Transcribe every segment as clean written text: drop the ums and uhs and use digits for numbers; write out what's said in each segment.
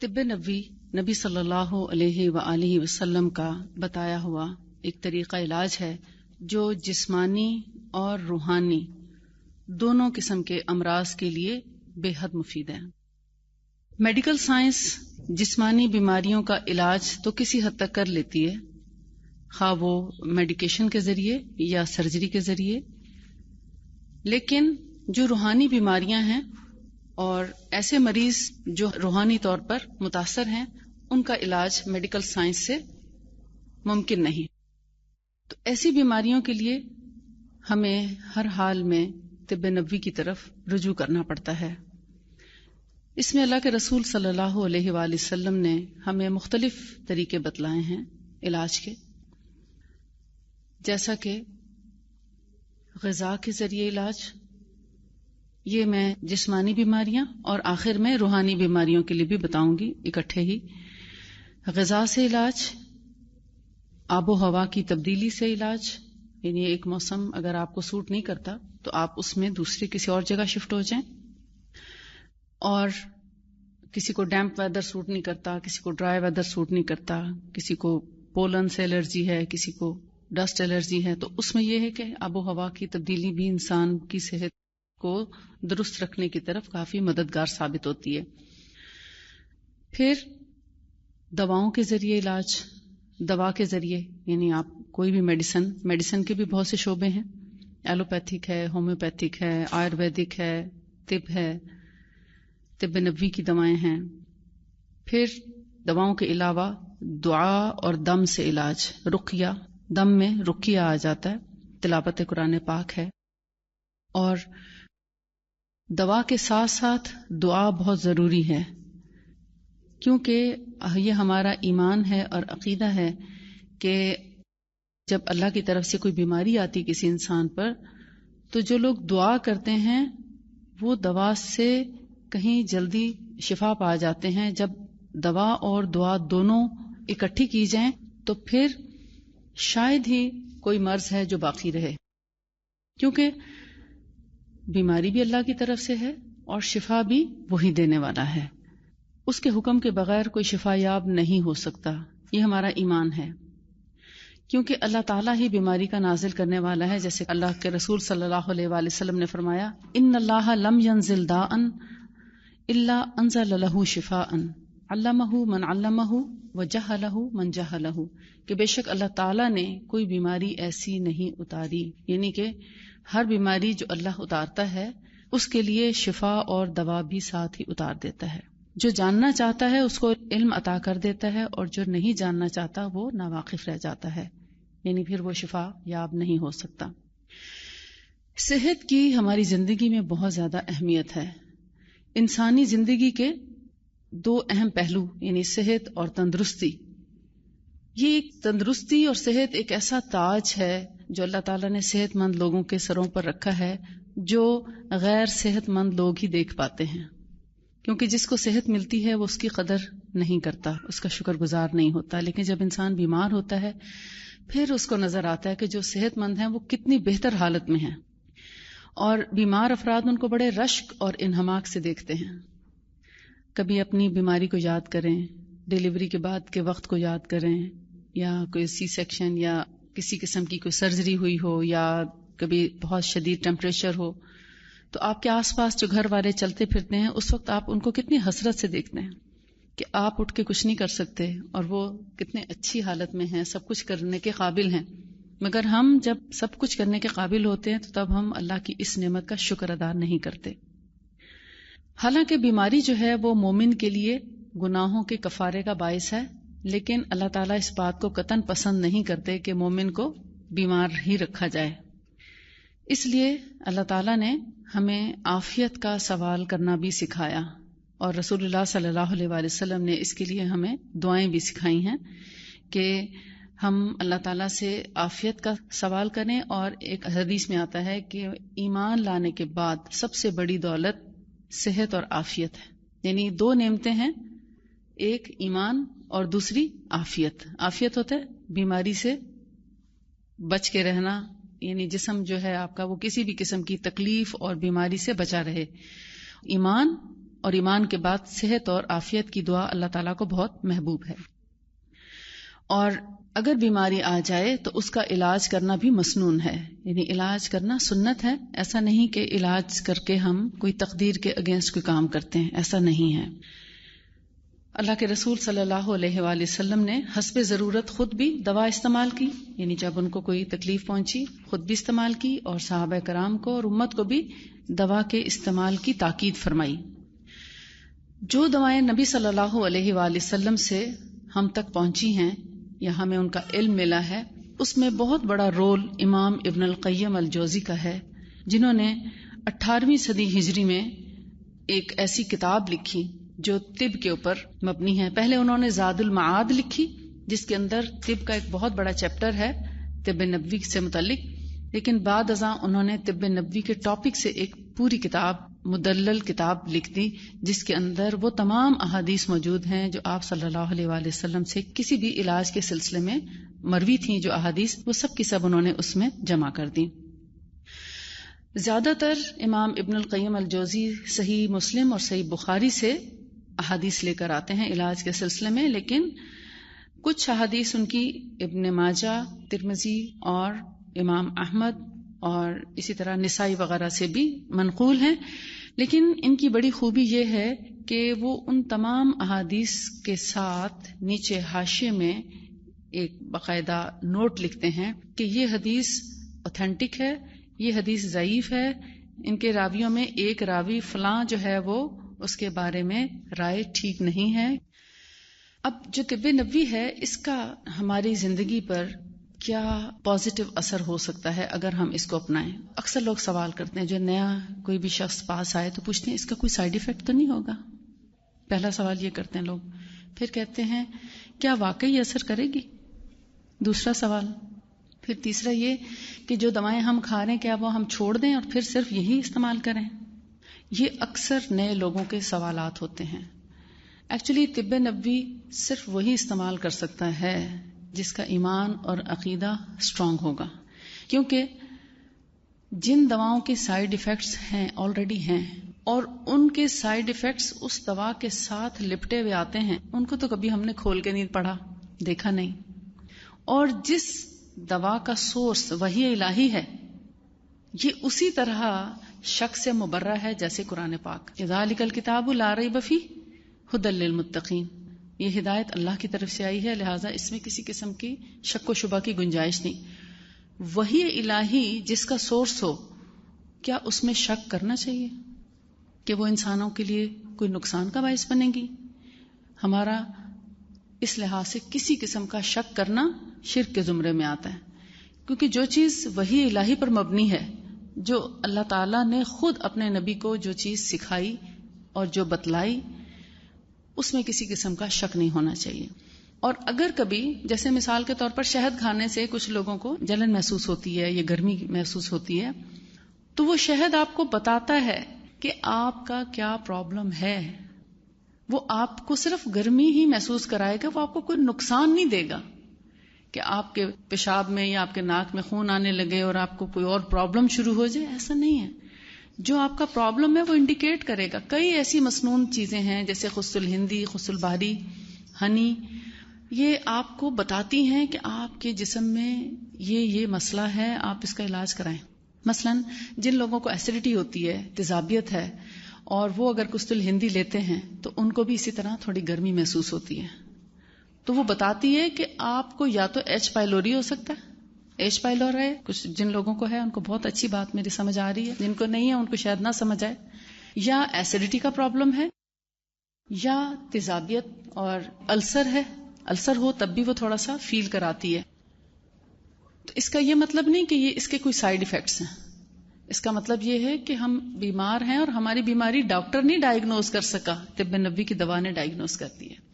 طب نبوی نبی صلی اللہ علیہ وآلہ وسلم کا بتایا ہوا ایک طریقہ علاج ہے جو جسمانی اور روحانی دونوں قسم کے امراض کے لیے بے حد مفید ہے۔ میڈیکل سائنس جسمانی بیماریوں کا علاج تو کسی حد تک کر لیتی ہے، خواہ وہ میڈیکیشن کے ذریعے یا سرجری کے ذریعے، لیکن جو روحانی بیماریاں ہیں اور ایسے مریض جو روحانی طور پر متاثر ہیں ان کا علاج میڈیکل سائنس سے ممکن نہیں۔ تو ایسی بیماریوں کے لیے ہمیں ہر حال میں طب نبوی کی طرف رجوع کرنا پڑتا ہے۔ اس میں اللہ کے رسول صلی اللہ علیہ وآلہ وسلم نے ہمیں مختلف طریقے بتلائے ہیں علاج کے، جیسا کہ غذا کے ذریعے علاج، یہ میں جسمانی بیماریاں اور آخر میں روحانی بیماریوں کے لیے بھی بتاؤں گی اکٹھے ہی۔ غذا سے علاج، آب و ہوا کی تبدیلی سے علاج، یعنی ایک موسم اگر آپ کو سوٹ نہیں کرتا تو آپ اس میں دوسری کسی اور جگہ شفٹ ہو جائیں، اور کسی کو ڈیمپ ویدر سوٹ نہیں کرتا، کسی کو ڈرائی ویدر سوٹ نہیں کرتا، کسی کو پولن سے الرجی ہے، کسی کو ڈسٹ الرجی ہے، تو اس میں یہ ہے کہ آب و ہوا کی تبدیلی بھی انسان کی صحت کو درست رکھنے کی طرف کافی مددگار ثابت ہوتی ہے۔ پھر دواؤں کے ذریعے علاج، دوا کے ذریعے یعنی آپ کوئی بھی میڈیسن کے بھی بہت سے شعبے ہیں، ایلوپیتھک ہے، ہومیوپیتھک ہے، آیورویدک ہے، طب ہے، طب نبوی کی دوائیں ہیں۔ پھر دواؤں کے علاوہ دعا اور دم سے علاج، رقیہ، دم میں رقیہ آ جاتا ہے، تلاوت قرآن پاک ہے، اور دوا کے ساتھ ساتھ دعا بہت ضروری ہے، کیونکہ یہ ہمارا ایمان ہے اور عقیدہ ہے کہ جب اللہ کی طرف سے کوئی بیماری آتی کسی انسان پر تو جو لوگ دعا کرتے ہیں وہ دوا سے کہیں جلدی شفا پا جاتے ہیں۔ جب دوا اور دعا دونوں اکٹھی کی جائیں تو پھر شاید ہی کوئی مرض ہے جو باقی رہے، کیونکہ بیماری بھی اللہ کی طرف سے ہے اور شفا بھی وہی دینے والا ہے، اس کے حکم کے بغیر کوئی شفا یاب نہیں ہو سکتا، یہ ہمارا ایمان ہے، کیونکہ اللہ تعالیٰ ہی بیماری کا نازل کرنے والا ہے۔ جیسے اللہ کے رسول صلی اللہ علیہ وآلہ وسلم نے فرمایا، ان اللہ لم ينزل داء الا انزل له شفاء علمہ من علمہ وجہلہ من جہلہ، کہ بے شک اللہ تعالیٰ نے کوئی بیماری ایسی نہیں اتاری، یعنی کہ ہر بیماری جو اللہ اتارتا ہے اس کے لیے شفا اور دوا بھی ساتھ ہی اتار دیتا ہے۔ جو جاننا چاہتا ہے اس کو علم عطا کر دیتا ہے، اور جو نہیں جاننا چاہتا وہ ناواقف رہ جاتا ہے، یعنی پھر وہ شفا یاب نہیں ہو سکتا۔ صحت کی ہماری زندگی میں بہت زیادہ اہمیت ہے۔ انسانی زندگی کے دو اہم پہلو یعنی صحت اور تندرستی، یہ ایک تندرستی اور صحت ایک ایسا تاج ہے جو اللہ تعالیٰ نے صحت مند لوگوں کے سروں پر رکھا ہے، جو غیر صحت مند لوگ ہی دیکھ پاتے ہیں، کیونکہ جس کو صحت ملتی ہے وہ اس کی قدر نہیں کرتا، اس کا شکر گزار نہیں ہوتا، لیکن جب انسان بیمار ہوتا ہے پھر اس کو نظر آتا ہے کہ جو صحت مند ہیں وہ کتنی بہتر حالت میں ہیں، اور بیمار افراد ان کو بڑے رشک اور انہماک سے دیکھتے ہیں۔ کبھی اپنی بیماری کو یاد کریں، ڈیلیوری کے بعد کے وقت کو یاد کریں، یا کوئی سی سیکشن یا کسی قسم کی کوئی سرجری ہوئی ہو، یا کبھی بہت شدید ٹیمپریچر ہو، تو آپ کے آس پاس جو گھر والے چلتے پھرتے ہیں اس وقت آپ ان کو کتنی حسرت سے دیکھتے ہیں کہ آپ اٹھ کے کچھ نہیں کر سکتے، اور وہ کتنے اچھی حالت میں ہیں، سب کچھ کرنے کے قابل ہیں، مگر ہم جب سب کچھ کرنے کے قابل ہوتے ہیں تو تب ہم اللہ کی اس نعمت کا شکر ادا نہیں کرتے۔ حالانکہ بیماری جو ہے وہ مومن کے لیے گناہوں کے کفارے کا باعث ہے، لیکن اللہ تعالیٰ اس بات کو قطعاً پسند نہیں کرتے کہ مومن کو بیمار ہی رکھا جائے۔ اس لیے اللہ تعالیٰ نے ہمیں عافیت کا سوال کرنا بھی سکھایا، اور رسول اللہ صلی اللہ علیہ وآلہ وسلم نے اس کے لیے ہمیں دعائیں بھی سکھائی ہیں کہ ہم اللہ تعالیٰ سے عافیت کا سوال کریں، اور ایک حدیث میں آتا ہے کہ ایمان لانے کے بعد سب سے بڑی دولت صحت اور عافیت ہے، یعنی دو نعمتیں ہیں، ایک ایمان اور دوسری عافیت۔ عافیت ہوتا ہے بیماری سے بچ کے رہنا، یعنی جسم جو ہے آپ کا وہ کسی بھی قسم کی تکلیف اور بیماری سے بچا رہے۔ ایمان اور ایمان کے بعد صحت اور عافیت کی دعا اللہ تعالیٰ کو بہت محبوب ہے. اور اگر بیماری آ جائے تو اس کا علاج کرنا بھی مسنون ہے، یعنی علاج کرنا سنت ہے. ایسا نہیں کہ علاج کر کے ہم کوئی تقدیر کے اگینسٹ کوئی کام کرتے ہیں، ایسا نہیں ہے. اللہ کے رسول صلی اللہ علیہ وآلہ وسلم نے حسب ضرورت خود بھی دوا استعمال کی، یعنی جب ان کو کوئی تکلیف پہنچی خود بھی استعمال کی، اور صحابہ کرام کو اور امت کو بھی دوا کے استعمال کی تاکید فرمائی. جو دوائیں نبی صلی اللہ علیہ وآلہ وسلم سے ہم تک پہنچی ہیں یا ہمیں ان کا علم ملا ہے، اس میں بہت بڑا رول امام ابن القیم الجوزی کا ہے، جنہوں نے 18ویں صدی ہجری میں ایک ایسی کتاب لکھی جو طب کے اوپر مبنی ہے. پہلے انہوں نے زاد المعاد لکھی جس کے اندر طب کا ایک بہت بڑا چیپٹر ہے طب نبوی سے متعلق، لیکن بعد ازاں انہوں نے طب نبوی کے ٹاپک سے ایک پوری کتاب، مدلل کتاب لکھ دی، جس کے اندر وہ تمام احادیث موجود ہیں جو آپ صلی اللہ علیہ وآلہ وسلم سے کسی بھی علاج کے سلسلے میں مروی تھیں. جو احادیث وہ سب کی سب انہوں نے اس میں جمع کر دی. زیادہ تر امام ابن القیم الجوزی صحیح مسلم اور صحیح بخاری سے احادیث لے کر آتے ہیں علاج کے سلسلے میں، لیکن کچھ احادیث ان کی ابن ماجہ، ترمذی اور امام احمد اور اسی طرح نسائی وغیرہ سے بھی منقول ہیں. لیکن ان کی بڑی خوبی یہ ہے کہ وہ ان تمام احادیث کے ساتھ نیچے حاشیے میں ایک باقاعدہ نوٹ لکھتے ہیں کہ یہ حدیث اوتھینٹک ہے، یہ حدیث ضعیف ہے، ان کے راویوں میں ایک راوی فلاں جو ہے وہ اس کے بارے میں رائے ٹھیک نہیں ہے. اب جو طب نبوی ہے اس کا ہماری زندگی پر کیا پازیٹو اثر ہو سکتا ہے اگر ہم اس کو اپنائیں؟ اکثر لوگ سوال کرتے ہیں، جو نیا کوئی بھی شخص پاس آئے تو پوچھتے ہیں اس کا کوئی سائیڈ ایفیکٹ تو نہیں ہوگا؟ پہلا سوال یہ کرتے ہیں لوگ. پھر کہتے ہیں کیا واقعی اثر کرے گی؟ دوسرا سوال. پھر تیسرا یہ کہ جو دوائیں ہم کھا رہے ہیں کیا وہ ہم چھوڑ دیں اور پھر صرف یہی استعمال کریں؟ یہ اکثر نئے لوگوں کے سوالات ہوتے ہیں. ایکچولی طب نبوی صرف وہی استعمال کر سکتا ہے جس کا ایمان اور عقیدہ اسٹرانگ ہوگا، کیونکہ جن دواؤں کے سائیڈ ایفیکٹس ہیں آلریڈی ہیں اور ان کے سائیڈ ایفیکٹس اس دوا کے ساتھ لپٹے ہوئے آتے ہیں، ان کو تو کبھی ہم نے کھول کے نہیں پڑھا، دیکھا نہیں. اور جس دوا کا سورس وحی الہی ہے یہ اسی طرح شک سے مبرہ ہے جیسے قرآن پاک. ذالک الکتاب لا ریب فیہ ھدی للمتقین، یہ ہدایت اللہ کی طرف سے آئی ہے، لہٰذا اس میں کسی قسم کی شک و شبہ کی گنجائش نہیں. وحی الہی جس کا سورس ہو، کیا اس میں شک کرنا چاہیے کہ وہ انسانوں کے لیے کوئی نقصان کا باعث بنے گی؟ ہمارا اس لحاظ سے کسی قسم کا شک کرنا شرک کے زمرے میں آتا ہے، کیونکہ جو چیز وحی الہی پر مبنی ہے، جو اللہ تعالیٰ نے خود اپنے نبی کو جو چیز سکھائی اور جو بتلائی، اس میں کسی قسم کا شک نہیں ہونا چاہیے. اور اگر کبھی جیسے مثال کے طور پر شہد کھانے سے کچھ لوگوں کو جلن محسوس ہوتی ہے یا گرمی محسوس ہوتی ہے، تو وہ شہد آپ کو بتاتا ہے کہ آپ کا کیا پرابلم ہے. وہ آپ کو صرف گرمی ہی محسوس کرائے گا، وہ آپ کو کوئی نقصان نہیں دے گا کہ آپ کے پیشاب میں یا آپ کے ناک میں خون آنے لگے اور آپ کو کوئی اور پرابلم شروع ہو جائے. ایسا نہیں ہے. جو آپ کا پرابلم ہے وہ انڈیکیٹ کرے گا. کئی ایسی مسنون چیزیں ہیں جیسے خس الہندی، خس البحری، ہنی، یہ آپ کو بتاتی ہیں کہ آپ کے جسم میں یہ مسئلہ ہے، آپ اس کا علاج کرائیں. مثلا جن لوگوں کو ایسیڈیٹی ہوتی ہے، تیزابیت ہے، اور وہ اگر خس الہندی لیتے ہیں تو ان کو بھی اسی طرح تھوڑی گرمی محسوس ہوتی ہے، تو وہ بتاتی ہے کہ آپ کو یا تو ایچ پائلوری ہو سکتا ہے، ایچ پائلور ہے، کچھ جن لوگوں کو ہے ان کو بہت اچھی بات میری سمجھ آ رہی ہے، جن کو نہیں ہے ان کو شاید نہ سمجھ آئے، یا ایسیڈیٹی کا پرابلم ہے، یا تیزابیت اور السر ہے. السر ہو تب بھی وہ تھوڑا سا فیل کراتی ہے. تو اس کا یہ مطلب نہیں کہ یہ اس کے کوئی سائیڈ ایفیکٹس ہیں. اس کا مطلب یہ ہے کہ ہم بیمار ہیں اور ہماری بیماری ڈاکٹر نہیں ڈائگنوز کر سکا، طب نبوی کی دوا نے ڈائگنوز کر دی ہے.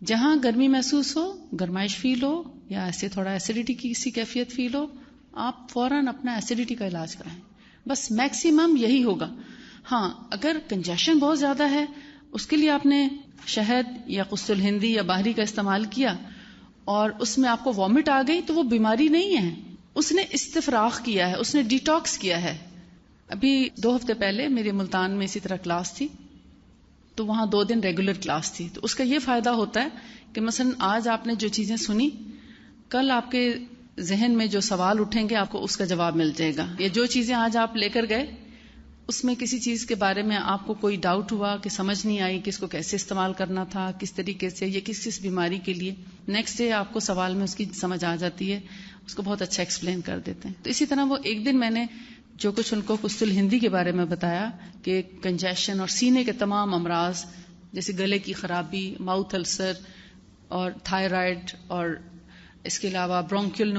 جہاں گرمی محسوس ہو، گرمائش فیل ہو، یا ایسے تھوڑا ایسیڈیٹی کی کسی کیفیت فیل ہو، آپ فوراً اپنا ایسیڈیٹی کا علاج کرائیں. بس میکسیمم یہی ہوگا. ہاں اگر کنجیشن بہت زیادہ ہے، اس کے لیے آپ نے شہد یا خس الہندی یا بحری کا استعمال کیا اور اس میں آپ کو وامٹ آ گئی، تو وہ بیماری نہیں ہے، اس نے استفراغ کیا ہے، اس نے ڈیٹاکس کیا ہے. ابھی 2 ہفتے پہلے میرے ملتان میں اسی طرح کلاس تھی، تو وہاں 2 دن ریگولر کلاس تھی. تو اس کا یہ فائدہ ہوتا ہے کہ مثلا آج آپ نے جو چیزیں سنی، کل آپ کے ذہن میں جو سوال اٹھیں گے آپ کو اس کا جواب مل جائے گا. یا جو چیزیں آج آپ لے کر گئے اس میں کسی چیز کے بارے میں آپ کو کوئی ڈاؤٹ ہوا کہ سمجھ نہیں آئی کہ اس کو کیسے استعمال کرنا تھا، کس طریقے سے، یہ کس بیماری کے لیے، نیکسٹ ڈے آپ کو سوال میں اس کی سمجھ آ جاتی ہے، اس کو بہت اچھا ایکسپلین کر دیتے ہیں. تو اسی طرح وہ ایک دن میں نے جو کچھ ان کو قسط الہندی کے بارے میں بتایا کہ کنجیشن اور سینے کے تمام امراض جیسے گلے کی خرابی، ماؤتھ السر اور تھائرائڈ، اور اس کے علاوہ برونکیول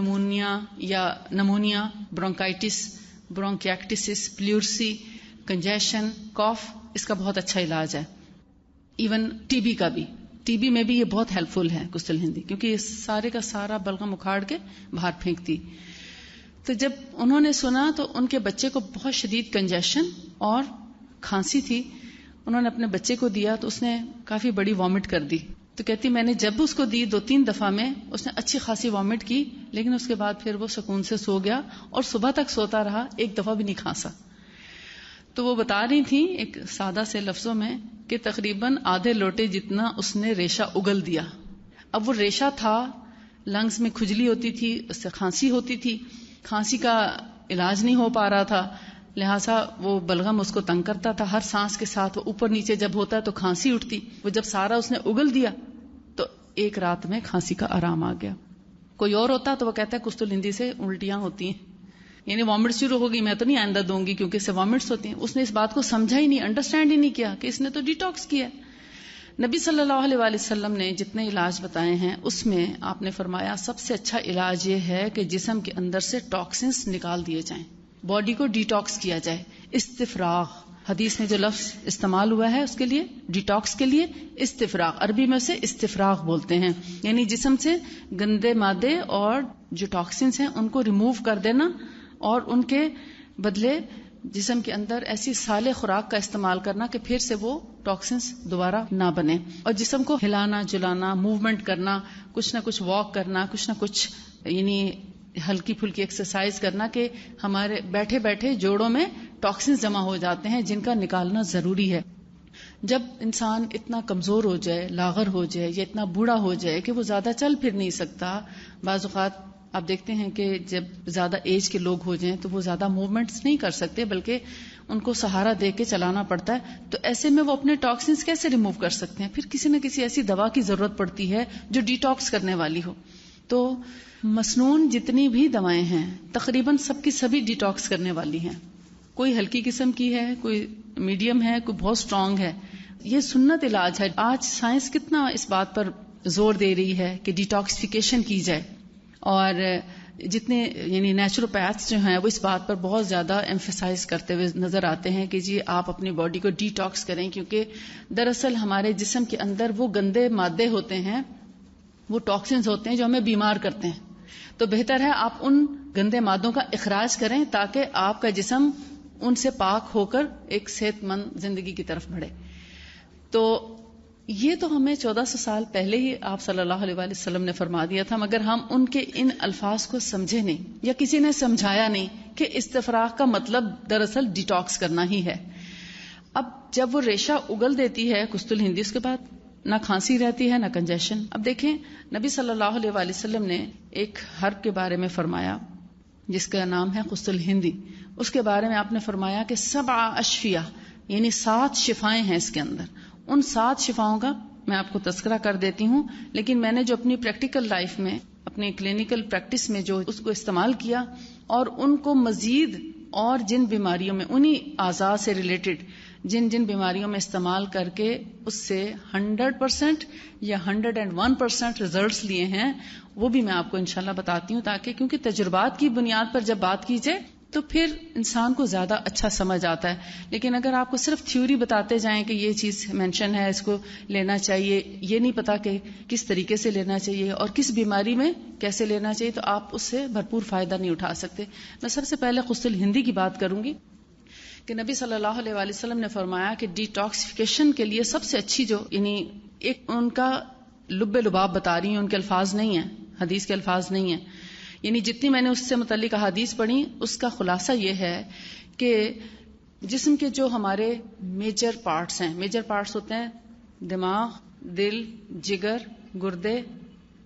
نمونیا، برونکائٹس، برونکیکٹسس، پلیورسی، کنجیشن، کاف، اس کا بہت اچھا علاج ہے. ایون ٹی بی کا بھی، ٹی بی میں بھی یہ بہت ہیلپ فل ہے قسط الہندی، کیونکہ یہ سارے کا سارا بلغم اکھاڑ کے باہر پھینکتی. تو جب انہوں نے سنا تو ان کے بچے کو بہت شدید کنجیشن اور کھانسی تھی. انہوں نے اپنے بچے کو دیا تو اس نے کافی بڑی وامٹ کر دی. تو کہتی میں نے جب اس کو دی 2-3 دفعہ میں اس نے اچھی خاصی وامٹ کی، لیکن اس کے بعد پھر وہ سکون سے سو گیا اور صبح تک سوتا رہا، ایک دفعہ بھی نہیں کھانسا. تو وہ بتا رہی تھی ایک سادہ سے لفظوں میں کہ تقریباً آدھے لوٹے جتنا اس نے ریشہ اگل دیا. اب وہ ریشہ تھا، لنگز میں کھجلی ہوتی تھی، اس سے کھانسی ہوتی تھی، کھانسی کا علاج نہیں ہو پا رہا تھا، لہٰذا وہ بلغم اس کو تنگ کرتا تھا. ہر سانس کے ساتھ وہ اوپر نیچے جب ہوتا ہے تو کھانسی اٹھتی. وہ جب سارا اس نے اگل دیا تو ایک رات میں کھانسی کا آرام آ گیا. کوئی اور ہوتا تو وہ کہتا ہے قسط الہندی سے الٹیاں ہوتی ہیں، یعنی وامٹ شروع ہوگی، میں تو نہیں آئندہ دوں گی کیونکہ اس سے وامٹس ہوتی ہیں. اس نے اس بات کو سمجھا ہی نہیں، انڈرسٹینڈ ہی نہیں کیا کہ اس نے تو ڈیٹاکس کیا. نبی صلی اللہ علیہ وآلہ وسلم نے جتنے علاج بتائے ہیں اس میں آپ نے فرمایا سب سے اچھا علاج یہ ہے کہ جسم کے اندر سے ٹاکسنس نکال دیے جائیں، باڈی کو ڈیٹاکس کیا جائے. استفراغ، حدیث میں جو لفظ استعمال ہوا ہے اس کے لیے، ڈیٹاکس کے لیے استفراغ، عربی میں سے استفراغ بولتے ہیں، یعنی جسم سے گندے مادے اور جو ٹاکسنس ہیں ان کو ریموو کر دینا اور ان کے بدلے جسم کے اندر ایسی صالح خوراک کا استعمال کرنا کہ پھر سے وہ ٹاکسنس دوبارہ نہ بنے. اور جسم کو ہلانا جلانا، موومنٹ کرنا، کچھ نہ کچھ واک کرنا، کچھ نہ کچھ یعنی ہلکی پھلکی ایکسرسائز کرنا کہ ہمارے بیٹھے بیٹھے جوڑوں میں ٹاکسنس جمع ہو جاتے ہیں جن کا نکالنا ضروری ہے. جب انسان اتنا کمزور ہو جائے، لاغر ہو جائے یا اتنا بوڑھا ہو جائے کہ وہ زیادہ چل پھر نہیں سکتا، بعض اوقات آپ دیکھتے ہیں کہ جب زیادہ ایج کے لوگ ہو جائیں تو وہ زیادہ موومنٹس نہیں کر سکتے بلکہ ان کو سہارا دے کے چلانا پڑتا ہے. تو ایسے میں وہ اپنے ٹاکسنس کیسے ریموو کر سکتے ہیں؟ پھر کسی نہ کسی ایسی دوا کی ضرورت پڑتی ہے جو ڈیٹاکس کرنے والی ہو. تو مسنون جتنی بھی دوائیں ہیں تقریباً سب کی سبھی ڈیٹاکس کرنے والی ہیں. کوئی ہلکی قسم کی ہے، کوئی میڈیم ہے، کوئی بہت اسٹرانگ ہے. یہ سنت علاج ہے. آج سائنس کتنا اس بات پر زور دے رہی ہے کہ ڈیٹاکسیفیکیشن کی جائے، اور جتنے یعنی نیچروپیتھس جو ہیں وہ اس بات پر بہت زیادہ ایمفیسائز کرتے ہوئے نظر آتے ہیں کہ جی آپ اپنی باڈی کو ڈی ٹاکس کریں، کیونکہ دراصل ہمارے جسم کے اندر وہ گندے مادے ہوتے ہیں، وہ ٹاکسنز ہوتے ہیں جو ہمیں بیمار کرتے ہیں. تو بہتر ہے آپ ان گندے مادوں کا اخراج کریں تاکہ آپ کا جسم ان سے پاک ہو کر ایک صحت مند زندگی کی طرف بڑھے. تو یہ تو ہمیں 1400 سال پہلے ہی آپ صلی اللہ علیہ وآلہ وسلم نے فرما دیا تھا، مگر ہم ان کے ان الفاظ کو سمجھے نہیں یا کسی نے سمجھایا نہیں کہ استفراغ کا مطلب دراصل ڈیٹاکس کرنا ہی ہے. اب جب وہ ریشہ اگل دیتی ہے قسط الہندی، اس کے بعد نہ کھانسی رہتی ہے نہ کنجیشن. اب دیکھیں نبی صلی اللہ علیہ وآلہ وسلم نے ایک حرب کے بارے میں فرمایا جس کا نام ہے قسط الہندی. اس کے بارے میں آپ نے فرمایا کہ 7 اشفیہ یعنی 7 شفائیں ہیں اس کے اندر. ان 7 شفاؤں کا میں آپ کو تذکرہ کر دیتی ہوں، لیکن میں نے جو اپنی پریکٹیکل لائف میں، اپنی کلینکل پریکٹس میں جو اس کو استعمال کیا اور ان کو مزید اور جن بیماریوں میں انہی اعضاء سے ریلیٹڈ جن بیماریوں میں استعمال کر کے اس سے 100% یا 101% ریزلٹس لیے ہیں، وہ بھی میں آپ کو انشاءاللہ بتاتی ہوں، تاکہ کیونکہ تجربات کی بنیاد پر جب بات کی جائے تو پھر انسان کو زیادہ اچھا سمجھ آتا ہے. لیکن اگر آپ کو صرف تھیوری بتاتے جائیں کہ یہ چیز مینشن ہے، اس کو لینا چاہیے، یہ نہیں پتا کہ کس طریقے سے لینا چاہیے اور کس بیماری میں کیسے لینا چاہیے، تو آپ اس سے بھرپور فائدہ نہیں اٹھا سکتے. میں سب سے پہلے قسط الہندی کی بات کروں گی کہ نبی صلی اللہ علیہ وآلہ وسلم نے فرمایا کہ ڈیٹاکسیفیکیشن کے لیے سب سے اچھی جو یعنی ایک ان کا لب لباب بتا رہی ہیں، ان کے الفاظ نہیں ہیں، حدیث کے الفاظ نہیں ہیں، یعنی جتنی میں نے اس سے متعلق حدیث پڑھی اس کا خلاصہ یہ ہے کہ جسم کے جو ہمارے میجر پارٹس ہیں، میجر پارٹس ہوتے ہیں دماغ، دل، جگر، گردے،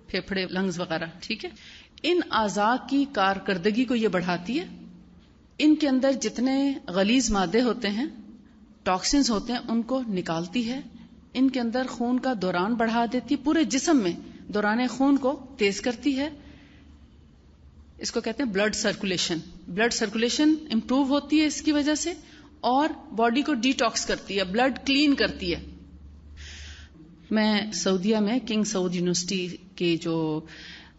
پھیپھڑے، لنگز وغیرہ، ٹھیک ہے. ان اعضاء کی کارکردگی کو یہ بڑھاتی ہے. ان کے اندر جتنے غلیظ مادے ہوتے ہیں، ٹاکسنز ہوتے ہیں، ان کو نکالتی ہے. ان کے اندر خون کا دوران بڑھا دیتی، پورے جسم میں دوران خون کو تیز کرتی ہے. اس کو کہتے ہیں blood circulation. Blood circulation improve ہوتی ہے اس کی وجہ سے، اور باڈی کو ڈی ٹاکس کرتی ہے، بلڈ کلین کرتی ہے. میں سعودیہ میں کنگ سعود یونیورسٹی کے جو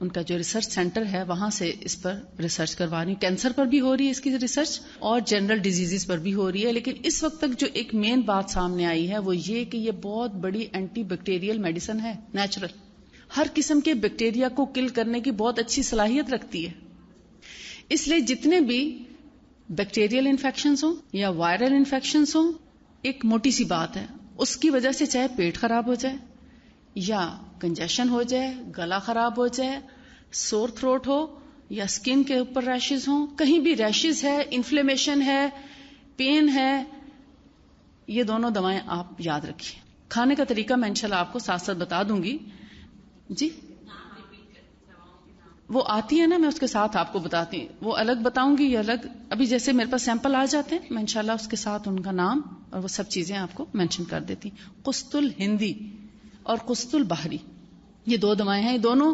ان کا جو ریسرچ سینٹر ہے وہاں سے اس پر ریسرچ کروا رہی ہوں. کینسر پر بھی ہو رہی ہے اس کی ریسرچ، اور جنرل ڈیزیزز پر بھی ہو رہی ہے. لیکن اس وقت تک جو ایک مین بات سامنے آئی ہے وہ یہ کہ یہ بہت بڑی اینٹی بیکٹیریل میڈیسن ہے، نیچرل. ہر قسم کے بیکٹیریا کو کل کرنے کی بہت اچھی صلاحیت رکھتی ہے. اس لیے جتنے بھی بیکٹیریل انفیکشنز ہوں یا وائرل انفیکشنز ہوں، ایک موٹی سی بات ہے، اس کی وجہ سے چاہے پیٹ خراب ہو جائے یا کنجیشن ہو جائے، گلا خراب ہو جائے، سور تھروٹ ہو یا سکن کے اوپر ریشز ہوں، کہیں بھی ریشز ہے، انفلیمیشن ہے، پین ہے، یہ دونوں دوائیں آپ یاد رکھیے. کھانے کا طریقہ میں انشاءاللہ آپ کو ساتھ ساتھ بتا دوں گی. جی وہ آتی ہے نا، میں اس کے ساتھ آپ کو بتاتی ہوں. وہ الگ بتاؤں گی یہ الگ. ابھی جیسے میرے پاس سیمپل آ جاتے ہیں، میں انشاءاللہ اس کے ساتھ ان کا نام اور وہ سب چیزیں آپ کو مینشن کر دیتی. قسط الہندی اور قسط البحری، یہ دو دوائیں ہیں. یہ دونوں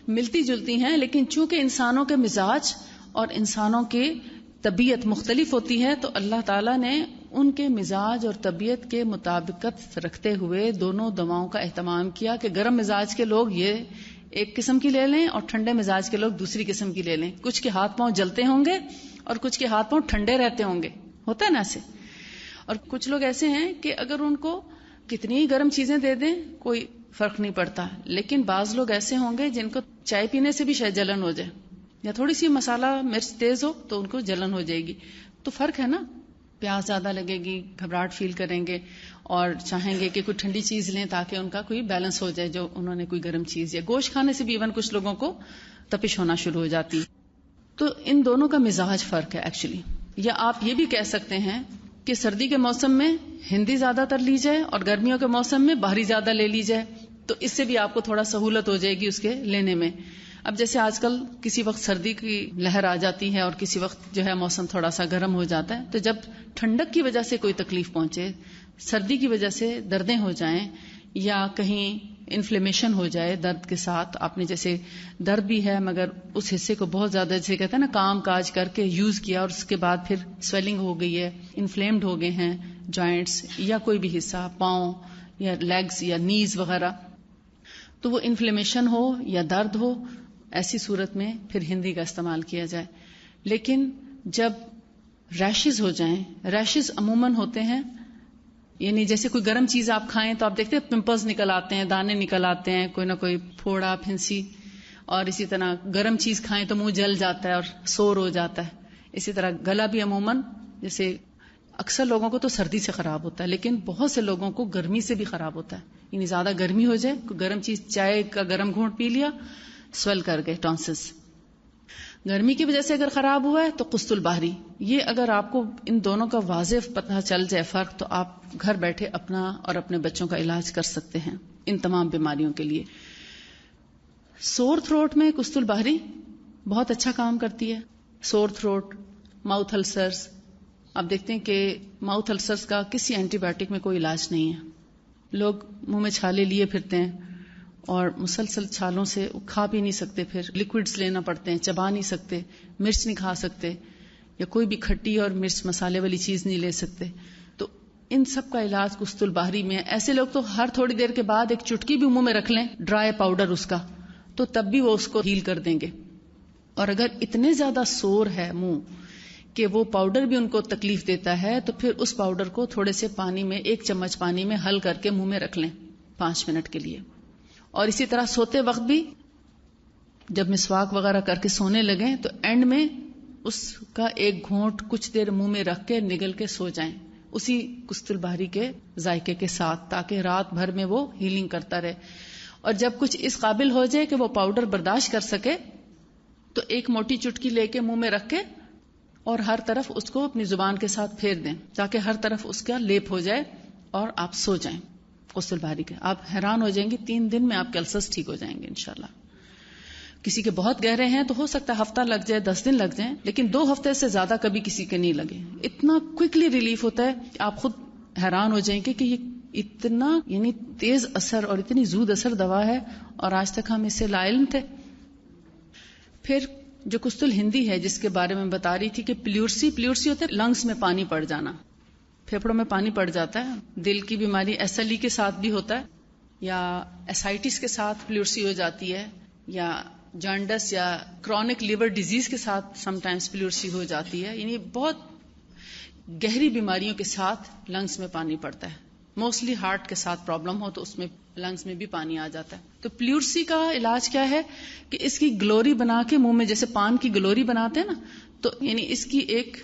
ملتی جلتی ہیں، لیکن چونکہ انسانوں کے مزاج اور انسانوں کی طبیعت مختلف ہوتی ہے تو اللہ تعالیٰ نے ان کے مزاج اور طبیعت کے مطابقت رکھتے ہوئے دونوں دواؤں کا اہتمام کیا کہ گرم مزاج کے لوگ یہ ایک قسم کی لے لیں اور ٹھنڈے مزاج کے لوگ دوسری قسم کی لے لیں. کچھ کے ہاتھ پاؤں جلتے ہوں گے اور کچھ کے ہاتھ پاؤں ٹھنڈے رہتے ہوں گے، ہوتا ہے نا ایسے. اور کچھ لوگ ایسے ہیں کہ اگر ان کو کتنی ہی گرم چیزیں دے دیں کوئی فرق نہیں پڑتا. لیکن بعض لوگ ایسے ہوں گے جن کو چائے پینے سے بھی شاید جلن ہو جائے یا تھوڑی سی مسالہ مرچ تیز ہو تو ان کو جلن ہو جائے گی. تو فرق ہے نا، پیاس زیادہ لگے گی، گھبراہٹ فیل کریں گے اور چاہیں گے کہ کوئی ٹھنڈی چیز لیں تاکہ ان کا کوئی بیلنس ہو جائے جو انہوں نے کوئی گرم چیز. یا گوشت کھانے سے بھی ایون کچھ لوگوں کو تپش ہونا شروع ہو جاتی. تو ان دونوں کا مزاج فرق ہے ایکچولی. یا آپ یہ بھی کہہ سکتے ہیں کہ سردی کے موسم میں ہندی زیادہ تر لی جائے اور گرمیوں کے موسم میں باہری زیادہ لے لی جائے، تو اس سے بھی آپ کو تھوڑا سہولت ہو جائے گی اس کے لینے میں. اب جیسے آج کل کسی وقت سردی کی لہر آ جاتی ہے اور کسی وقت جو ہے موسم تھوڑا سا گرم ہو جاتا ہے، تو جب ٹھنڈک کی وجہ سے کوئی تکلیف پہنچے، سردی کی وجہ سے دردیں ہو جائیں یا کہیں انفلیمیشن ہو جائے درد کے ساتھ، آپ نے جیسے درد بھی ہے مگر اس حصے کو بہت زیادہ جیسے کہتے ہیں نا کام کاج کر کے یوز کیا اور اس کے بعد پھر سویلنگ ہو گئی ہے، انفلیمڈ ہو گئے ہیں جوائنٹس یا کوئی بھی حصہ، پاؤں یا لیگز یا نیز وغیرہ، تو وہ انفلیمیشن ہو یا درد ہو، ایسی صورت میں پھر ہندی کا استعمال کیا جائے. لیکن جب ریشز ہو جائیں، ریشز عموماً ہوتے ہیں یعنی جیسے کوئی گرم چیز آپ کھائیں تو آپ دیکھتے ہیں پمپلز نکل آتے ہیں، دانے نکل آتے ہیں، کوئی نہ کوئی پھوڑا پھنسی. اور اسی طرح گرم چیز کھائیں تو منہ جل جاتا ہے اور سور ہو جاتا ہے. اسی طرح گلا بھی عموماً جیسے اکثر لوگوں کو تو سردی سے خراب ہوتا ہے لیکن بہت سے لوگوں کو گرمی سے بھی خراب ہوتا ہے. یعنی زیادہ گرمی ہو جائے، کوئی گرم چیز چائے کا گرم گھونٹ پی لیا، سویل کر گئے ٹانسس. گرمی کی وجہ سے اگر خراب ہوا ہے تو قسط البحری. یہ اگر آپ کو ان دونوں کا واضح پتہ چل جائے فرق تو آپ گھر بیٹھے اپنا اور اپنے بچوں کا علاج کر سکتے ہیں ان تمام بیماریوں کے لیے. سور تھروٹ میں قسط البحری بہت اچھا کام کرتی ہے. سور تھروٹ، ماؤتھ السرز، آپ دیکھتے ہیں کہ ماؤتھ السرز کا کسی اینٹی بایوٹک میں کوئی علاج نہیں ہے. لوگ منہ میں چھالے لیے پھرتے ہیں اور مسلسل چھالوں سے کھا بھی نہیں سکتے، پھر لیکوڈز لینا پڑتے ہیں، چبا نہیں سکتے، مرچ نہیں کھا سکتے یا کوئی بھی کھٹی اور مرچ مسالے والی چیز نہیں لے سکتے. تو ان سب کا علاج قسط البحری میں ہے. ایسے لوگ تو ہر تھوڑی دیر کے بعد ایک چٹکی بھی منہ میں رکھ لیں ڈرائی پاؤڈر اس کا، تو تب بھی وہ اس کو ہیل کر دیں گے. اور اگر اتنے زیادہ سور ہے منہ کہ وہ پاؤڈر بھی ان کو تکلیف دیتا ہے تو پھر اس پاؤڈر کو تھوڑے سے پانی میں، 1 چمچ پانی میں حل کر کے منہ میں رکھ لیں 5 منٹ کے لیے. اور اسی طرح سوتے وقت بھی جب مسواک وغیرہ کر کے سونے لگیں تو اینڈ میں اس کا 1 گھونٹ کچھ دیر منہ میں رکھ کے نگل کے سو جائیں اسی قسط البحری کے ذائقے کے ساتھ، تاکہ رات بھر میں وہ ہیلنگ کرتا رہے. اور جب کچھ اس قابل ہو جائے کہ وہ پاؤڈر برداشت کر سکے تو 1 موٹی چٹکی لے کے منہ میں رکھ کے اور ہر طرف اس کو اپنی زبان کے ساتھ پھیر دیں تاکہ ہر طرف اس کا لیپ ہو جائے اور آپ سو جائیں غسل باری کے. آپ حیران ہو جائیں گے 3 دن میں آپ کے السرز ٹھیک ہو جائیں گے انشاءاللہ. کسی کے بہت گہرے ہیں تو ہو سکتا ہے ہفتہ لگ جائے 10 دن لگ جائیں, لیکن 2 ہفتے سے زیادہ کبھی کسی کے نہیں لگے. اتنا کوئکلی ریلیف ہوتا ہے کہ آپ خود حیران ہو جائیں گے کہ یہ اتنا یعنی تیز اثر اور اتنی زود اثر دوا ہے اور آج تک ہم اس سے لا علم تھے. پھر جو کستل ہندی ہے جس کے بارے میں بتا رہی تھی کہ پلیورسی ہوتا ہے لنگس میں پانی پڑ جانا, پھیپڑوں میں پانی پڑ جاتا ہے. دل کی بیماری SLE کے ساتھ بھی ہوتا ہے, یا اسائٹس کے ساتھ پلیورسی ہو جاتی ہے, یا جانڈس یا کرونک لیور ڈیزیز کے ساتھ سم ٹائمز پلیورسی ہو جاتی ہے. یعنی بہت گہری بیماریوں کے ساتھ لنگس میں پانی پڑتا ہے. موسٹلی ہارٹ کے ساتھ پرابلم ہو تو اس میں لنگس میں بھی پانی آ جاتا ہے. تو پلیورسی کا علاج کیا ہے کہ اس کی گلوری بنا کے منہ میں جیسے پان کی گلوری بناتے ہیں نا, تو یعنی اس کی ایک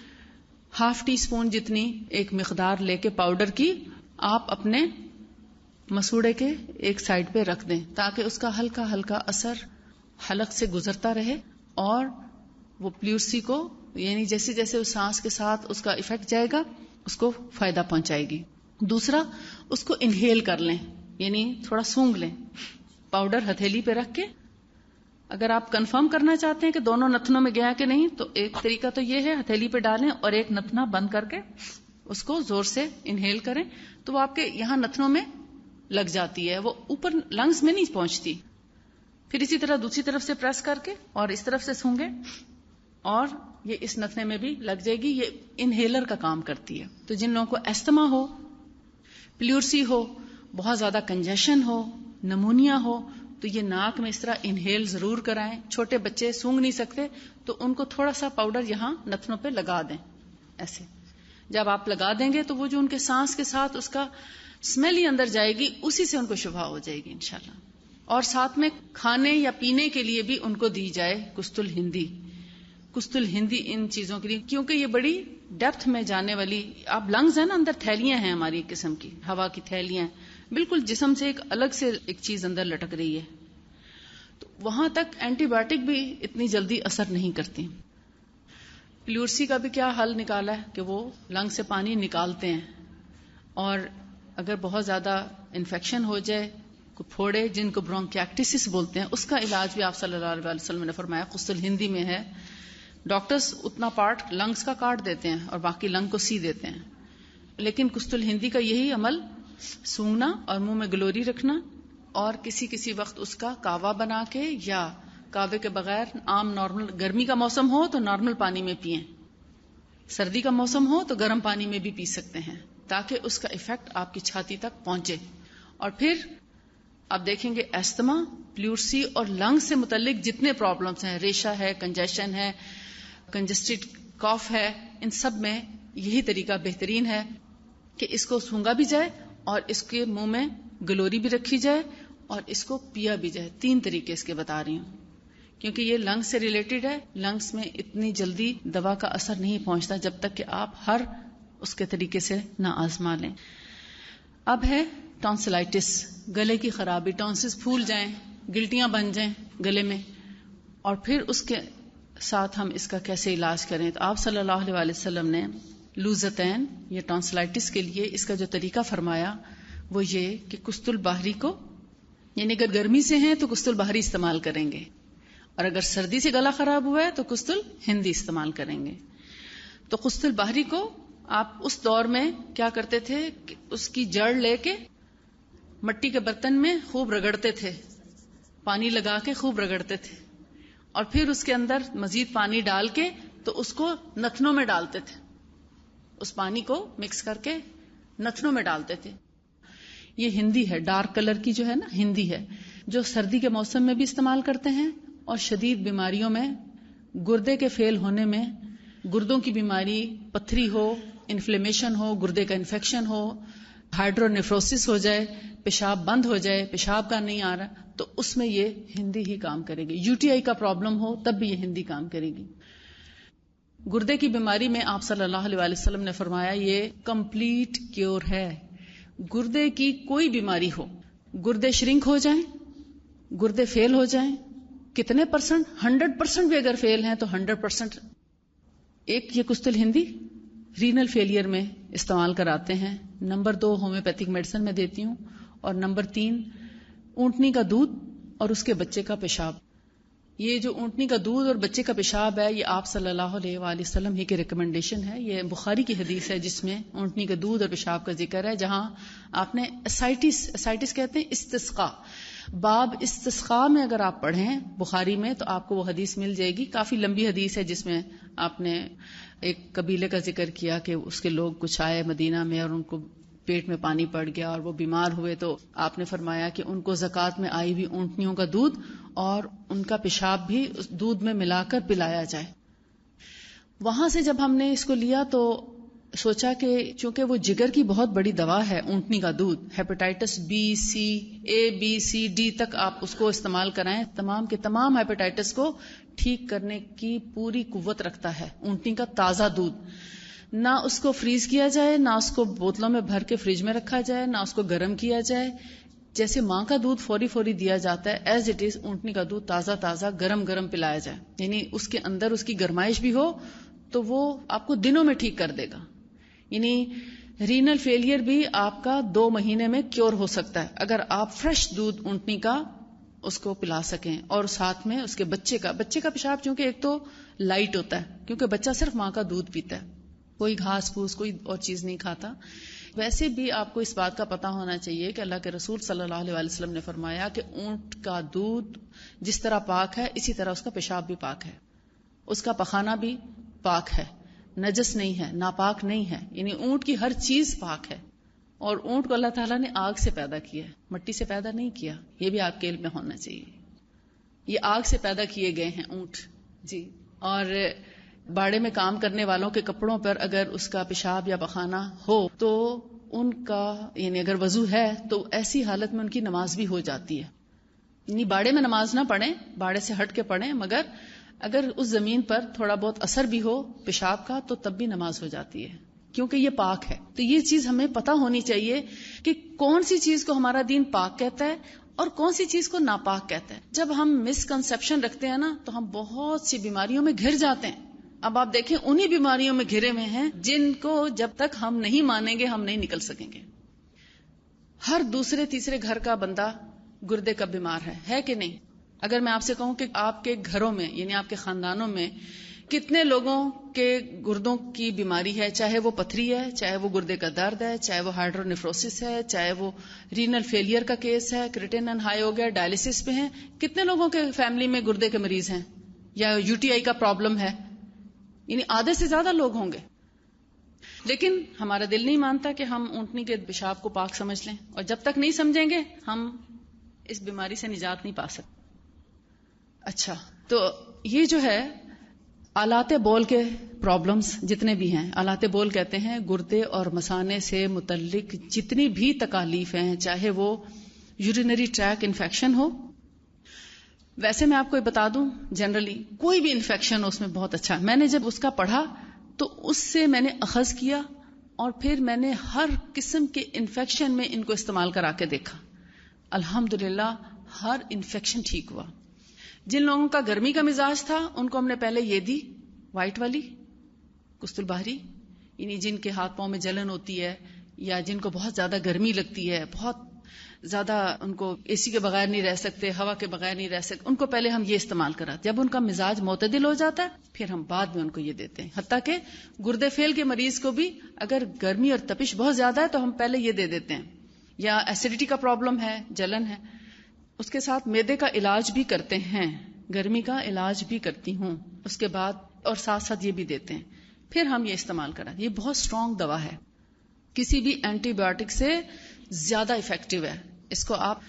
½ ٹی اسپون جتنی ایک مقدار لے کے پاؤڈر کی آپ اپنے مسوڑے کے ایک سائڈ پہ رکھ دیں تاکہ اس کا ہلکا ہلکا اثر حلق سے گزرتا رہے اور وہ پلیورسی کو یعنی جیسے جیسے اس سانس کے ساتھ اس کا ایفیکٹ جائے گا اس کو فائدہ پہنچائے گی. دوسرا, اس کو انہیل کر لیں, یعنی تھوڑا سونگھ لیں پاؤڈر ہتھیلی پہ رکھ کے. اگر آپ کنفرم کرنا چاہتے ہیں کہ دونوں نتنوں میں گیا کہ نہیں تو ایک طریقہ تو یہ ہے ہتھیلی پہ ڈالیں اور ایک نتنا بند کر کے اس کو زور سے انہیل کریں تو وہ آپ کے یہاں نتنوں میں لگ جاتی ہے, وہ اوپر لنگس میں نہیں پہنچتی. پھر اسی طرح دوسری طرف سے پریس کر کے اور اس طرف سے سونگیں اور یہ اس نتنے میں بھی لگ جائے گی. یہ انہیلر کا کام کرتی ہے. تو جن لوگوں کو ایستھما ہو, پلیورسی ہو, بہت زیادہ کنجیشن ہو, نمونیا ہو, تو یہ ناک میں اس طرح انہیل ضرور کرائیں. چھوٹے بچے سونگ نہیں سکتے تو ان کو تھوڑا سا پاؤڈر یہاں نتنوں پہ لگا دیں. ایسے جب آپ لگا دیں گے تو وہ جو ان کے سانس کے ساتھ اس کا اسمیل ہی اندر جائے گی, اسی سے ان کو شفا ہو جائے گی انشاءاللہ. اور ساتھ میں کھانے یا پینے کے لیے بھی ان کو دی جائے کستل ہندی. کستل ہندی ان چیزوں کے لیے, کیونکہ یہ بڑی ڈیپتھ میں جانے والی, آپ لنگز ہیں نا, اندر تھیلیاں ہیں ہماری ایک قسم کی ہوا کی تھیلیاں, بالکل جسم سے ایک الگ سے ایک چیز اندر لٹک رہی ہے, تو وہاں تک اینٹی بایوٹک بھی اتنی جلدی اثر نہیں کرتی. پلیورسی کا بھی کیا حل نکالا ہے کہ وہ لنگ سے پانی نکالتے ہیں, اور اگر بہت زیادہ انفیکشن ہو جائے, پھوڑے جن کو برونکیکٹسس بولتے ہیں, اس کا علاج بھی آپ صلی اللہ علیہ وسلم نے فرمایا کستل ہندی میں ہے. ڈاکٹرز اتنا پارٹ لنگس کا کاٹ دیتے ہیں اور باقی لنگ کو سی دیتے ہیں, لیکن کستل ہندی کا یہی عمل سونگنا اور منہ میں گلوری رکھنا, اور کسی وقت اس کا کہوہ بنا کے یا کہوے کے بغیر عام نارمل, گرمی کا موسم ہو تو نارمل پانی میں پئیں, سردی کا موسم ہو تو گرم پانی میں بھی پی سکتے ہیں تاکہ اس کا ایفیکٹ آپ کی چھاتی تک پہنچے. اور پھر آپ دیکھیں گے ایستھما, پلیورسی اور لنگ سے متعلق جتنے پرابلمس ہیں, ریشہ ہے, کنجیشن ہے, کنجسٹڈ کاف ہے, ان سب میں یہی طریقہ بہترین ہے کہ اس کو سونگا بھی جائے اور اس کے منہ میں گلوری بھی رکھی جائے اور اس کو پیا بھی جائے. 3 طریقے اس کے بتا رہی ہوں کیونکہ یہ لنگس سے ریلیٹڈ ہے. لنگس میں اتنی جلدی دوا کا اثر نہیں پہنچتا جب تک کہ آپ ہر اس کے طریقے سے نہ آزما لیں. اب ہے ٹانسلائٹس, گلے کی خرابی, ٹانسز پھول جائیں, گلٹیاں بن جائیں گلے میں, اور پھر اس کے ساتھ ہم اس کا کیسے علاج کریں. تو آپ صلی اللہ علیہ وسلم نے لوزتین یا ٹانسلائٹس کے لیے اس کا جو طریقہ فرمایا وہ یہ کہ کستل باہری کو, یعنی اگر گرمی سے ہیں تو کستل باہری استعمال کریں گے, اور اگر سردی سے گلا خراب ہوا ہے تو کستل ہندی استعمال کریں گے. تو کستل باہری کو آپ اس دور میں کیا کرتے تھے کہ اس کی جڑ لے کے مٹی کے برتن میں خوب رگڑتے تھے, پانی لگا کے خوب رگڑتے تھے, اور پھر اس کے اندر مزید پانی ڈال کے تو اس کو نتنوں میں ڈالتے تھے, اس پانی کو مکس کر کے نتنوں میں ڈالتے تھے. یہ ہندی ہے, ڈارک کلر کی جو ہے نا ہندی ہے, جو سردی کے موسم میں بھی استعمال کرتے ہیں, اور شدید بیماریوں میں, گردے کے فیل ہونے میں, گردوں کی بیماری, پتھری ہو, انفلیمیشن ہو, گردے کا انفیکشن ہو, ہائیڈرونیفروسس ہو جائے, پیشاب بند ہو جائے, پیشاب کا نہیں آ رہا, تو اس میں یہ ہندی ہی کام کرے گی. UTI کا پرابلم ہو تب بھی یہ ہندی کام کرے گی. گردے کی بیماری میں آپ صلی اللہ علیہ وسلم نے فرمایا یہ کمپلیٹ کیور ہے. گردے کی کوئی بیماری ہو, گردے شرنک ہو جائیں, گردے فیل ہو جائیں, کتنے %؟ 100% بھی اگر فیل ہیں تو 100% ایک یہ کستل ہندی رینل فیلئر میں استعمال کراتے ہیں. نمبر 2 ہومیوپیتھک میڈیسن میں دیتی ہوں. اور نمبر 3 اونٹنی کا دودھ اور اس کے بچے کا پیشاب. یہ جو اونٹنی کا دودھ اور بچے کا پیشاب ہے یہ آپ صلی اللہ علیہ وآلہ وسلم ہی کی ریکمنڈیشن ہے. یہ بخاری کی حدیث ہے جس میں اونٹنی کا دودھ اور پیشاب کا ذکر ہے, جہاں آپ نے اسائٹس کہتے ہیں استسقاء, باب استسقاء میں اگر آپ پڑھیں بخاری میں تو آپ کو وہ حدیث مل جائے گی. کافی لمبی حدیث ہے جس میں آپ نے ایک قبیلے کا ذکر کیا کہ اس کے لوگ کچھ آئے مدینہ میں اور ان کو پیٹ میں پانی پڑ گیا اور وہ بیمار ہوئے, تو آپ نے فرمایا کہ ان کو زکوٰۃ میں آئی ہوئی اونٹنیوں کا دودھ اور ان کا پیشاب بھی اس دودھ میں ملا کر پلایا جائے. وہاں سے جب ہم نے اس کو لیا تو سوچا کہ چونکہ وہ جگر کی بہت بڑی دوا ہے اونٹنی کا دودھ, ہیپاٹائٹس بی سی اے بی سی ڈی تک آپ اس کو استعمال کرائیں, تمام کے تمام ہیپاٹائٹس کو ٹھیک کرنے کی پوری قوت رکھتا ہے اونٹنی کا تازہ دودھ. نہ اس کو فریز کیا جائے, نہ اس کو بوتلوں میں بھر کے فریج میں رکھا جائے, نہ اس کو گرم کیا جائے. جیسے ماں کا دودھ فوری دیا جاتا ہے ایز اٹ از اونٹنی کا دودھ تازہ گرم پلایا جائے, یعنی اس کے اندر اس کی گرمائش بھی ہو تو وہ آپ کو دنوں میں ٹھیک کر دے گا. یعنی رینل فیلئر بھی آپ کا 2 مہینے میں کیور ہو سکتا ہے اگر آپ فریش دودھ اونٹنی کا اس کو پلا سکیں. اور ساتھ میں اس کے بچے کا پیشاب, چونکہ ایک تو لائٹ ہوتا ہے کیونکہ بچہ صرف ماں کا دودھ پیتا ہے, کوئی گھاس پھوس کوئی اور چیز نہیں کھاتا. ویسے بھی آپ کو اس بات کا پتہ ہونا چاہیے کہ اللہ کے رسول صلی اللہ علیہ وسلم نے فرمایا کہ اونٹ کا دودھ جس طرح پاک ہے اسی طرح اس کا پیشاب بھی پاک ہے, اس کا پخانہ بھی پاک ہے, نجس نہیں ہے, ناپاک نہیں ہے. یعنی اونٹ کی ہر چیز پاک ہے. اور اونٹ کو اللہ تعالیٰ نے آگ سے پیدا کیا ہے, مٹی سے پیدا نہیں کیا. یہ بھی آپ کے علم میں ہونا چاہیے, یہ آگ سے پیدا کیے گئے ہیں اونٹ. جی. اور باڑے میں کام کرنے والوں کے کپڑوں پر اگر اس کا پیشاب یا پخانہ ہو تو ان کا یعنی اگر وضو ہے تو ایسی حالت میں ان کی نماز بھی ہو جاتی ہے. یعنی باڑے میں نماز نہ پڑھیں, باڑے سے ہٹ کے پڑھیں, مگر اگر اس زمین پر تھوڑا بہت اثر بھی ہو پیشاب کا تو تب بھی نماز ہو جاتی ہے کیونکہ یہ پاک ہے. تو یہ چیز ہمیں پتہ ہونی چاہیے کہ کون سی چیز کو ہمارا دین پاک کہتا ہے اور کون سی چیز کو ناپاک کہتا ہے. جب ہم مسکنسیپشن رکھتے ہیں نا تو ہم بہت سی بیماریوں میں گھر جاتے ہیں. اب آپ دیکھیں انہی بیماریوں میں گھرے ہوئے ہیں جن کو جب تک ہم نہیں مانیں گے ہم نہیں نکل سکیں گے. ہر دوسرے تیسرے گھر کا بندہ گردے کا بیمار ہے کہ نہیں؟ اگر میں آپ سے کہوں کہ آپ کے گھروں میں یعنی آپ کے خاندانوں میں کتنے لوگوں کے گردوں کی بیماری ہے, چاہے وہ پتھری ہے, چاہے وہ گردے کا درد ہے, چاہے وہ ہائیڈرونیفروسس ہے, چاہے وہ رینل فیلئر کا کیس ہے, کریٹینن ہائی ہو گیا, ڈائلسس پہ ہیں, کتنے لوگوں کے فیملی میں گردے کے مریض ہیں یا UTI کا پرابلم ہے؟ یعنی آدھے سے زیادہ لوگ ہوں گے. لیکن ہمارا دل نہیں مانتا کہ ہم اونٹنی کے پیشاب کو پاک سمجھ لیں, اور جب تک نہیں سمجھیں گے ہم اس بیماری سے نجات نہیں پا سکتے. اچھا, تو یہ جو ہے آلات بول کے پرابلمز جتنے بھی ہیں, آلات بول کہتے ہیں گردے اور مثانے سے متعلق جتنی بھی تکالیف ہیں, چاہے وہ یورینری ٹریک انفیکشن ہو. ویسے میں آپ کو یہ بتا دوں جنرلی کوئی بھی انفیکشن ہو اس میں بہت اچھا. میں نے جب اس کا پڑھا تو اس سے میں نے اخذ کیا اور پھر میں نے ہر قسم کے انفیکشن میں ان کو استعمال کرا کے دیکھا. الحمدللہ ہر انفیکشن ٹھیک ہوا. جن لوگوں کا گرمی کا مزاج تھا ان کو ہم نے پہلے یہ دی وائٹ والی کستل بہری, یعنی جن کے ہاتھ پاؤں میں جلن ہوتی ہے یا جن کو بہت زیادہ گرمی لگتی ہے, بہت زیادہ ان کو AC کے بغیر نہیں رہ سکتے, ہوا کے بغیر نہیں رہ سکتے, ان کو پہلے ہم یہ استعمال کراتے. جب ان کا مزاج معتدل ہو جاتا ہے پھر ہم بعد میں ان کو یہ دیتے ہیں. حتیٰ کہ گردے فیل کے مریض کو بھی اگر گرمی اور تپش بہت زیادہ ہے تو ہم پہلے یہ دے دیتے ہیں. یا ایسیڈیٹی کا پرابلم ہے, جلن ہے, اس کے ساتھ میدے کا علاج بھی کرتے ہیں, گرمی کا علاج بھی کرتی ہوں اس کے بعد, اور ساتھ ساتھ یہ بھی دیتے ہیں. پھر ہم یہ استعمال کریں. یہ بہت اسٹرانگ دوا ہے, کسی بھی اینٹی بایوٹک سے زیادہ افیکٹو ہے. اس کو آپ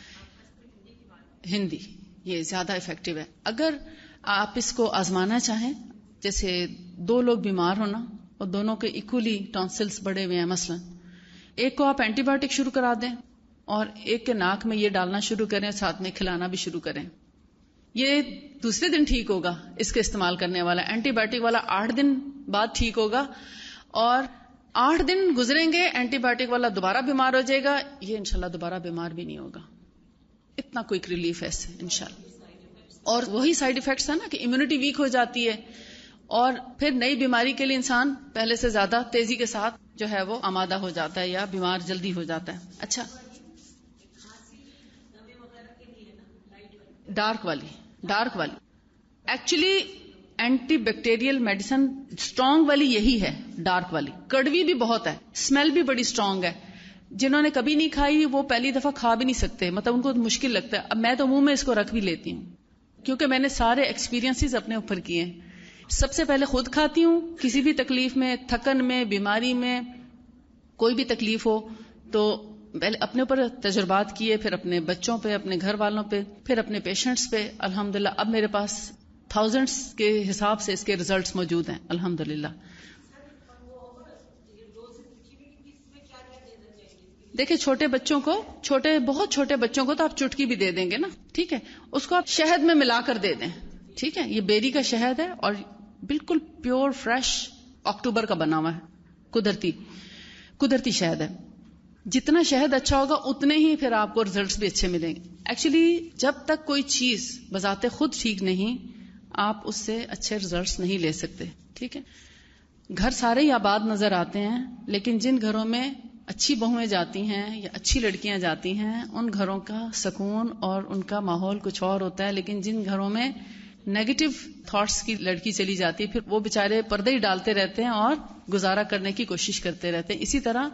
ہندی یہ زیادہ افیکٹو ہے. اگر آپ اس کو آزمانا چاہیں, جیسے 2 لوگ بیمار ہونا اور دونوں کے ایکولی ٹانسلز بڑے ہوئے ہیں, مثلا ایک کو آپ اینٹی بایوٹک شروع کرا دیں اور ایک کے ناک میں یہ ڈالنا شروع کریں, ساتھ میں کھلانا بھی شروع کریں, یہ دوسرے دن ٹھیک ہوگا. اس کے استعمال کرنے والا اینٹی بایوٹک والا 8 دن بعد ٹھیک ہوگا, اور 8 دن گزریں گے اینٹی بایوٹک والا دوبارہ بیمار ہو جائے گا, یہ انشاءاللہ دوبارہ بیمار بھی نہیں ہوگا. اتنا کوئک ریلیف ہے اس سے انشاءاللہ. اور وہی سائیڈ ایفیکٹس ہے نا کہ امیونٹی ویک ہو جاتی ہے, اور پھر نئی بیماری کے لیے انسان پہلے سے زیادہ تیزی کے ساتھ جو ہے وہ آمادہ ہو جاتا ہے یا بیمار جلدی ہو جاتا ہے. اچھا ڈارک والی actually antibacterial medicine strong والی یہی ہے. ڈارک والی کڑوی بھی بہت ہے, اسمیل بھی بڑی اسٹرانگ ہے. جنہوں نے کبھی نہیں کھائی وہ پہلی دفعہ کھا بھی نہیں سکتے, مطلب ان کو مشکل لگتا ہے. اب میں تو منہ میں اس کو رکھ بھی لیتی ہوں کیونکہ میں نے سارے ایکسپیرینسز اپنے اوپر کیے ہیں. سب سے پہلے خود کھاتی ہوں, کسی بھی تکلیف میں, تھکن میں, بیماری میں, کوئی بھی تکلیف ہو تو پہلے اپنے اوپر تجربات کیے, پھر اپنے بچوں پہ, اپنے گھر والوں پہ, پھر اپنے پیشنٹس پہ. الحمدللہ اب میرے پاس تھاؤزنڈس کے حساب سے اس کے ریزلٹس موجود ہیں الحمدللہ. دیکھیں چھوٹے بچوں کو, بہت چھوٹے بچوں کو تو آپ چٹکی بھی دے دیں گے نا, ٹھیک ہے, اس کو آپ شہد میں ملا کر دے دیں, ٹھیک ہے. یہ بیری کا شہد ہے اور بالکل پیور فریش اکتوبر کا بنا ہوا ہے, قدرتی شہد ہے. جتنا شہد اچھا ہوگا اتنے ہی پھر آپ کو ریزلٹس بھی اچھے ملیں گے. ایکچولی جب تک کوئی چیز بذات خود ٹھیک نہیں, آپ اس سے اچھے ریزلٹس نہیں لے سکتے, ٹھیک ہے. گھر سارے ہی آباد نظر آتے ہیں, لیکن جن گھروں میں اچھی بہویں جاتی ہیں یا اچھی لڑکیاں جاتی ہیں ان گھروں کا سکون اور ان کا ماحول کچھ اور ہوتا ہے. لیکن جن گھروں میں نیگیٹو تھاٹس کی لڑکی چلی جاتی ہے, پھر وہ بےچارے پردے ہی ڈالتے رہتے ہیں اور گزارا کرنے کی کوشش کرتے رہتے ہیں. اسی طرح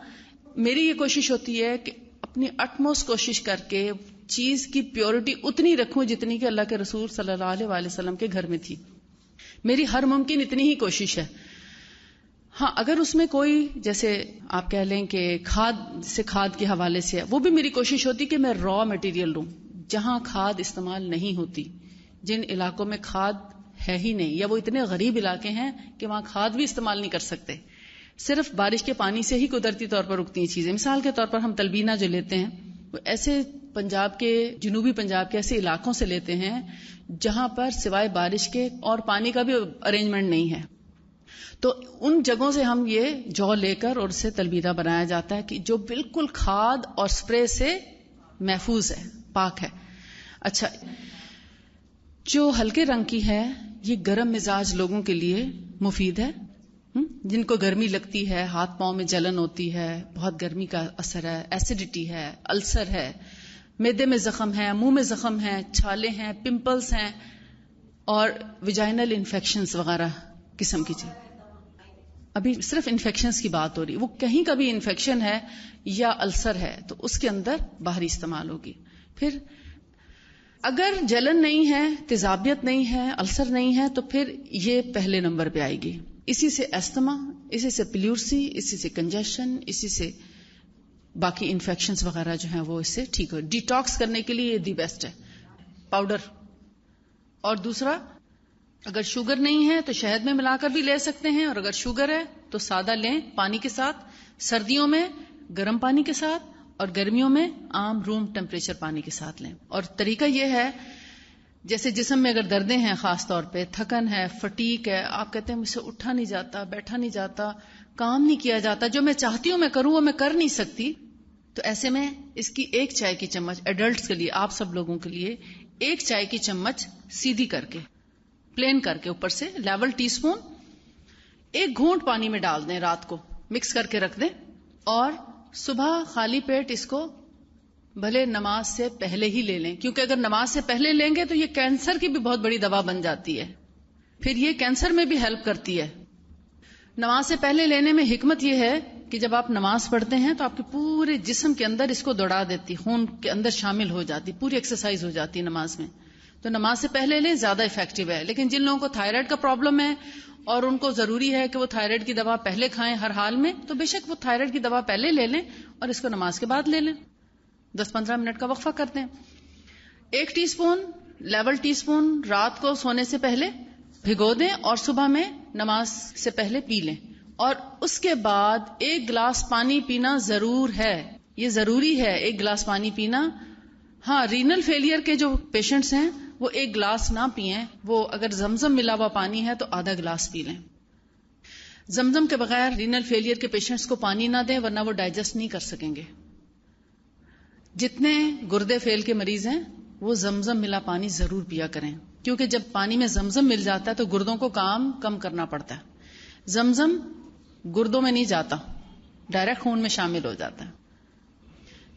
میری یہ کوشش ہوتی ہے کہ اپنی اٹموسٹ کوشش کر کے چیز کی پیورٹی اتنی رکھوں جتنی کہ اللہ کے رسول صلی اللہ علیہ وآلہ وسلم کے گھر میں تھی. میری ہر ممکن اتنی ہی کوشش ہے. ہاں اگر اس میں کوئی جیسے آپ کہہ لیں کہ کھاد کے حوالے سے ہے, وہ بھی میری کوشش ہوتی کہ میں را مٹیریل لوں جہاں کھاد استعمال نہیں ہوتی. جن علاقوں میں کھاد ہے ہی نہیں یا وہ اتنے غریب علاقے ہیں کہ وہاں کھاد بھی استعمال نہیں کر سکتے, صرف بارش کے پانی سے ہی قدرتی طور پر اگتی ہیں چیزیں. مثال کے طور پر ہم تلبینہ جو لیتے ہیں وہ ایسے پنجاب کے, جنوبی پنجاب کے ایسے علاقوں سے لیتے ہیں جہاں پر سوائے بارش کے اور پانی کا بھی ارینجمنٹ نہیں ہے. تو ان جگہوں سے ہم یہ جو لے کر اور اسے تلبینہ بنایا جاتا ہے کہ جو بالکل کھاد اور سپرے سے محفوظ ہے, پاک ہے. اچھا جو ہلکے رنگ کی ہے یہ گرم مزاج لوگوں کے لیے مفید ہے, جن کو گرمی لگتی ہے, ہاتھ پاؤں میں جلن ہوتی ہے, بہت گرمی کا اثر ہے, ایسیڈیٹی ہے, السر ہے, معدے میں زخم ہے, منہ میں زخم ہے, چھالے ہیں, پمپلز ہیں اور ویجائنل انفیکشنز وغیرہ قسم کی چیز. ابھی صرف انفیکشنز کی بات ہو رہی, وہ کہیں کا بھی انفیکشن ہے یا السر ہے تو اس کے اندر باہری استعمال ہوگی. پھر اگر جلن نہیں ہے, تیزابیت نہیں ہے, السر نہیں ہے تو پھر یہ پہلے نمبر پہ آئے گی. اسی سے استما, اسی سے پلیورسی, اسی سے کنجیشن, اسی سے باقی انفیکشنز وغیرہ جو ہیں وہ اس سے ٹھیک ہو. ڈیٹاکس کرنے کے لیے یہ دی بیسٹ ہے پاؤڈر. اور دوسرا اگر شوگر نہیں ہے تو شہد میں ملا کر بھی لے سکتے ہیں, اور اگر شوگر ہے تو سادہ لیں پانی کے ساتھ, سردیوں میں گرم پانی کے ساتھ اور گرمیوں میں عام روم ٹیمپریچر پانی کے ساتھ لیں. اور طریقہ یہ ہے جیسے جسم میں اگر دردیں ہیں, خاص طور پہ تھکن ہے, فٹیک ہے, آپ کہتے ہیں مجھ سے اٹھا نہیں جاتا, بیٹھا نہیں جاتا, کام نہیں کیا جاتا, جو میں چاہتی ہوں میں کروں وہ میں کر نہیں سکتی, تو ایسے میں اس کی 1 چائے کی چمچ ایڈلٹس کے لیے, آپ سب لوگوں کے لیے 1 چائے کی چمچ سیدھی کر کے, پلین کر کے اوپر سے لیول ٹی سپون 1 گھونٹ پانی میں ڈال دیں, رات کو مکس کر کے رکھ دیں, اور صبح خالی پیٹ اس کو بھلے نماز سے پہلے ہی لے لیں, کیونکہ اگر نماز سے پہلے لیں گے تو یہ کینسر کی بھی بہت بڑی دوا بن جاتی ہے, پھر یہ کینسر میں بھی ہیلپ کرتی ہے. نماز سے پہلے لینے میں حکمت یہ ہے کہ جب آپ نماز پڑھتے ہیں تو آپ کے پورے جسم کے اندر اس کو دوڑا دیتی, خون کے اندر شامل ہو جاتی, پوری ایکسرسائز ہو جاتی نماز میں. تو نماز سے پہلے لیں, زیادہ افیکٹو ہے. لیکن جن لوگوں کو تھائرائیڈ کا پرابلم ہے اور ان کو ضروری ہے کہ وہ تھائرائیڈ کی دوا پہلے کھائیں ہر حال میں, تو بے شک وہ تھائرائیڈ کی دوا پہلے لے لیں اور اس کو نماز کے بعد لے لیں, 10-15 منٹ کا وقفہ کر دیں. 1 T spoon level T spoon رات کو سونے سے پہلے بھگو دیں اور صبح میں نماز سے پہلے پی لیں. اور اس کے بعد 1 گلاس پانی پینا ضرور ہے, یہ ضروری ہے 1 گلاس پانی پینا. ہاں رینل فیلئر کے جو پیشنٹس ہیں وہ 1 گلاس نہ پئیں, وہ اگر زمزم ملا ہوا پانی ہے تو آدھا گلاس پی لیں. زمزم کے بغیر رینل فیلئر کے پیشنٹس کو پانی نہ دیں ورنہ وہ ڈائجسٹ نہیں کر سکیں گے. جتنے گردے فیل کے مریض ہیں وہ زمزم ملا پانی ضرور پیا کریں, کیونکہ جب پانی میں زمزم مل جاتا ہے تو گردوں کو کام کم کرنا پڑتا ہے. زمزم گردوں میں نہیں جاتا، ڈائریکٹ خون میں شامل ہو جاتا ہے،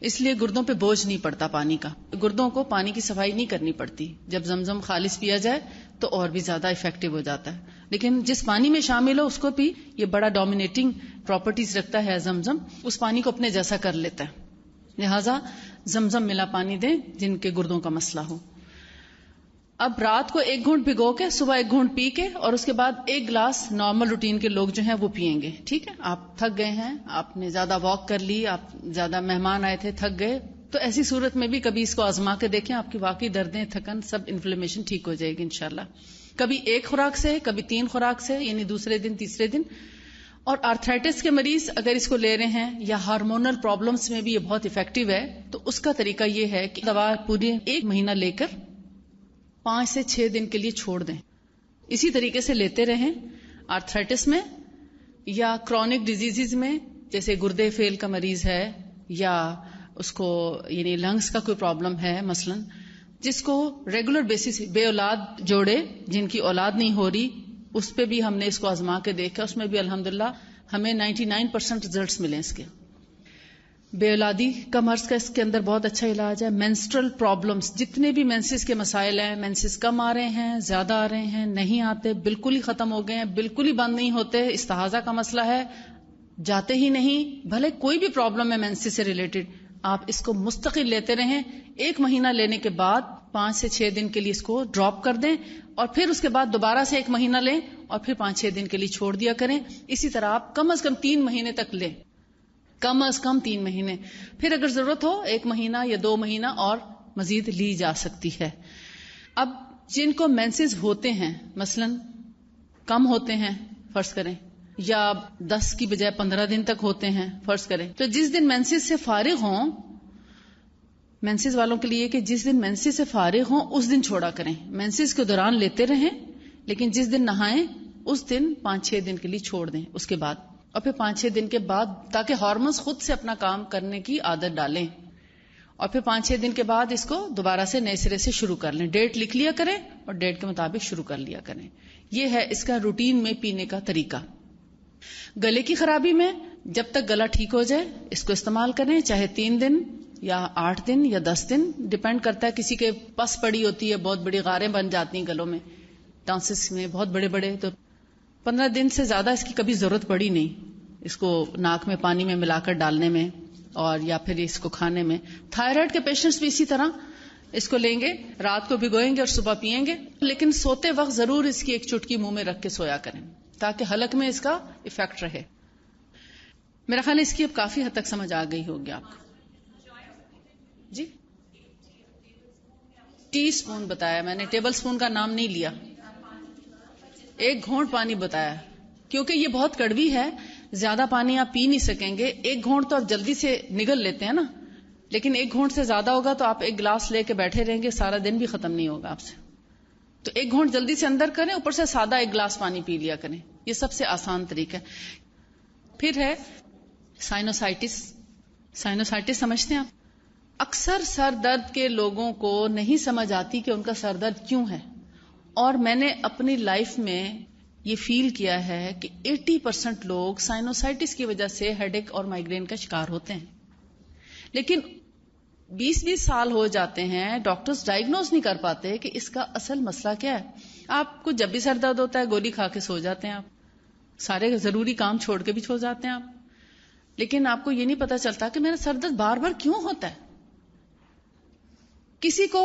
اس لیے گردوں پہ بوجھ نہیں پڑتا پانی کا. گردوں کو پانی کی صفائی نہیں کرنی پڑتی. جب زمزم خالص پیا جائے تو اور بھی زیادہ افیکٹو ہو جاتا ہے. لیکن جس پانی میں شامل ہو اس کو بھی یہ بڑا ڈومینیٹنگ پراپرٹیز رکھتا ہے زمزم، اس پانی کو اپنے جیسا کر لیتا ہے. لہذا زمزم ملا پانی دیں جن کے گردوں کا مسئلہ ہو. اب رات کو 1 گھونٹ بھگو کے صبح 1 گھونٹ پی کے اور اس کے بعد 1 گلاس نارمل روٹین کے لوگ جو ہیں وہ پئیں گے. ٹھیک ہے، آپ تھک گئے ہیں، آپ نے زیادہ واک کر لی، آپ زیادہ مہمان آئے تھے، تھک گئے، تو ایسی صورت میں بھی کبھی اس کو آزما کے دیکھیں، آپ کی واقعی دردیں، تھکن، سب انفلیمیشن ٹھیک ہو جائے گی انشاءاللہ. کبھی 1 خوراک سے، کبھی 3 خوراک سے، یعنی دوسرے دن تیسرے دن. اور آرتھرائٹس کے مریض اگر اس کو لے رہے ہیں یا ہارمونل پرابلمس میں بھی یہ بہت افیکٹو ہے، تو اس کا طریقہ یہ ہے کہ دوا پورے 1 مہینہ لے کر 5 سے 6 دن کے لیے چھوڑ دیں. اسی طریقے سے لیتے رہیں. آرتھرائٹس میں یا کرونک ڈیزیز میں، جیسے گردے فیل کا مریض ہے یا اس کو یعنی لنگس کا کوئی پرابلم ہے مثلا، جس کو ریگولر بیسس، بے اولاد جوڑے جن کی اولاد نہیں ہو رہی، اس پہ بھی ہم نے اس کو آزما کے دیکھا، اس میں بھی الحمدللہ ہمیں 99% ریزلٹس ملے اس کے. بے اولادی کا مرض کا اس کے اندر بہت اچھا علاج ہے. مینسٹرل پرابلمس، جتنے بھی مینسز کے مسائل ہیں، مینسز کم آ رہے ہیں، زیادہ آ رہے ہیں، نہیں آتے، بالکل ہی ختم ہو گئے ہیں، بالکل ہی بند نہیں ہوتے، استحاضہ کا مسئلہ ہے، جاتے ہی نہیں، بھلے کوئی بھی پرابلم ہے مینسز سے ریلیٹڈ، آپ اس کو مستقل لیتے رہیں. 1 مہینہ لینے کے بعد 5 سے 6 دن کے لیے اس کو ڈراپ کر دیں اور پھر اس کے بعد دوبارہ سے 1 مہینہ لیں اور پھر 5-6 دن کے لیے چھوڑ دیا کریں. اسی طرح آپ کم از کم 3 مہینے تک لیں، کم از کم 3 مہینے. پھر اگر ضرورت ہو 1 مہینہ یا 2 مہینہ اور مزید لی جا سکتی ہے. اب جن کو مینسز ہوتے ہیں، مثلا کم ہوتے ہیں فرض کریں، یا 10 کی بجائے 15 دن تک ہوتے ہیں فرض کریں، تو جس دن مینسز سے فارغ ہوں، مینسز والوں کے لیے کہ جس دن مینسز سے فارغ ہوں اس دن چھوڑا کریں. مینسز کے دوران لیتے رہیں، لیکن جس دن نہائیں اس دن 5-6 دن کے لیے چھوڑ دیں اس کے بعد، اور پھر 5-6 دن کے بعد، تاکہ ہارمونز خود سے اپنا کام کرنے کی عادت ڈالیں، اور پھر 5-6 دن کے بعد اس کو دوبارہ سے نئے سرے سے شروع کر لیں. ڈیٹ لکھ لیا کریں اور ڈیٹ کے مطابق شروع کر لیا کریں. یہ ہے اس کا روٹین میں پینے کا طریقہ. گلے کی خرابی میں جب تک گلا ٹھیک ہو جائے اس کو استعمال کریں، چاہے 3 دن یا 8 دن یا 10 دن، ڈیپینڈ کرتا ہے. کسی کے پس پڑی ہوتی ہے، بہت بڑی غاریں بن جاتی ہیں گلوں میں، ٹانسس میں بہت بڑے بڑے، تو 15 دن سے زیادہ اس کی کبھی ضرورت پڑی نہیں، اس کو ناک میں پانی میں ملا کر ڈالنے میں اور یا پھر اس کو کھانے میں. تھائرائیڈ کے پیشنٹس بھی اسی طرح اس کو لیں گے، رات کو بھگوئیں گے اور صبح پئیں گے، لیکن سوتے وقت ضرور اس کی 1 چٹکی منہ میں رکھ کے سویا کریں تاکہ حلق میں اس کا ایفیکٹ رہے. میرا خیال ہے اس کی اب کافی حد تک سمجھ آ گئی ہوگی آپ کو. جی، ٹی اسپون بتایا میں نے، ٹیبل اسپون کا نام نہیں لیا. 1 گھونٹ پانی بتایا، کیونکہ یہ بہت کڑوی ہے، زیادہ پانی آپ پی نہیں سکیں گے. 1 گھونٹ تو آپ جلدی سے نگل لیتے ہیں نا، لیکن 1 گھونٹ سے زیادہ ہوگا تو آپ 1 گلاس لے کے بیٹھے رہیں گے، سارا دن بھی ختم نہیں ہوگا آپ سے. تو 1 گھونٹ جلدی سے اندر کریں، اوپر سے سادہ 1 گلاس پانی پی لیا کریں. یہ سب سے آسان طریقہ ہے. پھر ہے سائنوسائٹس. سائنوسائٹس سمجھتے ہیں آپ؟ اکثر سر درد کے لوگوں کو نہیں سمجھ آتی کہ ان کا سر درد کیوں ہے، اور میں نے اپنی لائف میں یہ فیل کیا ہے کہ 80% لوگ سائنوسائٹس کی وجہ سے ہیڈ ایک اور مائگرین کا شکار ہوتے ہیں. لیکن 20 سال ہو جاتے ہیں، ڈاکٹرز ڈائگنوز نہیں کر پاتے کہ اس کا اصل مسئلہ کیا ہے. آپ کو جب بھی سر درد ہوتا ہے گولی کھا کے سو جاتے ہیں، آپ سارے ضروری کام چھوڑ کے بھی سو جاتے ہیں آپ، لیکن آپ کو یہ نہیں پتا چلتا کہ میرا سر درد بار بار کیوں ہوتا ہے. کسی کو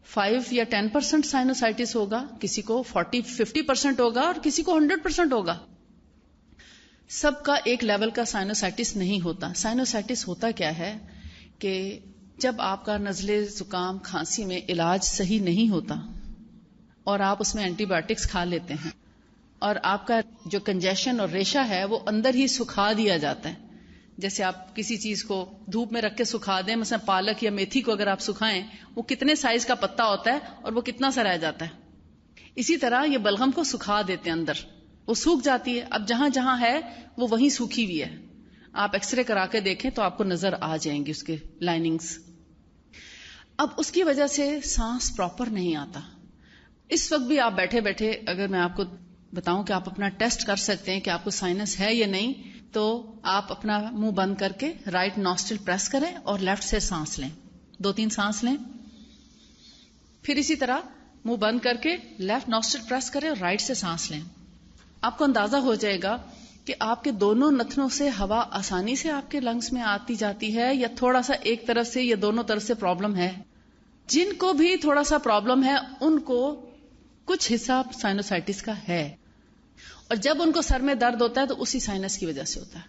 5 یا 10% سائنوسائٹس ہوگا، کسی کو 40-50% ہوگا اور کسی کو 100% ہوگا. سب کا ایک لیول کا سائنوسائٹس نہیں ہوتا. سائنوسائٹس ہوتا کیا ہے کہ جب آپ کا نزلے زکام کھانسی میں علاج صحیح نہیں ہوتا اور آپ اس میں اینٹی بایوٹکس کھا لیتے ہیں اور آپ کا جو کنجیشن اور ریشہ ہے وہ اندر ہی سکھا دیا جاتا ہے. جیسے آپ کسی چیز کو دھوپ میں رکھ کے سکھا دیں، مثلا پالک یا میتھی کو اگر آپ سکھائیں، وہ کتنے سائز کا پتا ہوتا ہے اور وہ کتنا سا رہ جاتا ہے. اسی طرح یہ بلغم کو سکھا دیتے ہیں، اندر وہ سوکھ جاتی ہے. اب جہاں جہاں ہے وہ وہیں سوکھی ہوئی ہے. آپ ایکس رے کرا کے دیکھیں تو آپ کو نظر آ جائیں گی اس کے لائننگز. اب اس کی وجہ سے سانس پراپر نہیں آتا. اس وقت بھی آپ بیٹھے بیٹھے اگر میں آپ کو بتاؤں کہ آپ اپنا ٹیسٹ کر سکتے ہیں کہ آپ کو سائنس ہے یا نہیں، تو آپ اپنا منہ بند کر کے رائٹ نوسٹرل پریس کریں اور لیفٹ سے سانس لیں، 2-3 سانس لیں. پھر اسی طرح منہ بند کر کے لیفٹ نوسٹرل پریس کریں اور رائٹ سے سانس لیں. آپ کو اندازہ ہو جائے گا کہ آپ کے دونوں نتنوں سے ہوا آسانی سے آپ کے لنگس میں آتی جاتی ہے یا تھوڑا سا ایک طرف سے یا دونوں طرف سے پرابلم ہے. جن کو بھی تھوڑا سا پرابلم ہے ان کو کچھ حصہ سائنوسائٹس کا ہے، اور جب ان کو سر میں درد ہوتا ہے تو اسی سائنس کی وجہ سے ہوتا ہے.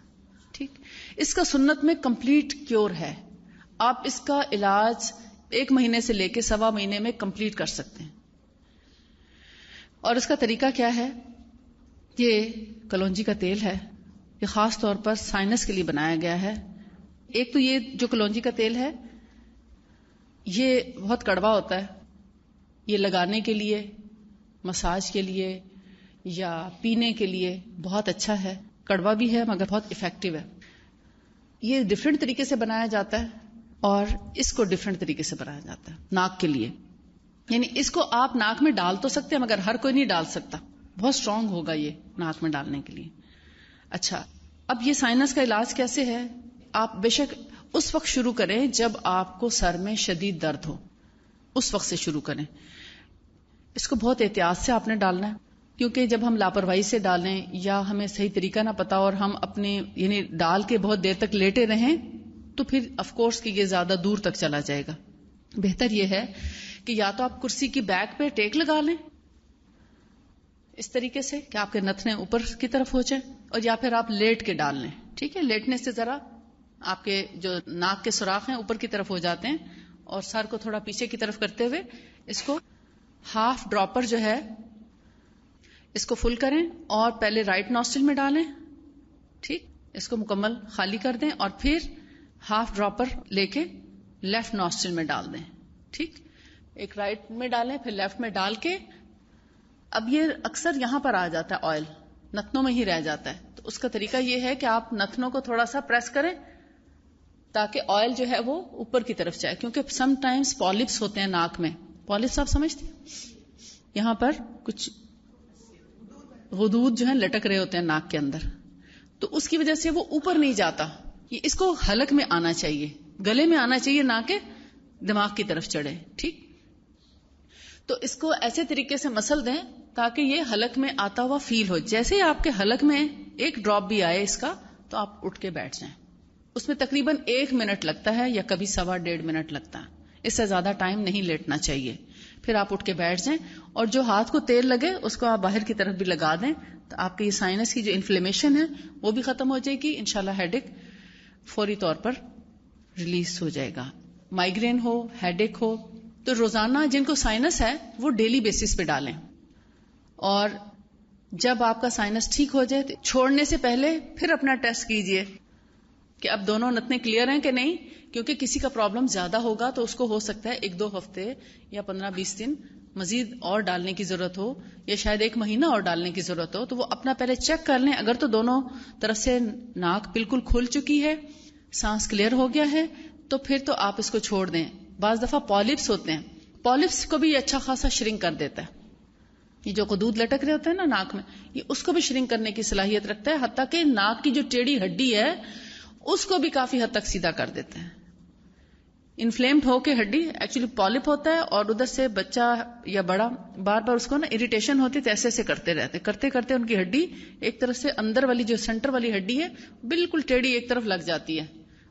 ٹھیک، اس کا سنت میں کمپلیٹ کیور ہے. آپ اس کا علاج 1 مہینے سے لے کے 1.25 مہینے میں کمپلیٹ کر سکتے ہیں. اور اس کا طریقہ کیا ہے؟ یہ کلونجی کا تیل ہے، یہ خاص طور پر سائنس کے لیے بنایا گیا ہے. ایک تو یہ جو کلونجی کا تیل ہے یہ بہت کڑوا ہوتا ہے، یہ لگانے کے لیے، مساج کے لیے یا پینے کے لیے بہت اچھا ہے. کڑوا بھی ہے مگر بہت افیکٹو ہے. یہ ڈفرینٹ طریقے سے بنایا جاتا ہے اور اس کو ڈفرینٹ طریقے سے بنایا جاتا ہے ناک کے لیے. یعنی اس کو آپ ناک میں ڈال تو سکتے ہیں مگر ہر کوئی نہیں ڈال سکتا، بہت اسٹرانگ ہوگا یہ ناک میں ڈالنے کے لیے. اچھا، اب یہ سائنس کا علاج کیسے ہے؟ آپ بے شک اس وقت شروع کریں جب آپ کو سر میں شدید درد ہو، اس وقت سے شروع کریں. اس کو بہت احتیاط سے آپ نے ڈالنا ہے، کیونکہ جب ہم لاپرواہی سے ڈالیں یا ہمیں صحیح طریقہ نہ پتا اور ہم اپنے یعنی ڈال کے بہت دیر تک لیٹے رہیں تو پھر آف کورس کہ یہ زیادہ دور تک چلا جائے گا. بہتر یہ ہے کہ یا تو آپ کرسی کی بیک پہ ٹیک لگا لیں اس طریقے سے کہ آپ کے نتنے اوپر کی طرف ہو جائیں، اور یا پھر آپ لیٹ کے ڈال لیں. ٹھیک ہے، لیٹنے سے ذرا آپ کے جو ناک کے سوراخ ہیں اوپر کی طرف ہو جاتے ہیں، اور سر کو تھوڑا پیچھے کی طرف کرتے ہوئے اس کو ہاف ڈراپر جو ہے اس کو فل کریں اور پہلے رائٹ نوسٹرل میں ڈالیں. ٹھیک، اس کو مکمل خالی کر دیں اور پھر ہاف ڈراپر لے کے لیفٹ نوسٹرل میں ڈال دیں. ٹھیک، ایک رائٹ میں ڈالیں پھر لیفٹ میں ڈال کے، اب یہ اکثر یہاں پر آ جاتا ہے، آئل نتنوں میں ہی رہ جاتا ہے. تو اس کا طریقہ یہ ہے کہ آپ نتنوں کو تھوڑا سا پریس کریں تاکہ آئل جو ہے وہ اوپر کی طرف جائے، کیونکہ سم ٹائمز پالپس ہوتے ہیں ناک میں. پالپس آپ سمجھتے ہیں؟ یہاں پر کچھ غدود جو ہیں لٹک رہے ہوتے ہیں ناک کے اندر، تو اس کی وجہ سے وہ اوپر نہیں جاتا. یہ اس کو حلق میں آنا چاہیے، گلے میں آنا چاہیے، نہ کہ دماغ کی طرف چڑھے. ٹھیک، تو اس کو ایسے طریقے سے مسل دیں تاکہ یہ حلق میں آتا ہوا فیل ہو. جیسے ہی آپ کے حلق میں ایک ڈراپ بھی آئے اس کا تو آپ اٹھ کے بیٹھ جائیں. اس میں تقریباً 1 منٹ لگتا ہے یا کبھی 1.25 منٹ لگتا ہے، اس سے زیادہ ٹائم نہیں لیٹنا چاہیے. پھر آپ اٹھ کے بیٹھ جائیں اور جو ہاتھ کو تیل لگے اس کو آپ باہر کی طرف بھی لگا دیں تو آپ کے یہ سائنس کی جو انفلیمیشن ہے وہ بھی ختم ہو جائے گی. انشاءاللہ ہیڈ ایک فوری طور پر ریلیز ہو جائے گا. مائگرین ہو، ہیڈ ایک ہو تو روزانہ جن کو سائنس ہے وہ ڈیلی بیسس پہ ڈالیں، اور جب آپ کا سائنس ٹھیک ہو جائے تو چھوڑنے سے پہلے پھر اپنا ٹیسٹ کیجئے کہ اب دونوں نتنے کلیئر ہیں کہ نہیں. کیونکہ کسی کا پرابلم زیادہ ہوگا تو اس کو ہو سکتا ہے 1-2 ہفتے یا 15-20 دن مزید اور ڈالنے کی ضرورت ہو، یا شاید 1 مہینہ اور ڈالنے کی ضرورت ہو. تو وہ اپنا پہلے چیک کر لیں. اگر تو دونوں طرف سے ناک بالکل کھل چکی ہے، سانس کلیئر ہو گیا ہے، تو پھر تو آپ اس کو چھوڑ دیں. بعض دفعہ پالپس ہوتے ہیں، پالپس کو بھی یہ اچھا خاصا شرنک کر دیتا ہے. یہ جو غدود لٹک رہے ہوتے ہیں نا ناک میں، یہ اس کو بھی شرنک کرنے کی صلاحیت رکھتا ہے، حتیٰ کہ ناک کی جو ٹیڑھی ہڈی ہے اس کو بھی کافی حد تک سیدھا کر دیتا ہے. انفلیمڈ ہو کے ہڈی ایکچولی پالپ ہوتا ہے، اور ادھر سے بچہ یا بڑا بار بار اس کو نا اریٹیشن ہوتی تو ایسے کرتے رہتے، کرتے کرتے ان کی ہڈی ایک طرف سے اندر والی جو سینٹر والی ہڈی ہے بالکل ٹیڑھی ایک طرف لگ جاتی ہے.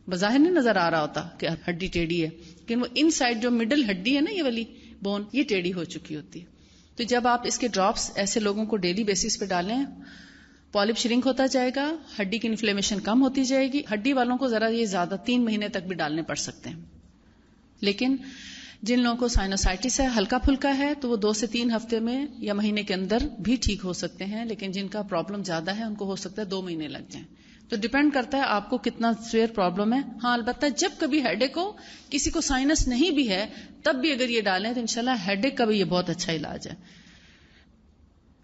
بظاہر نہیں نظر آ رہا ہوتا کہ ہڈی ٹیڑھی ہے، لیکن وہ ان سائڈ جو مڈل ہڈی ہے نا، یہ والی بون، یہ ٹیڑھی ہو چکی ہوتی ہے. تو جب آپ اس کے ڈراپس ایسے لوگوں کو ڈیلی بیسس پہ ڈالیں، پالپ شرنک ہوتا جائے گا، ہڈی کی انفلیمیشن کم ہوتی جائے گی. ہڈی والوں کو ذرا یہ زیادہ 3 مہینے تک بھی ڈالنے پڑ سکتے ہیں، لیکن جن لوگوں کو سائنوسائٹس ہے، ہلکا پھلکا ہے، تو وہ 2 سے 3 ہفتے میں یا مہینے کے اندر بھی ٹھیک ہو سکتے ہیں. لیکن جن کا پرابلم زیادہ ہے ان کو ہو سکتا ہے 2 مہینے لگ جائیں. تو ڈیپینڈ کرتا ہے آپ کو کتنا سیویئر پرابلم ہے. ہاں البتہ جب کبھی ہیڈ ایک ہو، کسی کو سائنس نہیں بھی ہے، تب بھی اگر یہ ڈالیں تو انشاءاللہ ہیڈ ایک کا بھی یہ بہت اچھا علاج ہے.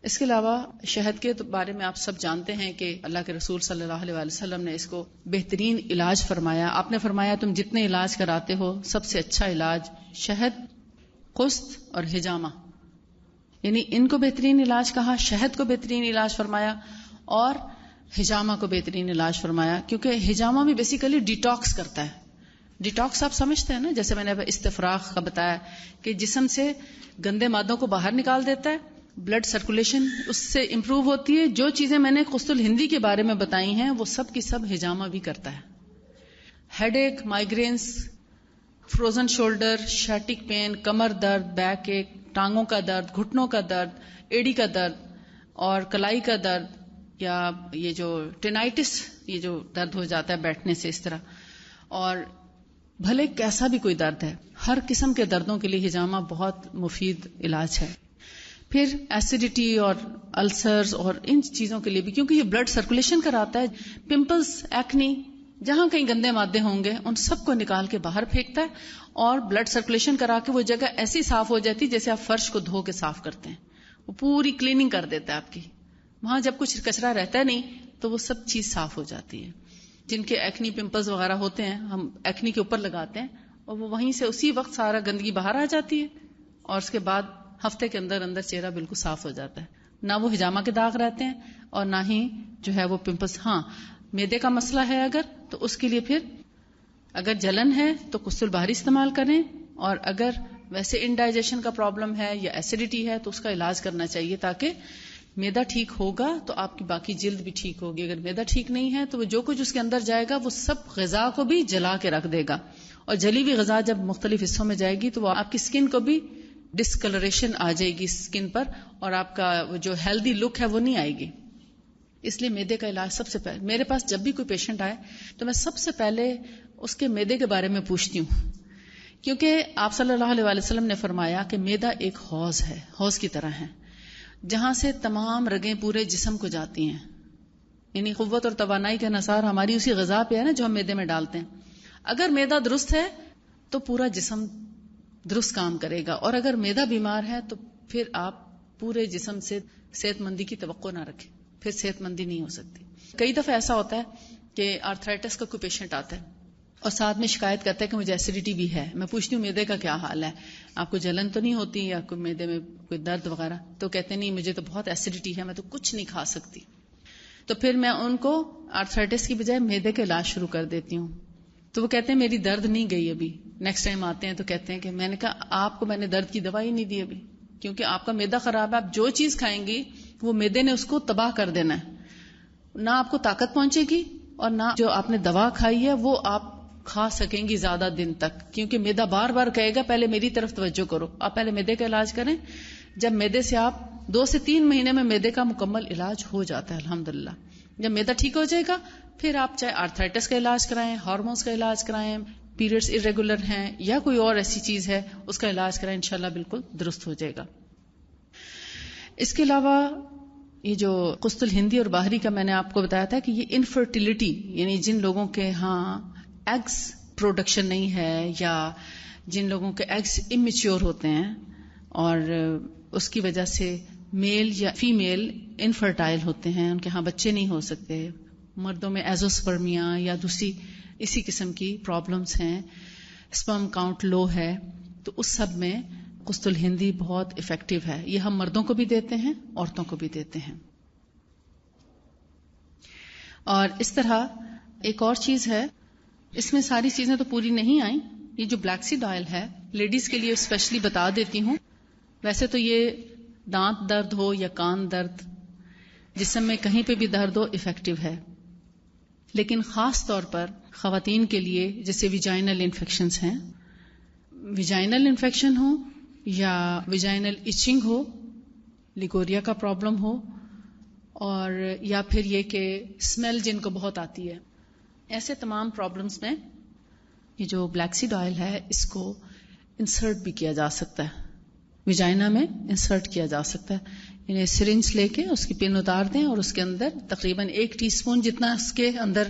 اس کے علاوہ شہد کے بارے میں آپ سب جانتے ہیں کہ اللہ کے رسول صلی اللہ علیہ وسلم نے اس کو بہترین علاج فرمایا. آپ نے فرمایا تم جتنے علاج کراتے ہو سب سے اچھا علاج شہد، قسط اور حجامہ، یعنی ان کو بہترین علاج کہا، شہد کو بہترین علاج فرمایا، اور ہجامہ کو بہترین علاج فرمایا، کیونکہ ہجامہ بھی بیسیکلی ڈیٹاکس کرتا ہے. ڈیٹاکس آپ سمجھتے ہیں نا، جیسے میں نے استفراغ کا بتایا کہ جسم سے گندے مادوں کو باہر نکال دیتا ہے، بلڈ سرکولیشن اس سے امپروو ہوتی ہے. جو چیزیں میں نے قسط الہندی کے بارے میں بتائی ہیں وہ سب کی سب ہجامہ بھی کرتا ہے. ہیڈ ایک، مائگرینس، فروزن شولڈر، شیٹک پین، کمر درد، بیک ایک، ٹانگوں کا درد، گھٹنوں کا درد، ایڑی کا درد اور کلائی کا درد، یا یہ جو ٹینائٹس، یہ جو درد ہو جاتا ہے بیٹھنے سے اس طرح، اور بھلے کیسا بھی کوئی درد ہے، ہر قسم کے دردوں کے لیے ہجامہ بہت مفید علاج ہے. پھر ایسیڈیٹی اور السرز اور ان چیزوں کے لیے بھی، کیونکہ یہ بلڈ سرکولیشن کراتا ہے. پمپلز، ایکنی، جہاں کہیں گندے مادے ہوں گے ان سب کو نکال کے باہر پھینکتا ہے اور بلڈ سرکولیشن کرا کے وہ جگہ ایسی صاف ہو جاتی ہے جیسے آپ فرش کو دھو کے صاف کرتے ہیں. وہ پوری کلیننگ کر دیتا ہے آپ کی. وہاں جب کچھ کچرا رہتا ہے نہیں تو وہ سب چیز صاف ہو جاتی ہے. جن کے ایکنی پمپلز وغیرہ ہوتے ہیں ہم ایکنی کے اوپر لگاتے ہیں اور وہ وہیں سے اسی وقت سارا گندگی باہر آ جاتی ہے اور اس کے بعد ہفتے کے اندر اندر چہرہ بالکل صاف ہو جاتا ہے. نہ وہ ہجامہ کے داغ رہتے ہیں اور نہ ہی جو ہے وہ پمپلز. ہاں معدے کا مسئلہ ہے اگر تو اس کے لیے پھر اگر جلن ہے تو قسط البحری استعمال کریں، اور اگر ویسے انڈائجیشن کا پرابلم ہے یا ایسیڈیٹی ہے تو اس کا علاج کرنا چاہیے تاکہ معدہ ٹھیک ہوگا تو آپ کی باقی جلد بھی ٹھیک ہوگی. اگر معدہ ٹھیک نہیں ہے تو وہ جو کچھ اس کے اندر جائے گا وہ سب غذا کو بھی جلا کے رکھ دے گا، اور جلی ہوئی غذا جب مختلف حصوں میں جائے گی تو وہ آپ کی سکن کو بھی ڈسکلریشن آ جائے گی سکن پر، اور آپ کا جو ہیلدی لک ہے وہ نہیں آئے گی. اس لیے معدے کا علاج سب سے پہلے، میرے پاس جب بھی کوئی پیشنٹ آئے تو میں سب سے پہلے اس کے معدے کے بارے میں پوچھتی ہوں، کیونکہ آپ صلی اللہ علیہ وسلم نے فرمایا کہ معدہ ایک حوض ہے، حوض کی طرح ہے جہاں سے تمام رگیں پورے جسم کو جاتی ہیں. یعنی قوت اور توانائی کا انحصار ہماری اسی غذا پہ ہے نا جو ہم معدے میں ڈالتے ہیں. اگر معدہ درست ہے تو پورا جسم درست کام کرے گا، اور اگر معدہ بیمار ہے تو پھر آپ پورے جسم سے صحت مندی کی توقع نہ رکھیں، پھر صحت مندی نہیں ہو سکتی. کئی دفعہ ایسا ہوتا ہے کہ آرتھرائٹس کا کوئی پیشنٹ آتا ہے اور ساتھ میں شکایت کرتا ہے کہ مجھے ایسیڈیٹی بھی ہے. میں پوچھتی ہوں معدے کا کیا حال ہے، آپ کو جلن تو نہیں ہوتی یا کوئی معدے میں کوئی درد وغیرہ؟ تو کہتے نہیں مجھے تو بہت ایسیڈیٹی ہے، میں تو کچھ نہیں کھا سکتی. تو پھر میں ان کو آرتھرائٹس کی بجائے معدے کا علاج شروع کر دیتی ہوں. تو وہ کہتے ہیں میری درد نہیں گئی ابھی. نیکسٹ ٹائم آتے ہیں تو کہتے ہیں کہ میں نے کہا آپ کو میں نے درد کی دوائی نہیں دی ابھی، کیونکہ آپ کا معدہ خراب ہے. آپ جو چیز کھائیں گی وہ معدے نے اس کو تباہ کر دینا ہے، نہ آپ کو طاقت پہنچے گی اور نہ جو آپ نے دوا کھائی ہے وہ آپ کھا سکیں گی زیادہ دن تک، کیونکہ معدہ بار بار کہے گا پہلے میری طرف توجہ کرو. آپ پہلے معدے کا علاج کریں. جب معدے سے آپ 2 سے 3 مہینے میں معدے کا مکمل علاج ہو جاتا ہے الحمدللہ. جب معدہ ٹھیک ہو جائے گا پھر آپ چاہے آرتھرائٹس کا علاج کرائیں، ہارمونز کا علاج کرائیں، پیریڈز irregular ہیں یا کوئی اور ایسی چیز ہے اس کا علاج کرائیں، انشاءاللہ بالکل درست ہو جائے گا. اس کے علاوہ یہ جو قسط الہندی اور باہری کا میں نے آپ کو بتایا تھا کہ یہ انفرٹیلٹی، یعنی جن لوگوں کے ہاں ایگز پروڈکشن نہیں ہے یا جن لوگوں کے ایگز امیچیور ہوتے ہیں اور اس کی وجہ سے میل یا فیمیل انفرٹائل ہوتے ہیں، ان کے ہاں بچے نہیں ہو سکتے، مردوں میں ایزوسپرمیا یا دوسری اسی قسم کی پرابلمز ہیں، اسپرم کاؤنٹ لو ہے، تو اس سب میں قسط الہندی بہت افیکٹو ہے. یہ ہم مردوں کو بھی دیتے ہیں، عورتوں کو بھی دیتے ہیں. اور اس طرح ایک اور چیز ہے، اس میں ساری چیزیں تو پوری نہیں آئیں. یہ جو بلیک سیڈ آئل ہے لیڈیز کے لیے اسپیشلی بتا دیتی ہوں. ویسے تو یہ دانت درد ہو یا کان درد، جسم میں کہیں پہ بھی درد ہو افیکٹو ہے، لیکن خاص طور پر خواتین کے لیے جیسے ویجائنل انفیکشنز ہیں، ویجائنل انفیکشن ہو یا ویجائنل ایچنگ ہو، لیگوریا کا پرابلم ہو، اور یا پھر یہ کہ اسمیل جن کو بہت آتی ہے، ایسے تمام پرابلمز میں یہ جو بلیک سیڈ آئل ہے اس کو انسرٹ بھی کیا جا سکتا ہے، ویجائنا میں انسرٹ کیا جا سکتا ہے. یعنی سرنج لے کے اس کی پن اتار دیں اور اس کے اندر تقریباً 1 ٹی اسپون جتنا اس کے اندر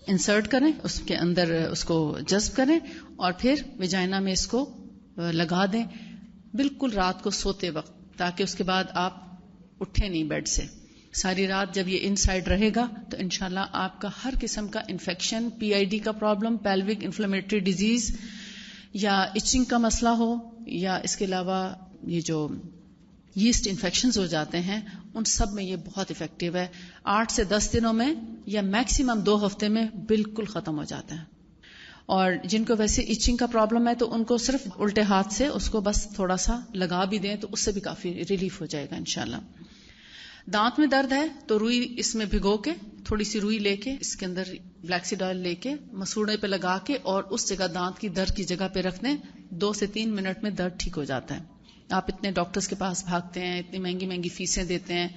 انسرٹ کریں، اس کے اندر اس کو جذب کریں اور پھر ویجائنا میں اس کو لگا دیں بالکل رات کو سوتے وقت، تاکہ اس کے بعد آپ اٹھیں نہیں بیڈ سے. ساری رات جب یہ ان سائڈ رہے گا تو انشاءاللہ آپ کا ہر قسم کا انفیکشن، PID کا پرابلم، پیلوک انفلیمیٹری ڈیزیز یا ایچنگ کا مسئلہ ہو، یا اس کے علاوہ یہ جو یسٹ انفیکشنز ہو جاتے ہیں، ان سب میں یہ بہت افیکٹو ہے. 8 سے 10 دنوں میں یا میکسیمم 2 ہفتے میں بالکل ختم ہو جاتا ہے. اور جن کو ویسے ایچنگ کا پرابلم ہے تو ان کو صرف الٹے ہاتھ سے اس کو بس تھوڑا سا لگا بھی دیں تو اس سے بھی کافی ریلیف ہو جائے گا انشاءاللہ. دانت میں درد ہے تو روئی اس میں بھگو کے، تھوڑی سی روئی لے کے اس کے اندر بلیک سیڈ آئل لے کے مسوڑے پہ لگا کے اور اس جگہ دانت کی درد کی جگہ پہ رکھ دیں، 2 سے 3 منٹ میں درد ٹھیک ہو جاتا ہے. آپ اتنے ڈاکٹرز کے پاس بھاگتے ہیں، اتنی مہنگی مہنگی فیسیں دیتے ہیں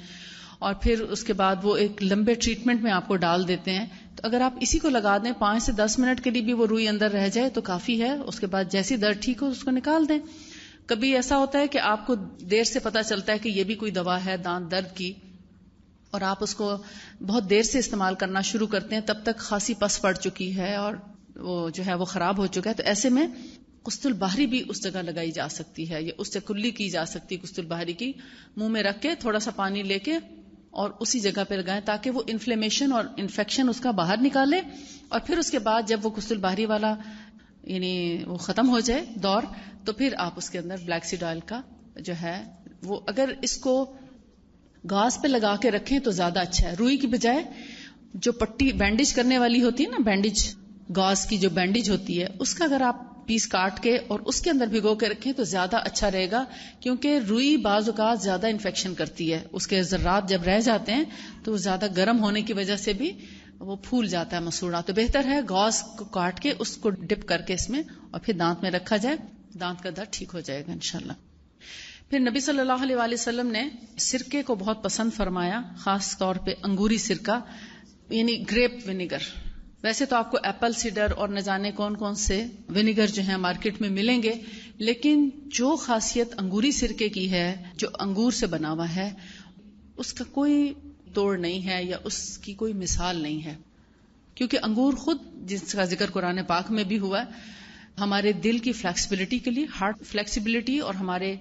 اور پھر اس کے بعد وہ ایک لمبے ٹریٹمنٹ میں آپ کو ڈال دیتے ہیں. تو اگر آپ اسی کو لگا دیں 5 سے 10 منٹ کے لیے بھی وہ روئی اندر رہ جائے تو کافی ہے. اس کے بعد جیسی درد ٹھیک ہو اس کو نکال دیں. کبھی ایسا ہوتا ہے کہ آپ کو دیر سے پتا چلتا ہے کہ یہ بھی کوئی دوا ہے دانت درد کی، اور آپ اس کو بہت دیر سے استعمال کرنا شروع کرتے ہیں، تب تک خاصی پس پڑ چکی ہے اور وہ جو ہے وہ خراب ہو چکا ہے. تو ایسے میں قسط البحری بھی اس جگہ لگائی جا سکتی ہے، یا اس سے کلی کی جا سکتی ہے. قسط البحری کی منہ میں رکھ کے تھوڑا سا پانی لے کے اور اسی جگہ پہ لگائیں تاکہ وہ انفلیمیشن اور انفیکشن اس کا باہر نکالے. اور پھر اس کے بعد جب وہ قسط البحری والا یعنی وہ ختم ہو جائے دور، تو پھر آپ اس کے اندر بلیک سیڈ آئل کا جو ہے وہ اگر اس کو گاز پہ لگا کے رکھیں تو زیادہ اچھا ہے. روئی کی بجائے جو پٹی بینڈیج کرنے والی ہوتی ہے نا، بینڈیج گاز کی جو بینڈیج ہوتی ہے، اس کا اگر آپ پیس کاٹ کے اور اس کے اندر بھگو کے رکھیں تو زیادہ اچھا رہے گا. کیونکہ روئی بعض اوقات زیادہ انفیکشن کرتی ہے، اس کے ذرات جب رہ جاتے ہیں تو وہ زیادہ گرم ہونے کی وجہ سے بھی وہ پھول جاتا ہے مسوڑا. تو بہتر ہے گاز کو کاٹ کے اس کو ڈپ کر کے اس میں اور پھر دانت میں رکھا جائے، دانت کا درد ٹھیک ہو جائے گا انشاءاللہ. پھر نبی صلی اللہ علیہ وآلہ وسلم نے سرکے کو بہت پسند فرمایا، خاص طور پہ انگوری سرکہ یعنی گریپ ونیگر. ویسے تو آپ کو ایپل سیڈر اور نہ جانے کون کون سے ونیگر جو ہیں مارکیٹ میں ملیں گے، لیکن جو خاصیت انگوری سرکے کی ہے، جو انگور سے بنا ہوا ہے، اس کا کوئی توڑ نہیں ہے یا اس کی کوئی مثال نہیں ہے. کیونکہ انگور خود، جس کا ذکر قرآن پاک میں بھی ہوا ہے، ہمارے دل کی فلیکسیبلٹی کے لیے، ہارٹ فلیکسیبلٹی اور ہمارے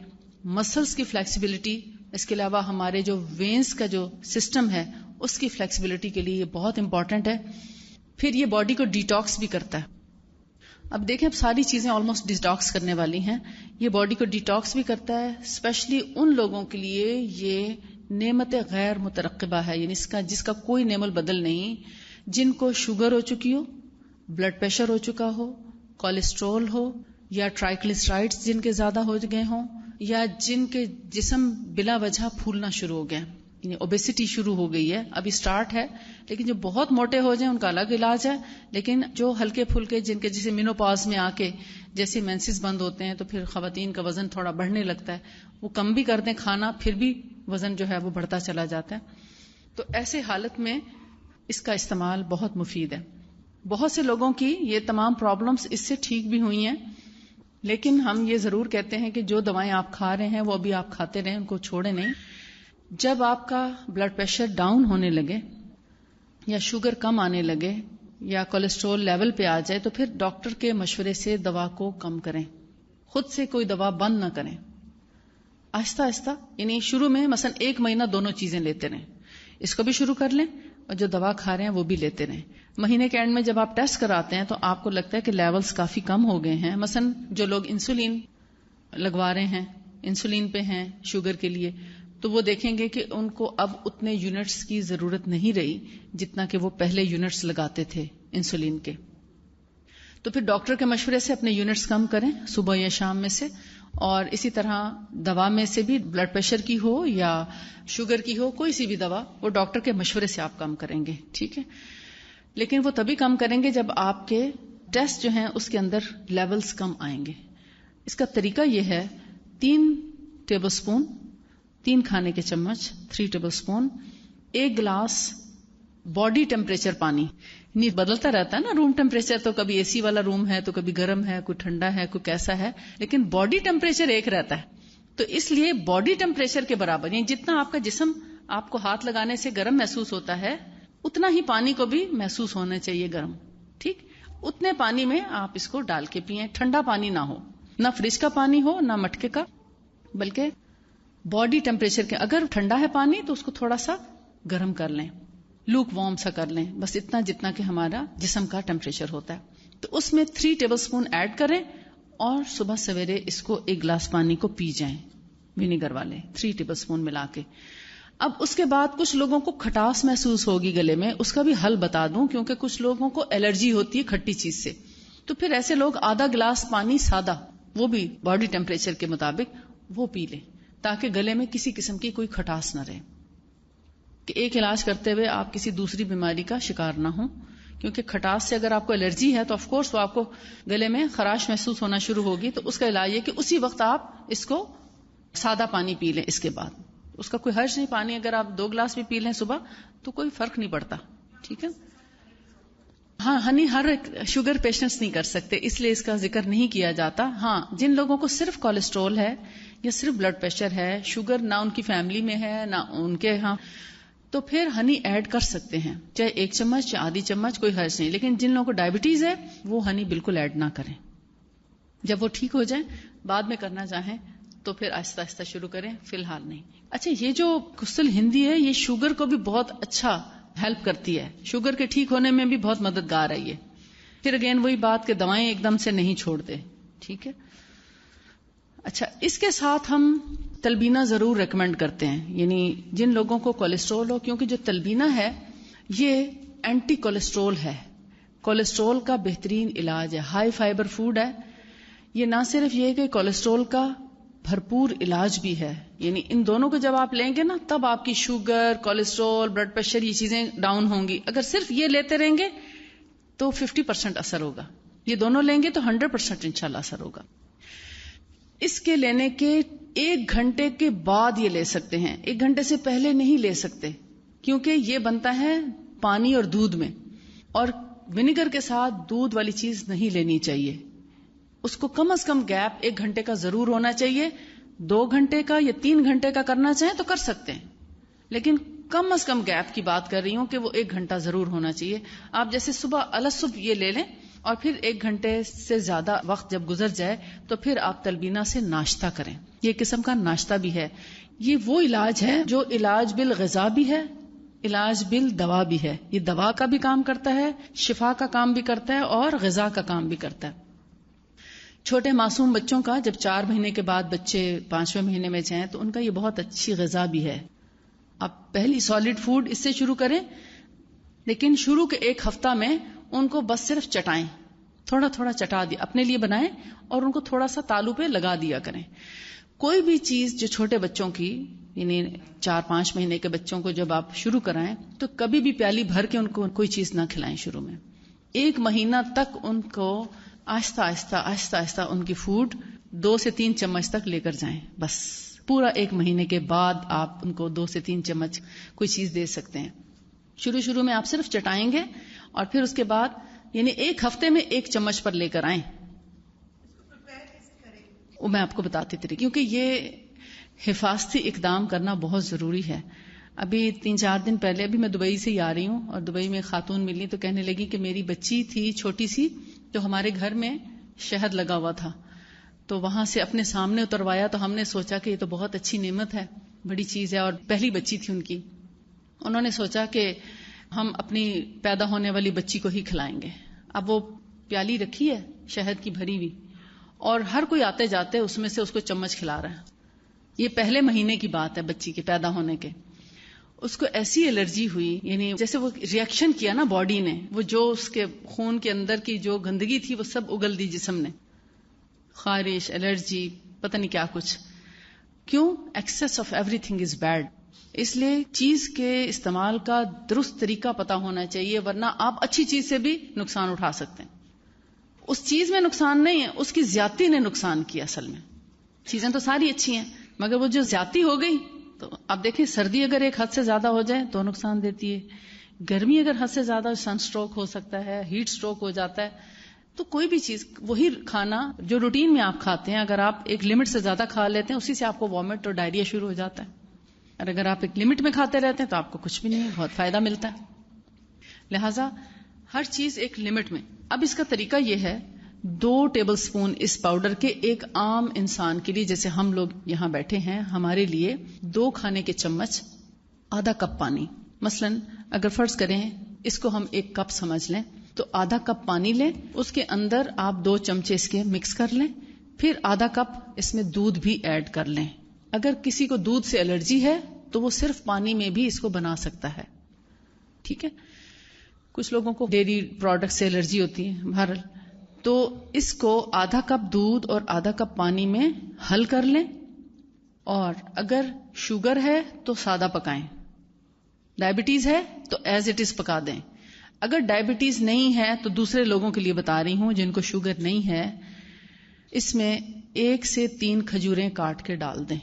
مسلز کی فلیکسیبلٹی، اس کے علاوہ ہمارے جو وینز کا جو سسٹم ہے اس کی فلیکسیبلٹی کے لیے یہ بہت امپورٹنٹ ہے. پھر یہ باڈی کو ڈیٹاکس بھی کرتا ہے. اب دیکھیں، اب ساری چیزیں آلموسٹ ڈیٹاکس کرنے والی ہیں. یہ باڈی کو ڈیٹاکس بھی کرتا ہے، اسپیشلی ان لوگوں کے لیے یہ نعمت غیر مترقبہ ہے، یعنی جس کا کوئی نعم البدل نہیں، جن کو شوگر ہو چکی ہو، بلڈ پریشر ہو چکا ہو، کولیسٹرول ہو، یا ٹرائیکلسرائڈز جن کے زیادہ ہو گئے ہوں، یا جن کے جسم بلا وجہ پھولنا شروع ہو گئے، یعنی اوبیسٹی شروع ہو گئی ہے، ابھی سٹارٹ ہے، لیکن جو بہت موٹے ہو جائیں ان کا الگ علاج ہے. لیکن جو ہلکے پھلکے، جن کے جسے مینوپاز میں آ کے جیسے مینسز بند ہوتے ہیں تو پھر خواتین کا وزن تھوڑا بڑھنے لگتا ہے، وہ کم بھی کر دیں کھانا پھر بھی وزن جو ہے وہ بڑھتا چلا جاتا ہے. تو ایسے حالت میں اس کا استعمال بہت مفید ہے. بہت سے لوگوں کی یہ تمام پرابلمز اس سے ٹھیک بھی ہوئی ہیں، لیکن ہم یہ ضرور کہتے ہیں کہ جو دوائیں آپ کھا رہے ہیں وہ ابھی آپ کھاتے رہیں، ان کو چھوڑیں نہیں. جب آپ کا بلڈ پریشر ڈاؤن ہونے لگے یا شوگر کم آنے لگے یا کولیسٹرول لیول پہ آ جائے تو پھر ڈاکٹر کے مشورے سے دوا کو کم کریں. خود سے کوئی دوا بند نہ کریں، آہستہ آہستہ، یعنی شروع میں مثلا 1 مہینہ دونوں چیزیں لیتے رہیں، اس کو بھی شروع کر لیں اور جو دوا کھا رہے ہیں وہ بھی لیتے رہیں. مہینے کے اینڈ میں جب آپ ٹیسٹ کراتے ہیں تو آپ کو لگتا ہے کہ لیولز کافی کم ہو گئے ہیں. مثلا جو لوگ انسولین لگوا رہے ہیں، انسولین پہ ہیں شوگر کے لیے، تو وہ دیکھیں گے کہ ان کو اب اتنے یونٹس کی ضرورت نہیں رہی جتنا کہ وہ پہلے یونٹس لگاتے تھے انسولین کے. تو پھر ڈاکٹر کے مشورے سے اپنے یونٹس کم کریں صبح یا شام میں سے. اور اسی طرح دوا میں سے بھی بلڈ پریشر کی ہو یا شوگر کی ہو، کوئی سی بھی دوا، وہ ڈاکٹر کے مشورے سے آپ کم کریں گے، ٹھیک ہے. لیکن وہ تبھی کم کریں گے جب آپ کے ٹیسٹ جو ہیں اس کے اندر لیولز کم آئیں گے. اس کا طریقہ یہ ہے، 3 ٹیبل سپون، 3 کھانے کے چمچ، 3 table spoon, 1 glass body temperature پانی. نہیں بدلتا رہتا ہے نا روم ٹیمپریچر، تو کبھی اے سی والا روم ہے تو کبھی گرم ہے، کوئی ٹھنڈا ہے، کوئی کیسا ہے، لیکن باڈی ٹیمپریچر ایک رہتا ہے. تو اس لیے باڈی ٹیمپریچر کے برابر، یعنی جتنا آپ کا جسم آپ کو ہاتھ لگانے سے گرم محسوس ہوتا ہے اتنا ہی پانی کو بھی محسوس ہونا چاہیے گرم، ٹھیک. اتنے پانی میں آپ اس کو ڈال کے پئیں. ٹھنڈا پانی نہ ہو، نہ فریج کا پانی ہو نہ مٹکے کا، بلکہ باڈی ٹیمپریچر کے. اگر ٹھنڈا ہے پانی تو اس کو تھوڑا سا گرم کر لیں، لوک وارم سا کر لیں، بس اتنا جتنا کہ ہمارا جسم کا ٹیمپریچر ہوتا ہے. تو اس میں 3 ٹیبل سپون ایڈ کریں اور صبح سویرے اس کو 1 گلاس پانی کو پی جائیں. ونیگر والے 3 ٹیبل اسپون ملا کے. اب اس کے بعد کچھ لوگوں کو کھٹاس محسوس ہوگی گلے میں، اس کا بھی حل بتا دوں، کیونکہ کچھ لوگوں کو الرجی ہوتی ہے کھٹی چیز سے. تو پھر ایسے لوگ آدھا گلاس پانی سادہ، وہ بھی باڈی ٹیمپریچر کے مطابق وہ پی لیں، تاکہ گلے میں کسی قسم کی کوئی کھٹاس نہ رہے، کہ ایک علاج کرتے ہوئے آپ کسی دوسری بیماری کا شکار نہ ہوں. کیونکہ کھٹاس سے اگر آپ کو الرجی ہے تو آف کورس وہ آپ کو گلے میں خراش محسوس ہونا شروع ہوگی. تو اس کا علاج یہ کہ اسی وقت آپ اس کو سادہ پانی پی لیں. اس کے بعد اس کا کوئی حرج نہیں، پانی اگر آپ 2 گلاس بھی پی لیں صبح تو کوئی فرق نہیں پڑتا. ٹھیک ہے. ہاں، ہنی ہر شوگر پیشنٹس نہیں کر سکتے، اس لیے اس کا ذکر نہیں کیا جاتا. ہاں، جن لوگوں کو صرف کولیسٹرول ہے یا صرف بلڈ پریشر ہے، شوگر نہ ان کی فیملی میں ہے نہ ان کے ہاں، تو پھر ہنی ایڈ کر سکتے ہیں، چاہے 1 چمچ چاہے آدھی چمچ، کوئی حرج نہیں. لیکن جن لوگوں کو ڈائبٹیز ہے وہ ہنی بالکل ایڈ نہ کریں. جب وہ ٹھیک ہو جائیں بعد میں کرنا چاہیں تو پھر آہستہ آہستہ شروع کریں، فی الحال نہیں. اچھا، یہ جو کسل ہندی ہے یہ شوگر کو بھی بہت اچھا ہیلپ کرتی ہے، شوگر کے ٹھیک ہونے میں بھی بہت مددگار ہے یہ. پھر اگین وہی بات کہ دوائیں ایک دم سے نہیں چھوڑتے. ٹھیک ہے. اچھا، اس کے ساتھ ہم تلبینہ ضرور ریکمینڈ کرتے ہیں، یعنی جن لوگوں کو کولیسٹرول ہو، کیونکہ جو تلبینہ ہے یہ اینٹی کولیسٹرول ہے، کولیسٹرول کا بہترین علاج ہے، ہائی فائبر فوڈ ہے. یہ نہ صرف یہ کہ کولیسٹرول کا بھرپور علاج بھی ہے، یعنی ان دونوں کو جب آپ لیں گے نا تب آپ کی شوگر، کولیسٹرول، بلڈ پریشر یہ چیزیں ڈاؤن ہوں گی. اگر صرف یہ لیتے رہیں گے تو 50% اثر ہوگا، یہ دونوں لیں گے تو 100% انشاءاللہ اثر ہوگا. اس کے لینے کے 1 گھنٹے کے بعد یہ لے سکتے ہیں، 1 گھنٹے سے پہلے نہیں لے سکتے، کیونکہ یہ بنتا ہے پانی اور دودھ میں، اور ونیگر کے ساتھ دودھ والی چیز نہیں لینی چاہیے. اس کو کم از کم گیپ 1 گھنٹے کا ضرور ہونا چاہیے. 2 گھنٹے کا یا 3 گھنٹے کا کرنا چاہیں تو کر سکتے ہیں، لیکن کم از کم گیپ کی بات کر رہی ہوں کہ وہ 1 گھنٹہ ضرور ہونا چاہیے. آپ جیسے صبح الصبح یہ لے لیں اور پھر 1 گھنٹے سے زیادہ وقت جب گزر جائے تو پھر آپ تلبینہ سے ناشتہ کریں. یہ قسم کا ناشتہ بھی ہے. یہ وہ علاج ہے جو علاج بالغذا بھی ہے، علاج بالدوا بھی ہے. یہ دوا کا بھی کام کرتا ہے، شفا کا کام بھی کرتا ہے اور غذا کا کام بھی کرتا ہے. چھوٹے معصوم بچوں کا جب 4 مہینے کے بعد بچے 5ویں مہینے میں جائیں تو ان کا یہ بہت اچھی غذا بھی ہے. آپ پہلی سالڈ فوڈ اس سے شروع کریں، لیکن شروع کے 1 ہفتہ میں ان کو بس صرف چٹائیں، تھوڑا تھوڑا چٹا دیا، اپنے لیے بنائیں اور ان کو تھوڑا سا تالو پہ لگا دیا کریں. کوئی بھی چیز جو چھوٹے بچوں کی، یعنی 4-5 مہینے کے بچوں کو جب آپ شروع کرائیں تو کبھی بھی پیالی بھر کے ان کو کوئی چیز نہ کھلائیں. شروع میں 1 مہینہ تک ان کو آہستہ آہستہ ان کی فوڈ 2 سے 3 چمچ تک لے کر جائیں. بس پورا 1 مہینے کے بعد آپ ان کو 2 سے 3 چمچ کوئی چیز دے سکتے ہیں. شروع میں آپ صرف چٹائیں گے اور پھر اس کے بعد یعنی 1 ہفتے میں 1 چمچ پر لے کر آئیں. وہ میں آپ کو بتاتی تھی، کیونکہ یہ حفاظتی اقدام کرنا بہت ضروری ہے. ابھی 3-4 دن پہلے ابھی میں دبئی سے ہی آ رہی ہوں اور دبئی میں خاتون ملی تو کہنے لگی کہ میری بچی تھی چھوٹی سی، تو ہمارے گھر میں شہد لگا ہوا تھا تو وہاں سے اپنے سامنے اتروایا تو ہم نے سوچا کہ یہ تو بہت اچھی نعمت ہے، بڑی چیز ہے، اور پہلی بچی تھی ان کی. انہوں نے سوچا کہ ہم اپنی پیدا ہونے والی بچی کو ہی کھلائیں گے. اب وہ پیالی رکھی ہے شہد کی بھری ہوئی اور ہر کوئی آتے جاتے اس میں سے اس کو چمچ کھلا رہا ہے. یہ پہلے مہینے کی بات ہے بچی کے پیدا ہونے کے. اس کو ایسی الرجی ہوئی، یعنی جیسے وہ ریئیکشن کیا نا باڈی نے، وہ جو اس کے خون کے اندر کی جو گندگی تھی وہ سب اگل دی جسم نے، خارش، الرجی، پتہ نہیں کیا کچھ. کیوں؟ Excess of everything is bad. اس لیے چیز کے استعمال کا درست طریقہ پتا ہونا چاہیے، ورنہ آپ اچھی چیز سے بھی نقصان اٹھا سکتے ہیں. اس چیز میں نقصان نہیں ہے، اس کی زیادتی نے نقصان کیا. اصل میں چیزیں تو ساری اچھی ہیں مگر وہ جو زیادتی ہو گئی تو اب دیکھیں سردی اگر ایک حد سے زیادہ ہو جائے تو نقصان دیتی ہے، گرمی اگر حد سے زیادہ سن سٹروک ہو سکتا ہے، ہیٹ سٹروک ہو جاتا ہے. تو کوئی بھی چیز، وہی کھانا جو روٹین میں آپ کھاتے ہیں اگر آپ ایک لمٹ سے زیادہ کھا لیتے ہیں اسی سے آپ کو وامٹ اور ڈائریا شروع ہو جاتا ہے. اور اگر آپ ایک لمٹ میں کھاتے رہتے ہیں تو آپ کو کچھ بھی نہیں، بہت فائدہ ملتا ہے. لہٰذا ہر چیز ایک لمٹ میں. اب اس کا طریقہ یہ ہے، 2 ٹیبل سپون اس پاؤڈر کے ایک عام انسان کے لیے، جیسے ہم لوگ یہاں بیٹھے ہیں، ہمارے لیے 2 کھانے کے چمچ، آدھا کپ پانی. مثلا اگر فرض کریں اس کو ہم 1 کپ سمجھ لیں تو آدھا کپ پانی لیں، اس کے اندر آپ 2 چمچے اس کے مکس کر لیں، پھر آدھا کپ اس میں دودھ بھی ایڈ کر لیں. اگر کسی کو دودھ سے الرجی ہے تو وہ صرف پانی میں بھی اس کو بنا سکتا ہے. ٹھیک ہے. کچھ لوگوں کو ڈیری پروڈکٹ سے الرجی ہوتی ہے بہرحال. تو اس کو آدھا کپ دودھ اور آدھا کپ پانی میں حل کر لیں, اور اگر شوگر ہے تو سادہ پکائیں, ڈائبٹیز ہے تو ایز اٹ از پکا دیں. اگر ڈائبٹیز نہیں ہے تو دوسرے لوگوں کے لیے بتا رہی ہوں جن کو شوگر نہیں ہے, اس میں 1 سے 3 کھجوریں کاٹ کے ڈال دیں.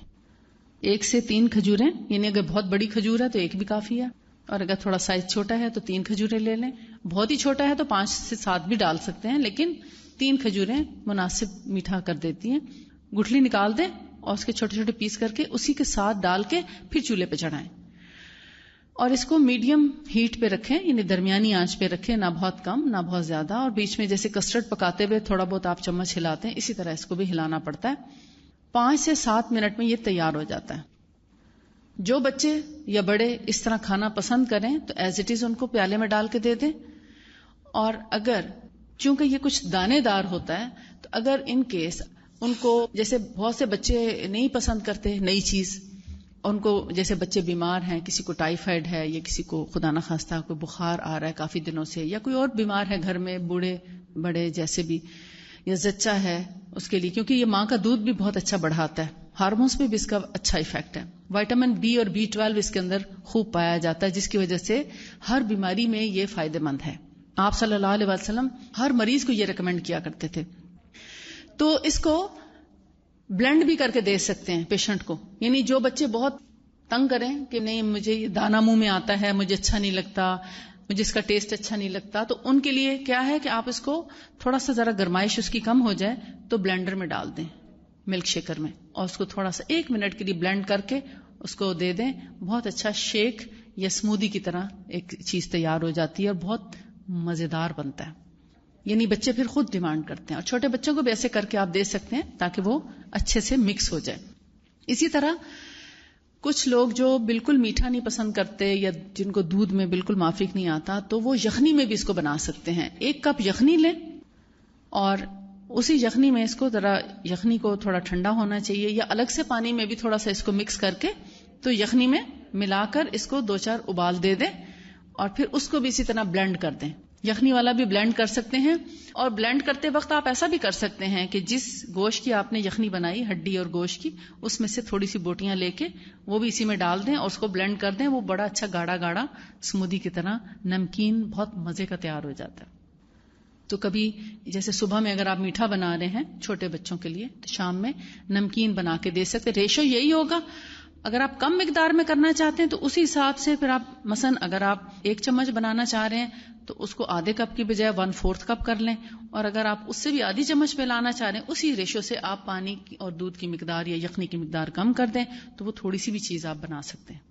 1 سے 3 کھجوریں, یعنی اگر بہت بڑی کھجور ہے تو 1 بھی کافی ہے, اور اگر تھوڑا سائز چھوٹا ہے تو 3 کھجوریں لے لیں. بہت ہی چھوٹا ہے تو 5 سے 7 بھی ڈال سکتے ہیں, لیکن 3 کھجوریں مناسب میٹھا کر دیتی ہیں. گٹھلی نکال دیں اور اس کے چھوٹے چھوٹے پیس کر کے اسی کے ساتھ ڈال کے پھر چولہے پہ چڑھائیں, اور اس کو میڈیم ہیٹ پہ رکھیں, یعنی درمیانی آنچ پہ رکھیں, نہ بہت کم نہ بہت زیادہ. اور بیچ میں جیسے کسٹرڈ پکاتے ہوئے تھوڑا بہت آپ چمچ ہلاتے ہیں, اسی طرح اس کو بھی ہلانا پڑتا ہے. 5 سے 7 منٹ میں یہ تیار ہو جاتا ہے. جو بچے یا بڑے اس طرح کھانا پسند کریں تو ایز اٹ از ان کو پیالے میں ڈال کے دے دیں. اور اگر چونکہ یہ کچھ دانے دار ہوتا ہے تو اگر ان کیس ان کو, جیسے بہت سے بچے نہیں پسند کرتے نئی چیز, ان کو جیسے بچے بیمار ہیں, کسی کو ٹائیفائڈ ہے یا کسی کو خدا نخواستہ کوئی بخار آ رہا ہے کافی دنوں سے, یا کوئی اور بیمار ہے گھر میں, بوڑھے بڑے جیسے بھی, یا زچہ ہے اس کے لیے, کیونکہ یہ ماں کا دودھ بھی بہت اچھا بڑھاتا ہے, ہارمونس پہ بھی اس کا اچھا ایفیکٹ ہے. وائٹامن بی اور B12 اس کے اندر خوب پایا جاتا ہے, جس کی وجہ سے ہر بیماری میں یہ فائدہ مند ہے. آپ صلی اللہ علیہ وسلم ہر مریض کو یہ ریکمینڈ کیا کرتے تھے. تو اس کو بلینڈ بھی کر کے دے سکتے ہیں پیشنٹ کو, یعنی جو بچے بہت تنگ کریں کہ نہیں مجھے یہ دانا منہ میں آتا ہے, مجھے اچھا نہیں لگتا, مجھے اس کا ٹیسٹ اچھا نہیں لگتا, تو ان کے لیے کیا ہے کہ آپ اس کو تھوڑا سا ذرا گرمائش اس کی کم ہو جائے تو بلینڈر میں ڈال دیں, ملک شیکر میں, اور اس کو تھوڑا سا 1 منٹ کے لیے بلینڈ کر کے اس کو دے دیں. بہت اچھا شیک یا اسموودی کی طرح ایک چیز تیار ہو جاتی ہے اور بہت مزیدار بنتا ہے. یعنی بچے پھر خود ڈیمانڈ کرتے ہیں, اور چھوٹے بچوں کو بھی ایسے کر کے آپ دے سکتے ہیں تاکہ وہ اچھے سے مکس ہو جائے. اسی طرح کچھ لوگ جو بالکل میٹھا نہیں پسند کرتے یا جن کو دودھ میں بالکل مافک نہیں آتا, تو وہ یخنی میں بھی اس کو بنا سکتے ہیں. 1 کپ یخنی لیں اور اسی یخنی میں اس کو ذرا, یخنی کو تھوڑا ٹھنڈا ہونا چاہیے, یا الگ سے پانی میں بھی تھوڑا سا اس کو مکس کر کے تو یخنی میں ملا کر اس کو 2-4 ابال دے دیں, اور پھر اس کو بھی اسی طرح بلینڈ کر دیں. یخنی والا بھی بلینڈ کر سکتے ہیں, اور بلینڈ کرتے وقت آپ ایسا بھی کر سکتے ہیں کہ جس گوشت کی آپ نے یخنی بنائی, ہڈی اور گوشت کی, اس میں سے تھوڑی سی بوٹیاں لے کے وہ بھی اسی میں ڈال دیں اور اس کو بلینڈ کر دیں. وہ بڑا اچھا گاڑا گاڑا اسموودی کی طرح نمکین بہت مزے کا تیار ہو جاتا ہے. تو کبھی جیسے صبح میں اگر آپ میٹھا بنا رہے ہیں چھوٹے بچوں کے لیے تو شام میں نمکین بنا کے دے سکتے. ریشو یہی ہوگا. اگر آپ کم مقدار میں کرنا چاہتے ہیں تو اسی حساب سے پھر آپ مثلا اگر آپ 1 چمچ بنانا چاہ رہے ہیں تو اس کو آدھے کپ کی بجائے 1/4 کپ کر لیں, اور اگر آپ اس سے بھی آدھی چمچ پہ لانا چاہ رہے ہیں اسی ریشو سے آپ پانی اور دودھ کی مقدار یا یخنی کی مقدار کم کر دیں, تو وہ تھوڑی سی بھی چیز آپ بنا سکتے ہیں.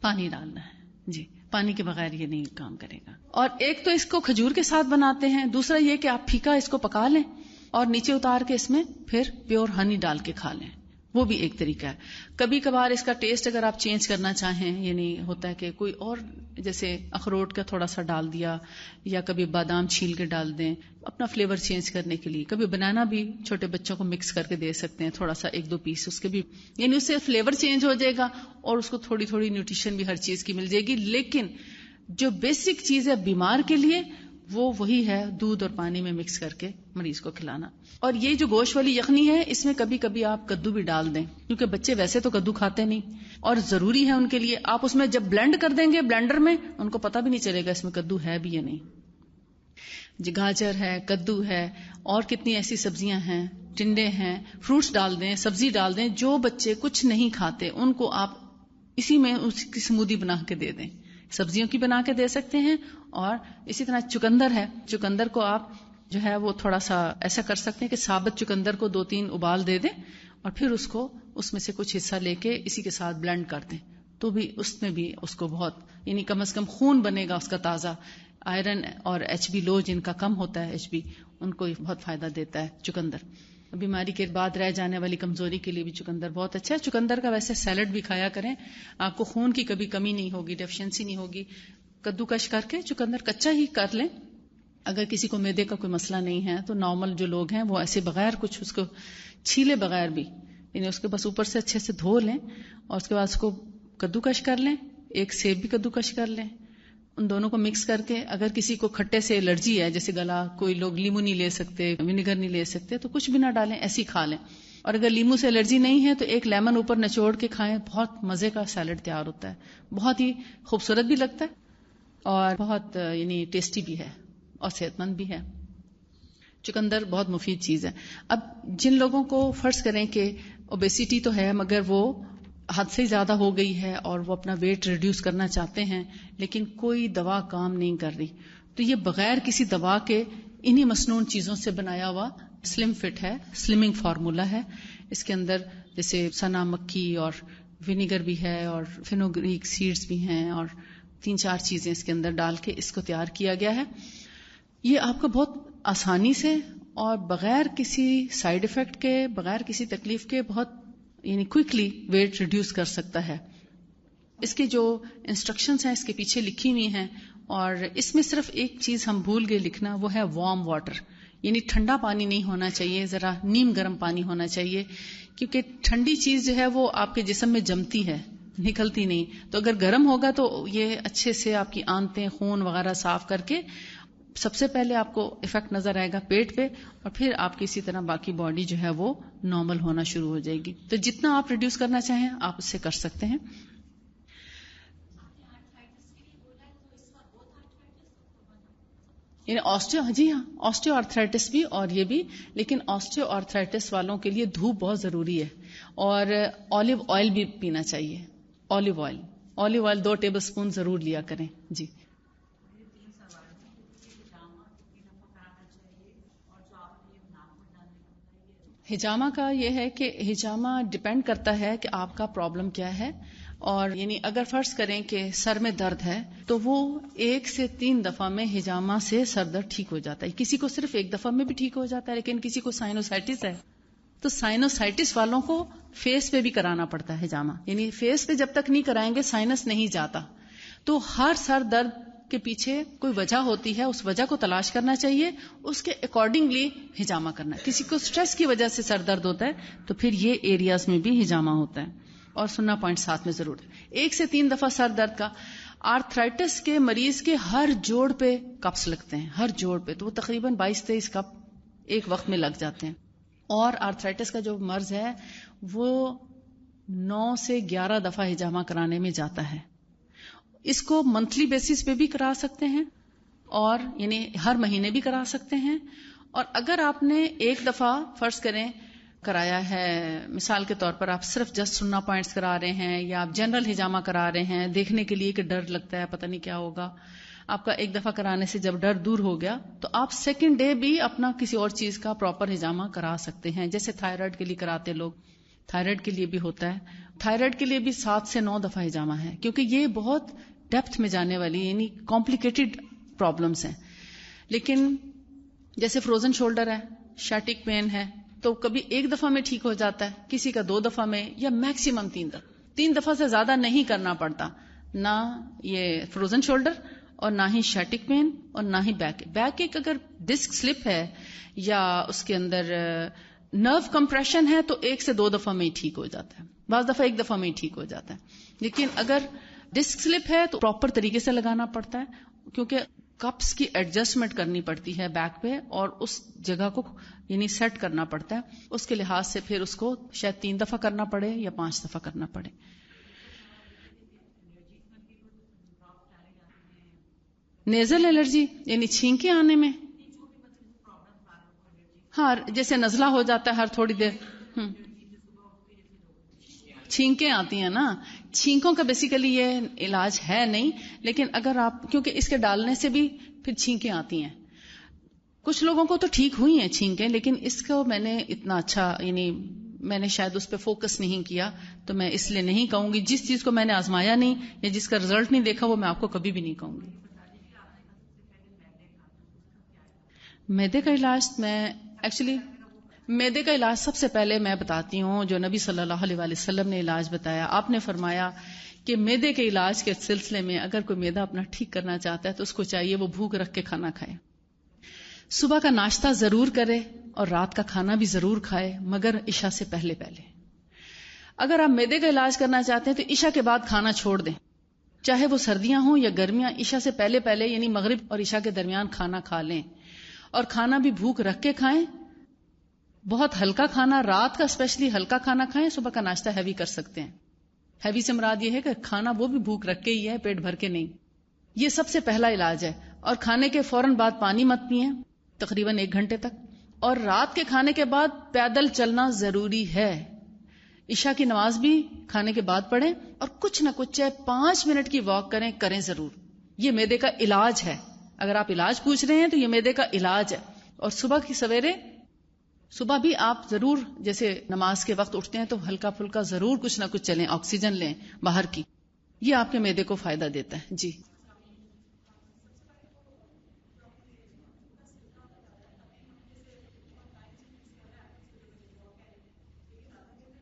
پانی ڈالنا ہے جی, پانی کے بغیر یہ نہیں کام کرے گا. اور ایک تو اس کو کھجور کے ساتھ بناتے ہیں, دوسرا یہ کہ آپ پھیکا اس کو پکا لیں اور نیچے اتار کے اس میں پھر پیور ہنی ڈال کے کھا لیں, وہ بھی ایک طریقہ ہے. کبھی کبھار اس کا ٹیسٹ اگر آپ چینج کرنا چاہیں, یعنی ہوتا ہے کہ کوئی اور جیسے اخروٹ کا تھوڑا سا ڈال دیا, یا کبھی بادام چھیل کے ڈال دیں اپنا فلیور چینج کرنے کے لیے. کبھی بنانا بھی چھوٹے بچوں کو مکس کر کے دے سکتے ہیں, تھوڑا سا 1-2 پیس اس کے بھی, یعنی اس سے فلیور چینج ہو جائے گا اور اس کو تھوڑی تھوڑی نیوٹریشن بھی ہر چیز کی مل جائے گی. لیکن جو بیسک چیز ہے بیمار کے لیے وہ وہی ہے, دودھ اور پانی میں مکس کر کے مریض کو کھلانا. اور یہ جو گوشت والی یخنی ہے اس میں کبھی کبھی آپ کدو بھی ڈال دیں, کیونکہ بچے ویسے تو کدو کھاتے نہیں اور ضروری ہے ان کے لیے. آپ اس میں جب بلینڈ کر دیں گے بلینڈر میں, ان کو پتہ بھی نہیں چلے گا اس میں کدو ہے بھی یا نہیں. گاجر ہے, کدو ہے, اور کتنی ایسی سبزیاں ہیں, ٹنڈے ہیں, فروٹس ڈال دیں, سبزی ڈال دیں. جو بچے کچھ نہیں کھاتے ان کو آپ اسی میں اس کی اسموودی بنا کے دے دیں. سبزیوں کی بنا کے دے سکتے ہیں. اور اسی طرح چکندر ہے, چکندر کو آپ جو ہے وہ تھوڑا سا ایسا کر سکتے ہیں کہ ثابت چکندر کو 2-3 ابال دے دیں اور پھر اس میں سے کچھ حصہ لے کے اسی کے ساتھ بلینڈ کر دیں, تو بھی اس میں بھی اس کو بہت, یعنی کم از کم خون بنے گا اس کا تازہ. آئرن اور HB لو جن کا کم ہوتا ہے HB, ان کو بہت فائدہ دیتا ہے چکندر. بیماری کے بعد رہ جانے والی کمزوری کے لیے بھی چکندر بہت اچھا ہے. چکندر کا ویسے سیلڈ بھی کھایا کریں, آپ کو خون کی کبھی کمی نہیں ہوگی, ڈیفیشنسی نہیں ہوگی. کدو کش کر کے چکندر کچا ہی کر لیں. اگر کسی کو معدے کا کوئی مسئلہ نہیں ہے تو نارمل جو لوگ ہیں وہ ایسے بغیر کچھ اس کو چھیلے بغیر بھی یعنی اس کے بس اوپر سے اچھے سے دھو لیں اور اس کے بعد اس کو کدوکش کر لیں. ایک سیب بھی کدوکش کر لیں. ان دونوں کو مکس کر کے, اگر کسی کو کھٹے سے الرجی ہے, جیسے گلا, کوئی لوگ لیمو نہیں لے سکتے, ونیگر نہیں لے سکتے, تو کچھ بھی نہ ڈالیں, ایسی کھا لیں. اور اگر لیمو سے الرجی نہیں ہے تو ایک لیمن اوپر نچوڑ کے کھائیں, بہت مزے کا سیلڈ تیار ہوتا ہے, بہت ہی خوبصورت بھی لگتا ہے اور بہت یعنی ٹیسٹی بھی ہے اور صحت مند بھی ہے. چقندر بہت مفید چیز ہے. اب جن لوگوں کو فرض کریں کہ اوبیسٹی تو ہے مگر وہ حد سے زیادہ ہو گئی ہے اور وہ اپنا ویٹ ریڈیوس کرنا چاہتے ہیں لیکن کوئی دوا کام نہیں کر رہی, تو یہ بغیر کسی دوا کے انہی مصنوعی چیزوں سے بنایا ہوا سلم فٹ ہے, سلمنگ فارمولا ہے. اس کے اندر جیسے سنا مکھی اور ونیگر بھی ہے اور فینوگریک سیڈز بھی ہیں اور 3-4 چیزیں اس کے اندر ڈال کے اس کو تیار کیا گیا ہے. یہ آپ کو بہت آسانی سے اور بغیر کسی سائیڈ افیکٹ کے, بغیر کسی تکلیف کے, بہت یعنی کوئکلی ویٹ ریڈیوس کر سکتا ہے. اس کی جو انسٹرکشنز ہیں اس کے پیچھے لکھی ہوئی ہیں, اور اس میں صرف ایک چیز ہم بھول گئے لکھنا, وہ ہے وارم واٹر. یعنی ٹھنڈا پانی نہیں ہونا چاہیے, ذرا نیم گرم پانی ہونا چاہیے, کیونکہ ٹھنڈی چیز جو ہے وہ آپ کے جسم میں جمتی ہے, نکلتی نہیں. تو اگر گرم ہوگا تو یہ اچھے سے آپ کی آنتیں, خون وغیرہ صاف کر کے سب سے پہلے آپ کو افیکٹ نظر آئے گا پیٹ پہ, اور پھر آپ کی اسی طرح باقی باڈی جو ہے وہ نارمل ہونا شروع ہو جائے گی. تو جتنا آپ ریڈیوس کرنا چاہیں آپ اس سے کر سکتے ہیں. یعنی آسٹیو آرتھرائٹس بھی اور یہ بھی, لیکن آسٹیو آرتھرائٹس والوں کے لیے دھوپ بہت ضروری ہے, اور اولیو آئل بھی پینا چاہیے. اولیو آئل 2 ٹیبل اسپون ضرور لیا کریں. جی ہجامہ کا یہ ہے کہ ہجامہ ڈپینڈ کرتا ہے کہ آپ کا پرابلم کیا ہے. اور یعنی اگر فرض کریں کہ سر میں درد ہے تو وہ 1 سے 3 دفعہ میں ہجامہ سے سر درد ٹھیک ہو جاتا ہے. کسی کو صرف 1 دفعہ میں بھی ٹھیک ہو جاتا ہے, لیکن کسی کو سائنوسائٹس ہے تو سائنوسائٹس والوں کو فیس پہ بھی کرانا پڑتا ہے ہجامہ. یعنی فیس پہ جب تک نہیں کرائیں گے سائنس نہیں جاتا. تو ہر سر درد کے پیچھے کوئی وجہ ہوتی ہے, اس وجہ کو تلاش کرنا چاہیے, اس کے اکارڈنگلی ہجامہ کرنا ہے. کسی کو سٹریس کی وجہ سے سر درد ہوتا ہے تو پھر یہ ایریاز میں بھی ہجامہ ہوتا ہے, اور سننا پوائنٹ ساتھ میں ضرور ہے. 1 سے 3 دفعہ سر درد کا. آرتھرائٹس کے مریض کے ہر جوڑ پہ کپس لگتے ہیں, ہر جوڑ پہ, تو وہ تقریباً 22-23 کپ ایک وقت میں لگ جاتے ہیں. اور آرتھرائٹس کا جو مرض ہے وہ 9 سے 11 دفعہ ہجامہ کرانے میں جاتا ہے. اس کو منتھلی بیسس پہ بھی کرا سکتے ہیں, اور یعنی ہر مہینے بھی کرا سکتے ہیں. اور اگر آپ نے 1 دفعہ فرض کریں کرایا ہے, مثال کے طور پر آپ صرف جسٹ سننا پوائنٹس کرا رہے ہیں, یا آپ جنرل ہجامہ کرا رہے ہیں دیکھنے کے لیے کہ ڈر لگتا ہے پتہ نہیں کیا ہوگا, آپ کا 1 دفعہ کرانے سے جب ڈر دور ہو گیا تو آپ سیکنڈ ڈے بھی اپنا کسی اور چیز کا پراپر ہجامہ کرا سکتے ہیں. جیسے تھائرائڈ کے لیے کراتے لوگ, تھائرائڈ کے لیے بھی ہوتا ہے. تھائرائڈ کے لیے بھی 7 سے 9 دفعہ ہجامہ ہے, کیونکہ یہ بہت ڈیپتھ میں جانے والی یعنی کمپلیکیٹڈ پرابلمس ہیں. لیکن جیسے فروزن شولڈر ہے, شیٹک پین ہے, تو کبھی 1 دفعہ میں ٹھیک ہو جاتا ہے, کسی کا 2 دفعہ میں, یا میکسیمم 3 دفعہ. 3 دفعہ سے زیادہ نہیں کرنا پڑتا, نہ یہ فروزن شولڈر اور نہ ہی شیٹک پین اور نہ ہی بیک ایک. اگر ڈسک سلپ ہے یا اس کے اندر نرو کمپریشن ہے تو 1 سے 2 دفعہ میں ہی ٹھیک ہو جاتا ہے, بعض دفعہ 1 دفعہ میں ہی ٹھیک ہو جاتا ہے. لیکن اگر ڈسک سلپ ہے تو پراپر طریقے سے لگانا پڑتا ہے, کیونکہ کپس کی ایڈجسٹمنٹ کرنی پڑتی ہے بیک پہ, اور اس جگہ کو یعنی سیٹ کرنا پڑتا ہے. اس کے لحاظ سے پھر اس کو شاید 3 دفعہ کرنا پڑے یا 5 دفعہ کرنا پڑے. نیزل الرجی یعنی چھینکیں آنے میں, ہاں جیسے نزلہ ہو جاتا ہے ہر تھوڑی دیر, چھینکیں آتی ہیں نا. چھینکوں کا بیسیکلی یہ علاج ہے نہیں, لیکن اگر آپ, کیونکہ اس کے ڈالنے سے بھی پھر چھینکیں آتی ہیں. کچھ لوگوں کو تو ٹھیک ہوئی ہیں چھینکیں, لیکن اس کو میں نے اتنا اچھا یعنی میں نے شاید اس پہ فوکس نہیں کیا, تو میں اس لیے نہیں کہوں گی. جس چیز کو میں نے آزمایا نہیں یا جس کا رزلٹ نہیں دیکھا وہ میں آپ کو کبھی بھی نہیں کہوں گی. معدے کا علاج معدے کا علاج سب سے پہلے میں بتاتی ہوں جو نبی صلی اللہ علیہ وسلم نے علاج بتایا. آپ نے فرمایا کہ معدے کے علاج کے سلسلے میں اگر کوئی معدہ اپنا ٹھیک کرنا چاہتا ہے تو اس کو چاہیے وہ بھوک رکھ کے کھانا کھائے. صبح کا ناشتہ ضرور کرے اور رات کا کھانا بھی ضرور کھائے, مگر عشاء سے پہلے. اگر آپ معدے کا علاج کرنا چاہتے ہیں تو عشاء کے بعد کھانا چھوڑ دیں، چاہے وہ سردیاں ہوں یا گرمیاں، عشاء سے پہلے پہلے یعنی مغرب اور عشاء کے درمیان کھانا کھا لیں، اور کھانا بھی بھوک رکھ کے کھائیں، بہت ہلکا کھانا، رات کا اسپیشلی ہلکا کھانا کھائیں، صبح کا ناشتہ ہیوی کر سکتے ہیں. ہیوی سے مراد یہ ہے کہ کھانا وہ بھی بھوک رکھ کے ہی ہے، پیٹ بھر کے نہیں. یہ سب سے پہلا علاج ہے. اور کھانے کے فوراً بعد پانی مت پئیں تقریباً 1 گھنٹے تک، اور رات کے کھانے کے بعد پیدل چلنا ضروری ہے. عشاء کی نماز بھی کھانے کے بعد پڑھیں، اور کچھ نہ کچھ چاہے 5 منٹ کی واک کریں ضرور. یہ معدے کا علاج ہے. اگر آپ علاج پوچھ رہے ہیں تو یہ معدے کا علاج ہے. اور صبح کی سویرے، صبح بھی آپ ضرور جیسے نماز کے وقت اٹھتے ہیں تو ہلکا پھلکا ضرور کچھ نہ کچھ چلیں، آکسیجن لیں باہر کی. یہ آپ کے معدے کو فائدہ دیتا ہے. جی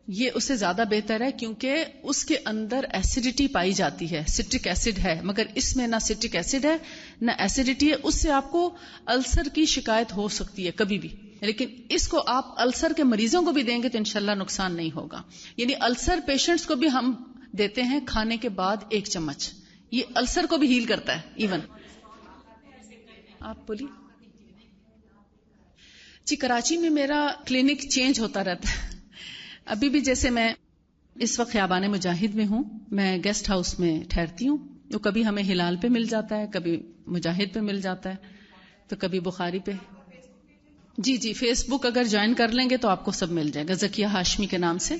یہ اس سے زیادہ بہتر ہے، کیونکہ اس کے اندر ایسیڈیٹی پائی جاتی ہے، سٹرک ایسڈ ہے، مگر اس میں نہ سٹرک ایسڈ ہے نہ ایسیڈیٹی ہے. اس سے آپ کو السر کی شکایت ہو سکتی ہے کبھی بھی، لیکن اس کو آپ السر کے مریضوں کو بھی دیں گے تو انشاءاللہ نقصان نہیں ہوگا. یعنی السر پیشنٹس کو بھی ہم دیتے ہیں کھانے کے بعد 1 چمچ. یہ السر کو بھی ہیل کرتا ہے. ایون آپ بولیے. جی کراچی میں میرا کلینک چینج ہوتا رہتا ہے. ابھی بھی جیسے میں اس وقت خیابان مجاہد میں ہوں، میں گیسٹ ہاؤس میں ٹھہرتی ہوں. تو کبھی ہمیں ہلال پہ مل جاتا ہے، کبھی مجاہد پہ مل جاتا ہے، تو کبھی بخاری پہ. جی فیس بک اگر جوائن کر لیں گے تو آپ کو سب مل جائے گا ذکیہ ہاشمی کے نام سے.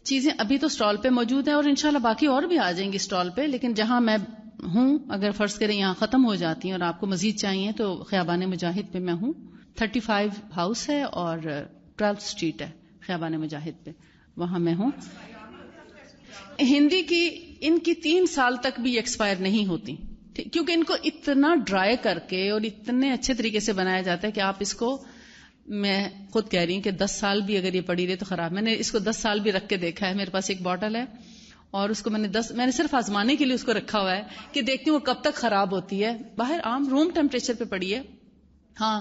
چیزیں ابھی تو سٹال پہ موجود ہیں، اور انشاءاللہ باقی اور بھی آ جائیں گی سٹال پہ. لیکن جہاں میں ہوں، اگر فرض کریں یہاں ختم ہو جاتی ہیں اور آپ کو مزید چاہیے تو خیابان مجاہد پہ میں ہوں. 35 ہاؤس ہے اور 12 اسٹریٹ ہے خیابان مجاہد پہ، وہاں میں ہوں. ہندی کی ان کی 3 سال تک بھی ایکسپائر نہیں ہوتی، کیونکہ ان کو اتنا ڈرائی کر کے اور اتنے اچھے طریقے سے بنایا جاتا ہے کہ آپ اس کو، میں خود کہہ رہی ہوں کہ 10 سال بھی اگر یہ پڑی رہے تو خراب. میں نے اس کو 10 سال بھی رکھ کے دیکھا ہے. میرے پاس ایک بوٹل ہے اور اس کو میں نے صرف آزمانے کے لیے اس کو رکھا ہوا ہے کہ دیکھتی ہوں وہ کب تک خراب ہوتی ہے. باہر عام روم ٹیمپریچر پہ پڑی ہے. ہاں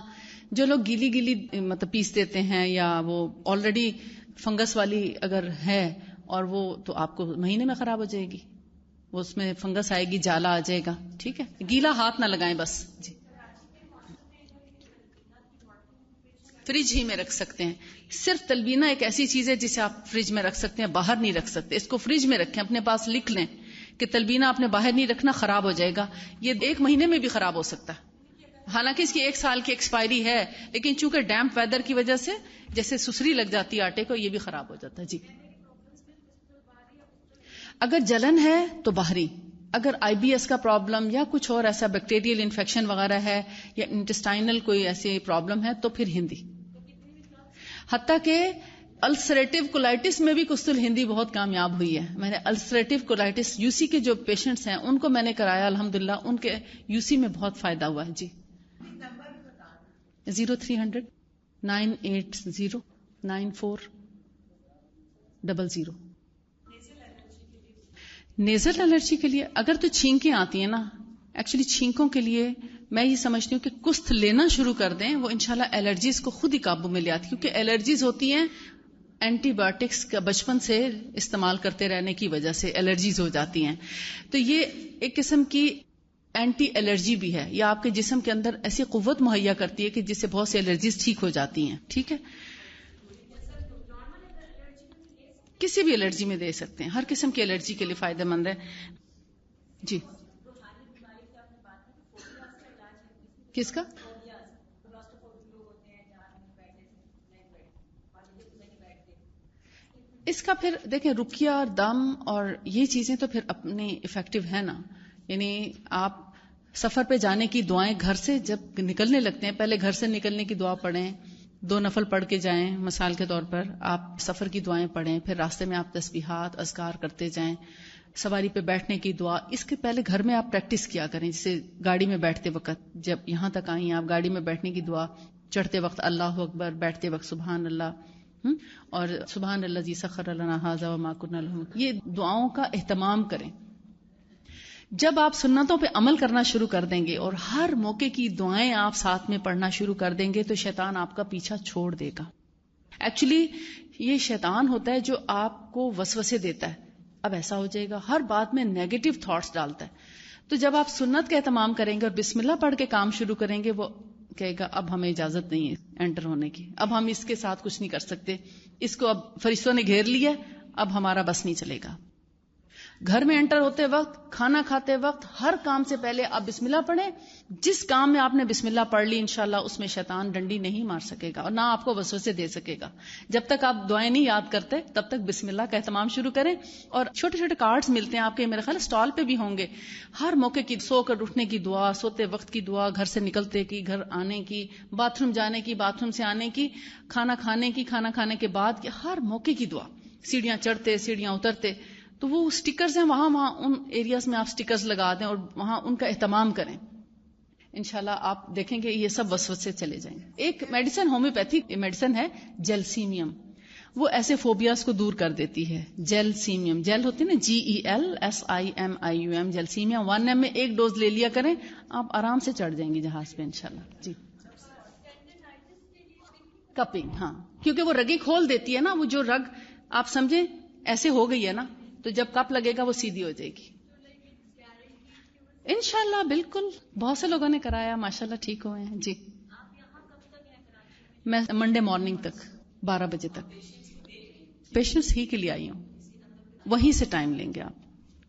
جو لوگ گیلی مطلب پیس دیتے ہیں، یا وہ آلریڈی فنگس والی اگر ہے، اور وہ تو آپ کو مہینے میں خراب ہو جائے گی، وہ اس میں فنگس آئے گی، جالا آ جائے گا. ٹھیک ہے، گیلا ہاتھ نہ لگائیں بس. جی فریج ہی میں رکھ سکتے ہیں. صرف تلبینہ ایک ایسی چیز ہے جسے آپ فریج میں رکھ سکتے ہیں، باہر نہیں رکھ سکتے. اس کو فریج میں رکھیں، اپنے پاس لکھ لیں کہ تلبینہ آپ نے باہر نہیں رکھنا، خراب ہو جائے گا. یہ 1 مہینے میں بھی خراب ہو سکتا ہے، حالانکہ اس کی 1 سال کی ایکسپائری ہے، لیکن چونکہ ڈیمپ ویدر کی وجہ سے جیسے سسری لگ جاتی ہے آٹے کو، یہ بھی خراب ہو جاتا ہے. جی اگر جلن ہے تو باہری، اگر آئی بی ایس کا پرابلم یا کچھ اور ایسا بیکٹیریل انفیکشن وغیرہ ہے، یا انٹسٹائنل کوئی ایسی پرابلم ہے تو پھر ہندی. حتیٰ کہ السریٹیو کولائٹس میں بھی کستل ہندی بہت کامیاب ہوئی ہے. میں نے السریٹیو کولائٹس یو سی کے جو پیشنٹس ہیں ان کو میں نے کرایا، الحمدللہ ان کے یو سی میں بہت فائدہ ہوا ہے. جی 0300 980 9400. نیزل الرجی کے لیے اگر تو چھینکیں آتی ہیں نا، ایکچولی چھینکوں کے لیے میں یہ سمجھتی ہوں کہ کست لینا شروع کر دیں، وہ انشاءاللہ الرجیز کو خود ہی قابو میں لے آتی، کیونکہ الرجیز ہوتی ہیں اینٹی بایوٹکس کا بچپن سے استعمال کرتے رہنے کی وجہ سے الرجیز ہو جاتی ہیں. تو یہ ایک قسم کی اینٹی الرجی بھی ہے، یا آپ کے جسم کے اندر ایسی قوت مہیا کرتی ہے کہ جس سے بہت سی الرجیز ٹھیک ہو جاتی ہیں. ٹھیک ہے، کسی بھی الرجی میں دے سکتے ہیں، ہر قسم کی الرجی کے لیے فائدہ مند ہے. جی کس کا؟ اس کا پھر دیکھیں رقیہ اور دم اور یہ چیزیں تو پھر اپنی افیکٹو ہے نا. یعنی آپ سفر پہ جانے کی دعائیں گھر سے جب نکلنے لگتے ہیں، پہلے گھر سے نکلنے کی دعا پڑھیں، 2 نفل پڑھ کے جائیں. مثال کے طور پر آپ سفر کی دعائیں پڑھیں، پھر راستے میں آپ تسبیحات اذکار کرتے جائیں. سواری پہ بیٹھنے کی دعا اس کے پہلے گھر میں آپ پریکٹس کیا کریں. جیسے گاڑی میں بیٹھتے وقت، جب یہاں تک آئی ہیں آپ، گاڑی میں بیٹھنے کی دعا، چڑھتے وقت اللہ اکبر، بیٹھتے وقت سبحان اللہ، اور سبحان اللہ الذی سخر لنا ھذا وما كنا له، یہ دعاؤں کا اہتمام کریں. جب آپ سنتوں پہ عمل کرنا شروع کر دیں گے اور ہر موقع کی دعائیں آپ ساتھ میں پڑھنا شروع کر دیں گے تو شیطان آپ کا پیچھا چھوڑ دے گا. ایکچولی یہ شیطان ہوتا ہے جو آپ کو وسوسے دیتا ہے، اب ایسا ہو جائے گا، ہر بات میں نیگیٹو تھاٹس ڈالتا ہے. تو جب آپ سنت کا اہتمام کریں گے اور بسم اللہ پڑھ کے کام شروع کریں گے، وہ کہے گا اب ہمیں اجازت نہیں ہے انٹر ہونے کی، اب ہم اس کے ساتھ کچھ نہیں کر سکتے، اس کو اب فرشتوں نے گھیر لیا، اب ہمارا بس نہیں چلے گا. گھر میں انٹر ہوتے وقت، کھانا کھاتے وقت، ہر کام سے پہلے آپ بسم اللہ پڑھیں. جس کام میں آپ نے بسم اللہ پڑھ لی انشاءاللہ اس میں شیطان ڈنڈی نہیں مار سکے گا اور نہ آپ کو وسوسے دے سکے گا. جب تک آپ دعائیں نہیں یاد کرتے تب تک بسم اللہ کا اہتمام شروع کریں. اور چھوٹے چھوٹے کارڈز ملتے ہیں آپ کے، میرے خیال اسٹال پہ بھی ہوں گے، ہر موقع کی، سو کر اٹھنے کی دعا، سوتے وقت کی دعا، گھر سے نکلتے کی، گھر آنے کی، باتھ روم جانے کی، باتھ روم سے آنے کی، کھانا کھانے کی، کھانا کھانے کے بعد کی، ہر موقع کی دعا، سیڑھیاں چڑھتے سیڑھیاں اترتے. تو وہ سٹیکرز ہیں، وہاں ان ایریاز میں آپ سٹیکرز لگا دیں اور وہاں ان کا اہتمام کریں. انشاءاللہ آپ دیکھیں گے یہ سب وسوسے چلے جائیں گے. ایک میڈیسن ہومیوپیتھک میڈیسن ہے جیلسیمیم، وہ ایسے فوبیاز کو دور کر دیتی ہے. جیلسیمیم، جیل ہوتی ہے نا، GELSIMIUM، جیلسیمیم 1 میں ایک ڈوز لے لیا کریں، آپ آرام سے چڑھ جائیں گے جہاز پہ انشاءاللہ. جی کپنگ، ہاں، کیونکہ وہ رگیں کھول دیتی ہے نا، وہ جو رگ آپ سمجھیں ایسے ہو گئی ہے نا، تو جب کپ لگے گا وہ سیدھی ہو جائے گی انشاءاللہ. بالکل، بہت سے لوگوں نے کرایا ماشاءاللہ ٹھیک ہوئے ہیں. جی میں منڈے مارننگ تک 12 بجے تک پیشنٹس ہی کے لیے آئی ہوں، وہیں سے ٹائم لیں گے آپ.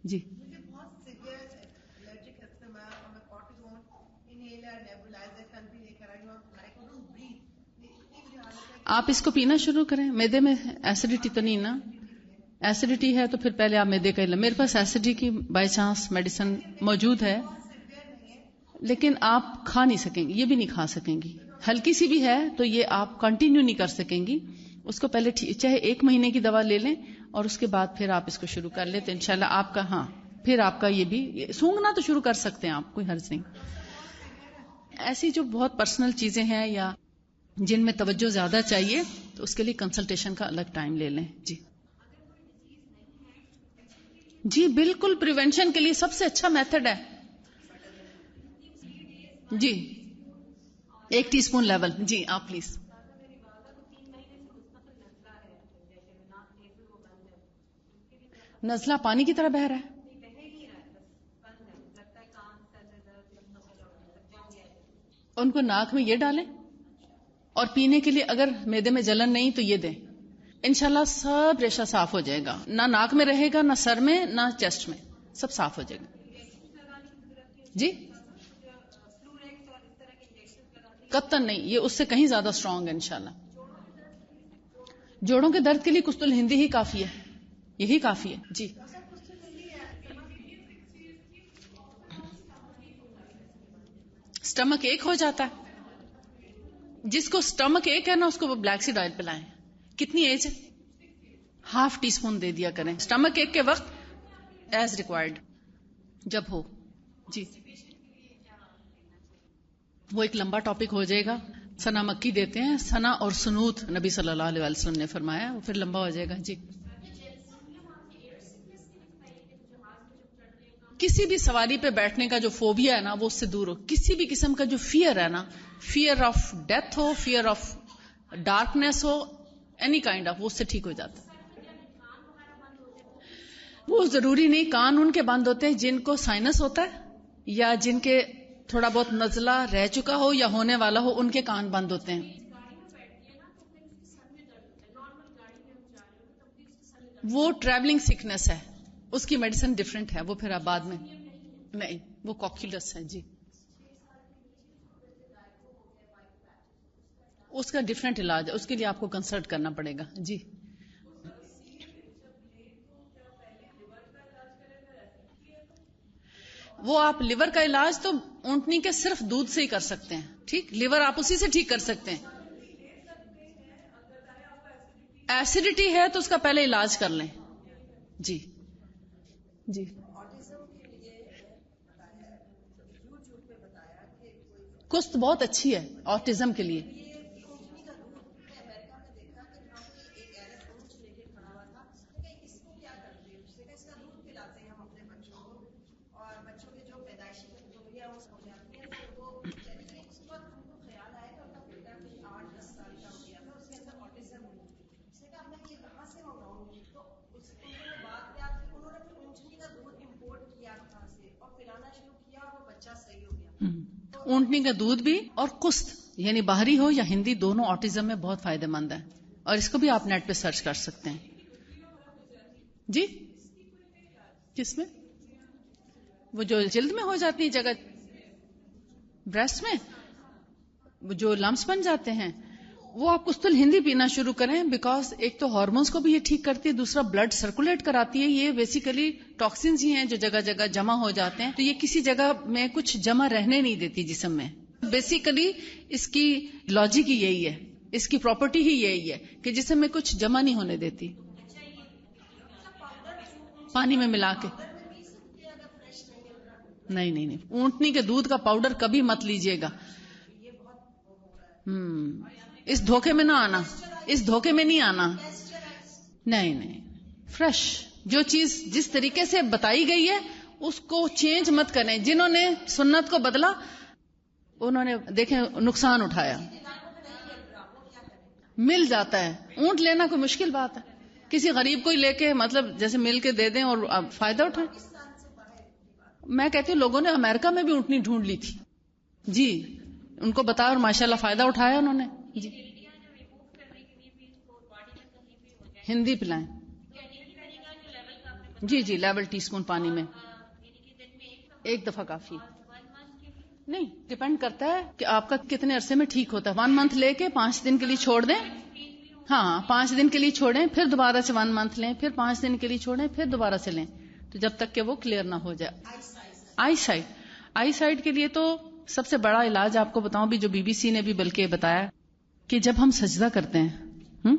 جی آپ اس کو پینا شروع کریں. میدے میں ایسیڈیٹی تو نہیں نا؟ ایسیڈیٹی ہے تو پھر پہلے آپ میدے کا، میرے پاس ایسیڈیٹی کی بائی چانس میڈیسن موجود ہے، لیکن آپ کھا نہیں سکیں گی، یہ بھی نہیں کھا سکیں گی. ہلکی سی بھی ہے تو یہ آپ کنٹینیو نہیں کر سکیں گی. اس کو پہلے چاہے 1 مہینے کی دوا لے لیں اور اس کے بعد پھر آپ اس کو شروع کر لیں تو انشاءاللہ آپ کا، ہاں پھر آپ کا یہ بھی سونگنا تو شروع کر سکتے ہیں آپ، کوئی حرج نہیں. ایسی جو بہت پرسنل چیزیں ہیں یا جن میں توجہ زیادہ چاہیے تو اس کے لیے کنسلٹیشن کا الگ ٹائم لے لیں. جی جی بالکل، پریونشن کے لیے سب سے اچھا میتھڈ ہے. جی 1 ٹی اسپون لیول. جی آپ پلیز. نزلہ پانی کی طرح بہ رہا ہے؟ ان کو ناک میں یہ ڈالیں اور پینے کے لیے اگر معدے میں جلن نہیں تو یہ دیں، انشاءاللہ سب ریشہ صاف ہو جائے گا. نہ ناک میں رہے گا، نہ سر میں، نہ چیسٹ میں، سب صاف ہو جائے گا. جی قطن نہیں، یہ اس سے کہیں زیادہ اسٹرانگ ہے انشاءاللہ. جوڑوں کے درد کے لیے کستل ہندی ہی کافی ہے، یہی کافی ہے. جی سٹمک ایک ہو جاتا ہے، جس کو سٹمک ایک ہے نا اس کو وہ بلیک سیڈ آئل پلائیں. کتنی ایج ہے؟ 1/2 ٹی اسپون دے دیا کریں سٹمک ایک کے وقت، ایز ریکوائرڈ جب ہو. جی وہ ایک لمبا ٹاپک ہو جائے گا. سنا مکی دیتے ہیں، سنا اور سنوت نبی صلی اللہ علیہ وسلم نے فرمایا، وہ پھر لمبا ہو جائے گا. جی کسی بھی سواری پہ بیٹھنے کا جو فوبیا ہے نا وہ اس سے دور ہو. کسی بھی قسم کا جو فیئر ہے نا، fear of death who, fear of darkness who, any kind of, وہ اس سے ٹھیک ہو جاتا ہے. وہ ضروری نہیں، کان ان کے بند ہوتے ہیں جن کو سائنس ہوتا ہے یا جن کے تھوڑا بہت نزلہ رہ چکا ہو یا ہونے والا ہو، ان کے کان بند ہوتے ہیں. وہ ٹریولنگ سکنس ہے، اس کی میڈیسن ڈفرینٹ ہے، وہ پھر آپ بعد میں نہیں، وہ کوکیولس ہے. جی اس کا ڈفرینٹ علاج ہے، اس کے لیے آپ کو کنسلٹ کرنا پڑے گا. جی وہ آپ لیور کا علاج تو اونٹنی کے صرف دودھ سے ہی کر سکتے ہیں. ٹھیک، لیور آپ اسی سے ٹھیک کر سکتے ہیں. ایسیڈیٹی ہے تو اس کا پہلے علاج کر لیں. جی جی کست بہت اچھی ہے آٹزم کے لیے. اونٹنی کا دودھ بھی اور قسط یعنی باہری ہو یا ہندی دونوں آٹزم میں بہت فائدہ مند ہے، اور اس کو بھی آپ نیٹ پہ سرچ کر سکتے ہیں. جی کس میں؟ وہ جو جلد میں ہو جاتی ہے جگہ، بریسٹ میں وہ جو لمپس بن جاتے ہیں، وہ آپ قسط ہندی پینا شروع کریں، بیکاز ایک تو ہارمونز کو بھی یہ ٹھیک کرتی ہے، دوسرا بلڈ سرکولیٹ کراتی ہے. یہ بیسیکلی ٹاکسنز ہی ہیں جو جگہ جگہ جمع ہو جاتے ہیں، تو یہ کسی جگہ میں کچھ جمع رہنے نہیں دیتی جسم میں. بیسیکلی اس کی لاجک ہی یہی ہے، اس کی پراپرٹی ہی یہی ہے کہ جسم میں کچھ جمع نہیں ہونے دیتی. پانی میں ملا کے نہیں، اونٹنی کے دودھ کا پاؤڈر کبھی مت لیجیے گا. اس دھوکے میں نہ آنا، اس دھوکے میں نہیں آنا. نہیں، فریش جو چیز جس طریقے سے بتائی گئی ہے اس کو چینج مت کریں. جنہوں نے سنت کو بدلا انہوں نے دیکھیں نقصان اٹھایا. مل جاتا ہے، اونٹ لینا کوئی مشکل بات ہے، کسی غریب کو ہی لے کے مطلب جیسے مل کے دے دیں اور آپ فائدہ اٹھائیں. میں کہتی ہوں لوگوں نے امریکہ میں بھی اونٹنی ڈھونڈ لی تھی جی، ان کو بتایا اور ماشاءاللہ فائدہ اٹھایا انہوں نے. جی ہندی پلائیں جی لیول ٹی اسپون پانی میں ایک دفعہ کافی نہیں. ڈپینڈ کرتا ہے کہ آپ کا کتنے عرصے میں ٹھیک ہوتا ہے. 1 منتھ لے کے 5 دن کے لیے چھوڑ دیں. ہاں 5 دن کے لیے چھوڑیں، پھر دوبارہ سے 1 منتھ لیں، پھر 5 دن کے لیے چھوڑیں، پھر دوبارہ سے لیں، تو جب تک کہ وہ کلیئر نہ ہو جائے. آئی سائٹ کے لیے تو سب سے بڑا علاج آپ کو بتاؤں بھی، جو BBC نے بھی بلکہ بتایا کہ جب ہم سجدہ کرتے ہیں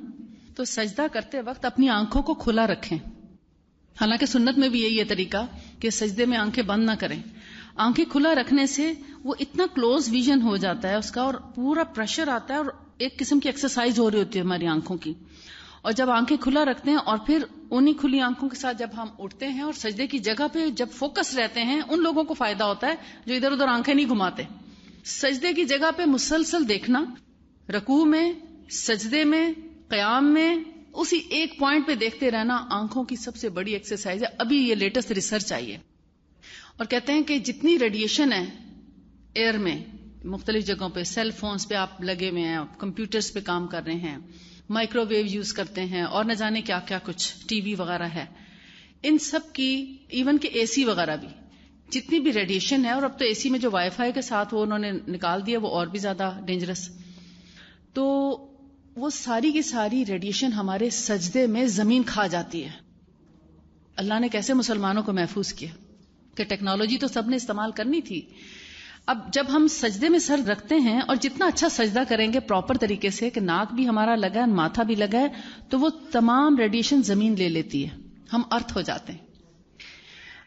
تو سجدہ کرتے وقت اپنی آنکھوں کو کھلا رکھیں. حالانکہ سنت میں بھی یہی ہے طریقہ کہ سجدے میں آنکھیں بند نہ کریں. آنکھیں کھلا رکھنے سے وہ اتنا کلوز ویژن ہو جاتا ہے اس کا، اور پورا پریشر آتا ہے، اور ایک قسم کی ایکسرسائز ہو رہی ہوتی ہے ہماری آنکھوں کی. اور جب آنکھیں کھلا رکھتے ہیں اور پھر انہی کھلی آنکھوں کے ساتھ جب ہم اٹھتے ہیں اور سجدے کی جگہ پہ جب فوکس رہتے ہیں، ان لوگوں کو فائدہ ہوتا ہے جو ادھر ادھر آنکھیں نہیں گھماتے. سجدے کی جگہ پہ مسلسل دیکھنا، رکوع میں، سجدے میں، قیام میں، اسی ایک پوائنٹ پہ دیکھتے رہنا آنکھوں کی سب سے بڑی ایکسرسائز ہے. ابھی یہ لیٹسٹ ریسرچ آئی ہے اور کہتے ہیں کہ جتنی ریڈیشن ہے ایئر میں مختلف جگہوں پہ، سیل فونز پہ آپ لگے ہوئے ہیں، کمپیوٹرز پہ کام کر رہے ہیں، مائکرو ویو یوز کرتے ہیں، اور نہ جانے کیا کیا کچھ ٹی وی وغیرہ ہے، ان سب کی، ایون کہ اے سی وغیرہ بھی، جتنی بھی ریڈیشن ہے، اور اب تو اے سی میں جو وائی فائی کے ساتھ وہ انہوں نے نکال دیا وہ اور بھی زیادہ ڈینجرس، تو وہ ساری کی ساری ریڈیشن ہمارے سجدے میں زمین کھا جاتی ہے. اللہ نے کیسے مسلمانوں کو محفوظ کیا کہ ٹیکنالوجی تو سب نے استعمال کرنی تھی. اب جب ہم سجدے میں سر رکھتے ہیں اور جتنا اچھا سجدہ کریں گے پراپر طریقے سے کہ ناک بھی ہمارا لگا ہے، ماتھا بھی لگا ہے، تو وہ تمام ریڈیشن زمین لے لیتی ہے، ہم ارتھ ہو جاتے ہیں.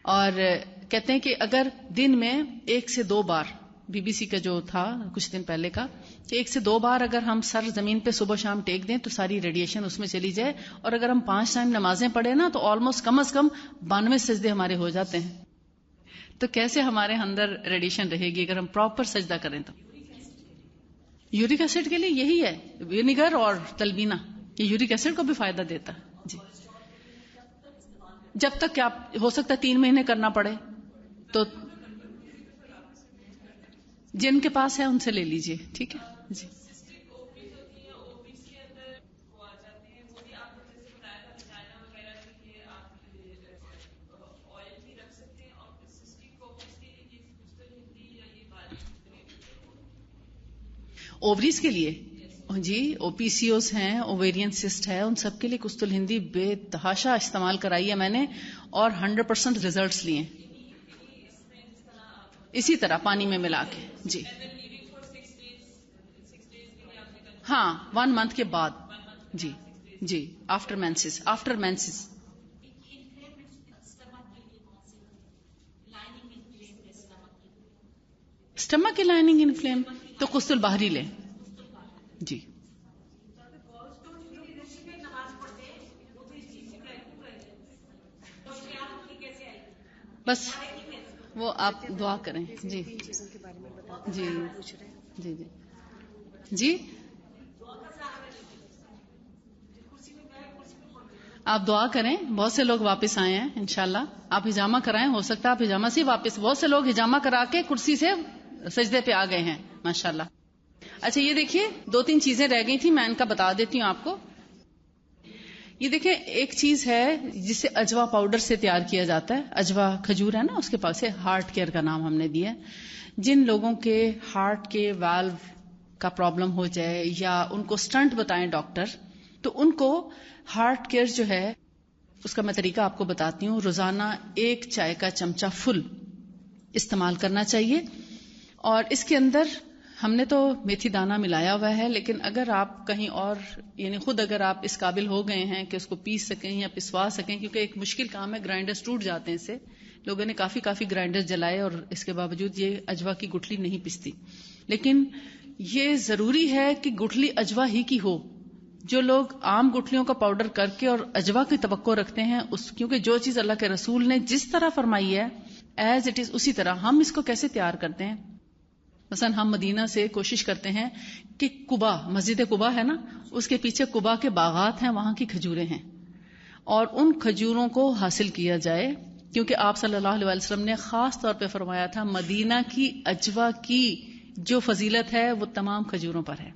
اور کہتے ہیں کہ اگر دن میں 1 سے 2 بار، BBC کا جو تھا کچھ دن پہلے کا، کہ 1 سے 2 بار اگر ہم سر زمین پہ صبح شام ٹیک دیں تو ساری ریڈیشن اس میں چلی جائے. اور اگر ہم 5 ٹائم نمازیں پڑھیں نا تو آلموسٹ کم از کم 92 سجدے ہمارے ہو جاتے ہیں. تو کیسے ہمارے اندر ریڈیشن رہے گی اگر ہم پراپر سجدہ کریں تو. یورک ایسڈ کے لیے یہی ہے، ونیگر اور تلبینہ، یہ یورک ایسڈ کو بھی فائدہ دیتا ہے. جی جب تک کہ آپ ہو سکتا ہے 3 مہینے کرنا پڑے تو جن کے پاس ہے ان سے لے لیجئے، ٹھیک ہے جی. اووریز کے لیے جی OPCOs ہیں، اوویرین سسٹ ہے، ان سب کے لیے قسط الہندی بے تحاشا استعمال کرائی ہے میں نے اور 100% ریزلٹس لیے اسی طرح پانی میں ملا کے. جی ہاں 1 منتھ کے بعد. جی آفٹر مینسز. اسٹمک کی لائننگ انفلیم تو قسط البحری لیں. جی بس وہ آپ دعا کریں. جی آپ دعا کریں. بہت سے لوگ واپس آئے ہیں انشاءاللہ. آپ ہجامہ کرائیں، ہو سکتا ہے آپ ہجامہ سے واپس، بہت سے لوگ ہجامہ کرا کے کرسی سے سجدے پہ آ گئے ہیں ماشاءاللہ. اچھا یہ دیکھیے 2-3 چیزیں رہ گئی تھی، میں ان کا بتا دیتی ہوں آپ کو. یہ دیکھیں ایک چیز ہے جسے اجوا پاؤڈر سے تیار کیا جاتا ہے. اجوا کھجور ہے نا، اس کے پاس ہارٹ کیئر کا نام ہم نے دیا ہے. جن لوگوں کے ہارٹ کے والو کا پرابلم ہو جائے یا ان کو سٹنٹ بتائیں ڈاکٹر، تو ان کو ہارٹ کیئر جو ہے اس کا میں طریقہ آپ کو بتاتی ہوں. روزانہ 1 چائے کا چمچہ فل استعمال کرنا چاہیے. اور اس کے اندر ہم نے تو میتھی دانہ ملایا ہوا ہے، لیکن اگر آپ کہیں اور یعنی خود اگر آپ اس قابل ہو گئے ہیں کہ اس کو پیس سکیں یا پسوا سکیں، کیونکہ ایک مشکل کام ہے، گرائنڈرز ٹوٹ جاتے ہیں. اس سے لوگوں نے کافی گرائنڈر جلائے اور اس کے باوجود یہ اجوا کی گٹھلی نہیں پستی. لیکن یہ ضروری ہے کہ گٹھلی اجوا ہی کی ہو. جو لوگ عام گٹھلیوں کا پاؤڈر کر کے اور اجوا کی توقع رکھتے ہیں کیونکہ جو چیز اللہ کے رسول نے جس طرح فرمائی ہے ایز اٹ از اسی طرح ہم اس کو کیسے تیار کرتے ہیں. مثلا ہم مدینہ سے کوشش کرتے ہیں کہ قبا، مسجد قبا ہے نا، اس کے پیچھے قبا کے باغات ہیں، وہاں کی کھجوریں ہیں، اور ان کھجوروں کو حاصل کیا جائے، کیونکہ آپ صلی اللہ علیہ وسلم نے خاص طور پہ فرمایا تھا مدینہ کی اجوا کی جو فضیلت ہے وہ تمام کھجوروں پر ہے.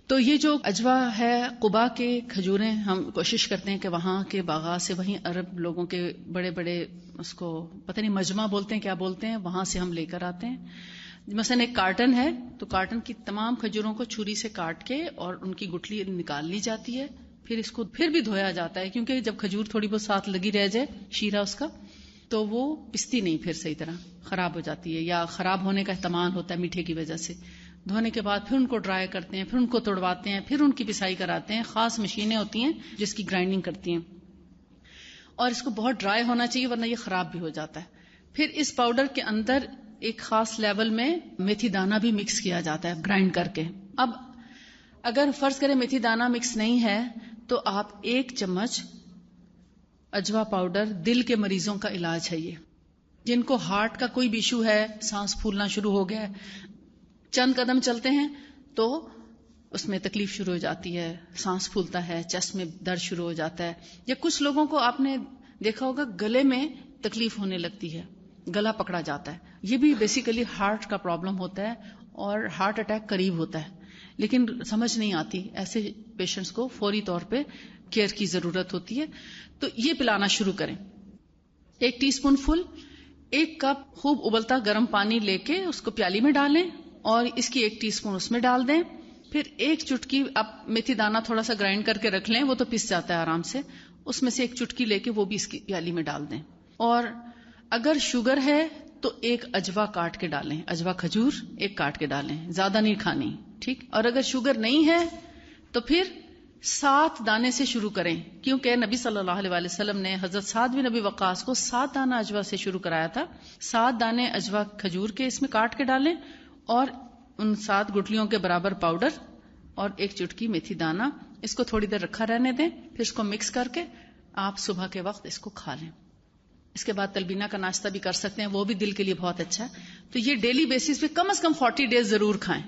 تو یہ جو اجوا ہے قبا کے کھجوریں، ہم کوشش کرتے ہیں کہ وہاں کے باغات سے، وہیں عرب لوگوں کے بڑے بڑے اس کو پتہ نہیں مجمع بولتے ہیں کیا بولتے ہیں، وہاں سے ہم لے کر آتے ہیں. مثلا ایک کارٹن ہے تو کارٹن کی تمام کھجوروں کو چھری سے کاٹ کے اور ان کی گٹھلی نکال لی جاتی ہے. پھر اس کو پھر بھی دھویا جاتا ہے، کیونکہ جب کھجور تھوڑی بہت ساتھ لگی رہ جائے شیرہ اس کا تو وہ پستی نہیں، پھر صحیح طرح خراب ہو جاتی ہے یا خراب ہونے کا احتمال ہوتا ہے میٹھے کی وجہ سے. دھونے کے بعد پھر ان کو ڈرائی کرتے ہیں، پھر ان کو توڑواتے ہیں، پھر ان کی پسائی کراتے ہیں. خاص مشینیں ہوتی ہیں جس کی گرائنڈنگ کرتی ہیں، اور اس کو بہت ڈرائی ہونا چاہیے ورنہ یہ خراب بھی ہو جاتا ہے. پھر اس پاؤڈر کے اندر ایک خاص لیول میں میتھی دانہ بھی مکس کیا جاتا ہے گرائنڈ کر کے. اب اگر فرض کریں میتھی دانہ مکس نہیں ہے تو آپ 1 چمچ اجوا پاؤڈر، دل کے مریضوں کا علاج ہے یہ، جن کو ہارٹ کا کوئی بھی ایشو ہے، سانس پھولنا شروع ہو گیا ہے، چند قدم چلتے ہیں تو اس میں تکلیف شروع ہو جاتی ہے، سانس پھولتا ہے، چیسٹ میں درد شروع ہو جاتا ہے، یا کچھ لوگوں کو آپ نے دیکھا ہوگا گلے میں تکلیف ہونے لگتی ہے، گلا پکڑا جاتا ہے. یہ بھی بیسیکلی ہارٹ کا پرابلم ہوتا ہے اور ہارٹ اٹیک قریب ہوتا ہے، لیکن سمجھ نہیں آتی. ایسے پیشنٹس کو فوری طور پہ کیئر کی ضرورت ہوتی ہے. تو یہ پلانا شروع کریں. 1 ٹی اسپون فل، 1 کپ خوب ابلتا گرم پانی لے کے اس کو پیالی میں ڈالیں اور اس کی 1 ٹی اسپون اس میں ڈال دیں. پھر 1 چٹکی، آپ میتھی دانہ تھوڑا سا گرائنڈ کر کے رکھ لیں، وہ تو پس جاتا ہے آرام سے، اس میں سے 1 چٹکی لے کے وہ بھی اس کی پیالی میں ڈال دیں. اور اگر شوگر ہے تو 1 اجوا کاٹ کے ڈالیں، اجوا کھجور 1 کاٹ کے ڈالیں، زیادہ نہیں کھانی، ٹھیک. اور اگر شوگر نہیں ہے تو پھر 7 دانے سے شروع کریں، کیونکہ نبی صلی اللہ علیہ وسلم نے حضرت سعد بن ابی وقاص کو 7 دانہ اجوا سے شروع کرایا تھا. 7 دانے اجوا کھجور کے اس میں کاٹ کے ڈالیں اور ان 7 گٹلیوں کے برابر پاؤڈر اور 1 چٹکی میتھی دانہ، اس کو تھوڑی دیر رکھا رہنے دیں. پھر اس کو مکس کر کے آپ صبح کے وقت اس کو کھا لیں. اس کے بعد تلبینہ کا ناشتہ بھی کر سکتے ہیں، وہ بھی دل کے لیے بہت اچھا ہے. تو یہ ڈیلی بیسس پہ کم از کم 40 ڈیز ضرور کھائیں،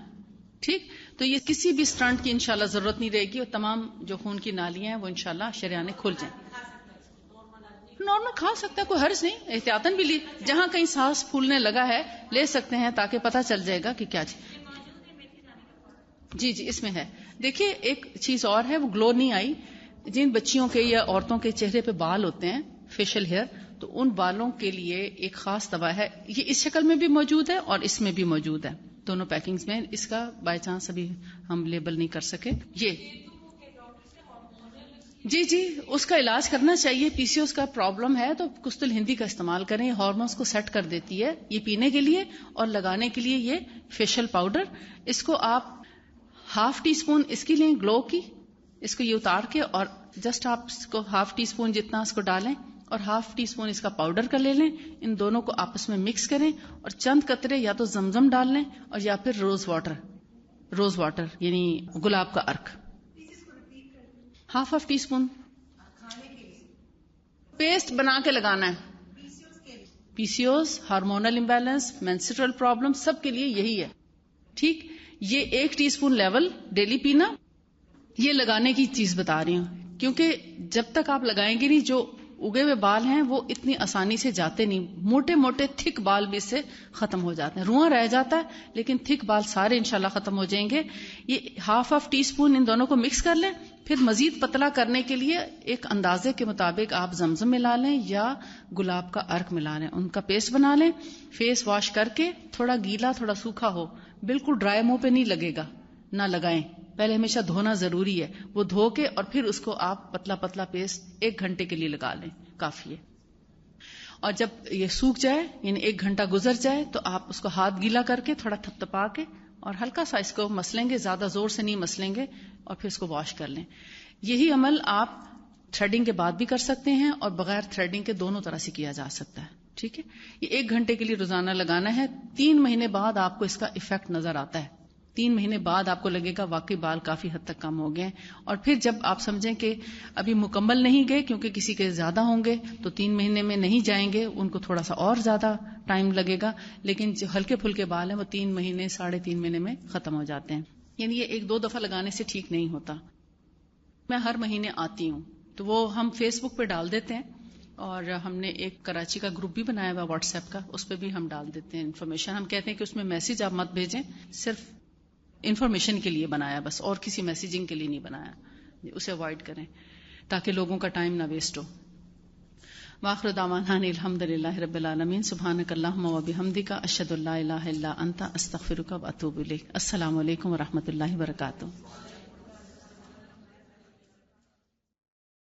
ٹھیک. تو یہ کسی بھی سٹنٹ کی انشاءاللہ ضرورت نہیں رہے گی اور تمام جو خون کی نالیاں ہیں وہ انشاءاللہ شریانے کھل جائیں. نارمل کھا سکتا ہے، کوئی حرج نہیں، احتیاطاً بھی لی، جہاں کہیں سانس پھولنے لگا ہے لے سکتے ہیں تاکہ پتہ چل جائے گا کہ کیا جی اس میں ہے. دیکھیے ایک چیز اور ہے، وہ گلو نہیں آئی. جن بچیوں کے یا عورتوں کے چہرے پہ بال ہوتے ہیں، فیشل ہیئر، تو ان بالوں کے لیے ایک خاص دوا ہے، یہ اس شکل میں بھی موجود ہے اور اس میں بھی موجود ہے، دونوں پیکنگز میں. اس کا بائی چانس ابھی ہم لیبل نہیں کر سکے. یہ جی اس کا علاج کرنا چاہیے. پی سی اوز کا پرابلم ہے تو کستل ہندی کا استعمال کریں، یہ ہارمونز کو سیٹ کر دیتی ہے. یہ پینے کے لیے اور لگانے کے لیے یہ فیشل پاؤڈر، اس کو آپ 1/2 ٹی اسپون اس کی لیں گلو کی، اس کو یہ اتار کے اور جسٹ آپ اس کو 1/2 ٹی اسپون جتنا اس کو ڈالیں اور 1/2 ٹی اسپون اس کا پاؤڈر کا لے لیں. ان دونوں کو آپس میں مکس کریں اور چند قطرے یا تو زمزم ڈال لیں اور یا پھر روز واٹر یعنی گلاب کا عرق 1/2 ٹی اسپون پیسٹ بنا کے لگانا ہے. P C OS, hormonal imbalance, menstrual problem, سب کے لیے یہی ہے، ٹھیک. یہ 1 ٹی اسپون لیول ڈیلی پینا. یہ لگانے کی چیز بتا رہی ہوں کیونکہ جب تک آپ لگائیں گے نہیں، جو اگے ہوئے بال ہیں وہ اتنی آسانی سے جاتے نہیں، موٹے موٹے تھک بال بھی اس سے ختم ہو جاتے ہیں، رواں رہ جاتا ہے لیکن تھک بال سارے انشاءاللہ ختم ہو جائیں گے. یہ ½ ٹی اسپون ان دونوں کو مکس کر لیں. پھر مزید پتلا کرنے کے لیے ایک اندازے کے مطابق آپ زمزم ملا لیں یا گلاب کا عرق ملا لیں، ان کا پیسٹ بنا لیں. فیس واش کر کے تھوڑا گیلا تھوڑا سوکھا ہو، بالکل ڈرائی منہ پہ نہیں لگے گا، نہ لگائیں. پہلے ہمیشہ دھونا ضروری ہے، وہ دھو کے اور پھر اس کو آپ پتلا پتلا پیسٹ 1 گھنٹے کے لیے لگا لیں، کافی ہے. اور جب یہ سوکھ جائے یعنی 1 گھنٹہ گزر جائے تو آپ اس کو ہاتھ گیلا کر کے تھوڑا تھپتھپا کے اور ہلکا سا اس کو مسلیں گے، زیادہ زور سے نہیں مسلیں گے، اور پھر اس کو واش کر لیں. یہی عمل آپ تھریڈنگ کے بعد بھی کر سکتے ہیں اور بغیر تھریڈنگ کے دونوں طرح سے کیا جا سکتا ہے. ٹھیک ہے، یہ 1 گھنٹے کے لیے روزانہ لگانا ہے. 3 مہینے بعد آپ کو اس کا ایفیکٹ نظر آتا ہے. 3 مہینے بعد آپ کو لگے گا واقعی بال کافی حد تک کم ہو گئے. اور پھر جب آپ سمجھیں کہ ابھی مکمل نہیں گئے کیونکہ کسی کے زیادہ ہوں گے تو 3 مہینے میں نہیں جائیں گے، ان کو تھوڑا سا اور زیادہ ٹائم لگے گا. لیکن جو ہلکے پھلکے بال ہیں وہ 3 مہینے 3.5 مہینے میں ختم ہو جاتے ہیں. یعنی یہ 1-2 دفعہ لگانے سے ٹھیک نہیں ہوتا. میں ہر مہینے آتی ہوں تو وہ ہم فیس بک پہ ڈال دیتے ہیں، اور ہم نے ایک کراچی کا گروپ بھی بنایا ہوا واٹس ایپ کا، اس پہ بھی ہم ڈال دیتے ہیں انفارمیشن. ہم کہتے ہیں کہ اس میں میسج آپ مت بھیجیں، صرف انفارمیشن کے لیے بنایا بس، اور کسی میسیجنگ کے لیے نہیں بنایا. اسے اوائڈ کریں تاکہ لوگوں کا ٹائم نہ ویسٹ ہو. وآخر دعوانا ان الحمد للہ رب العالمین. سبحانک اللہم وبحمدک، اشہد ان لا الہ الا انت، استغفرک واتوب الیک. السلام علیکم ورحمۃ اللہ وبرکاتہ.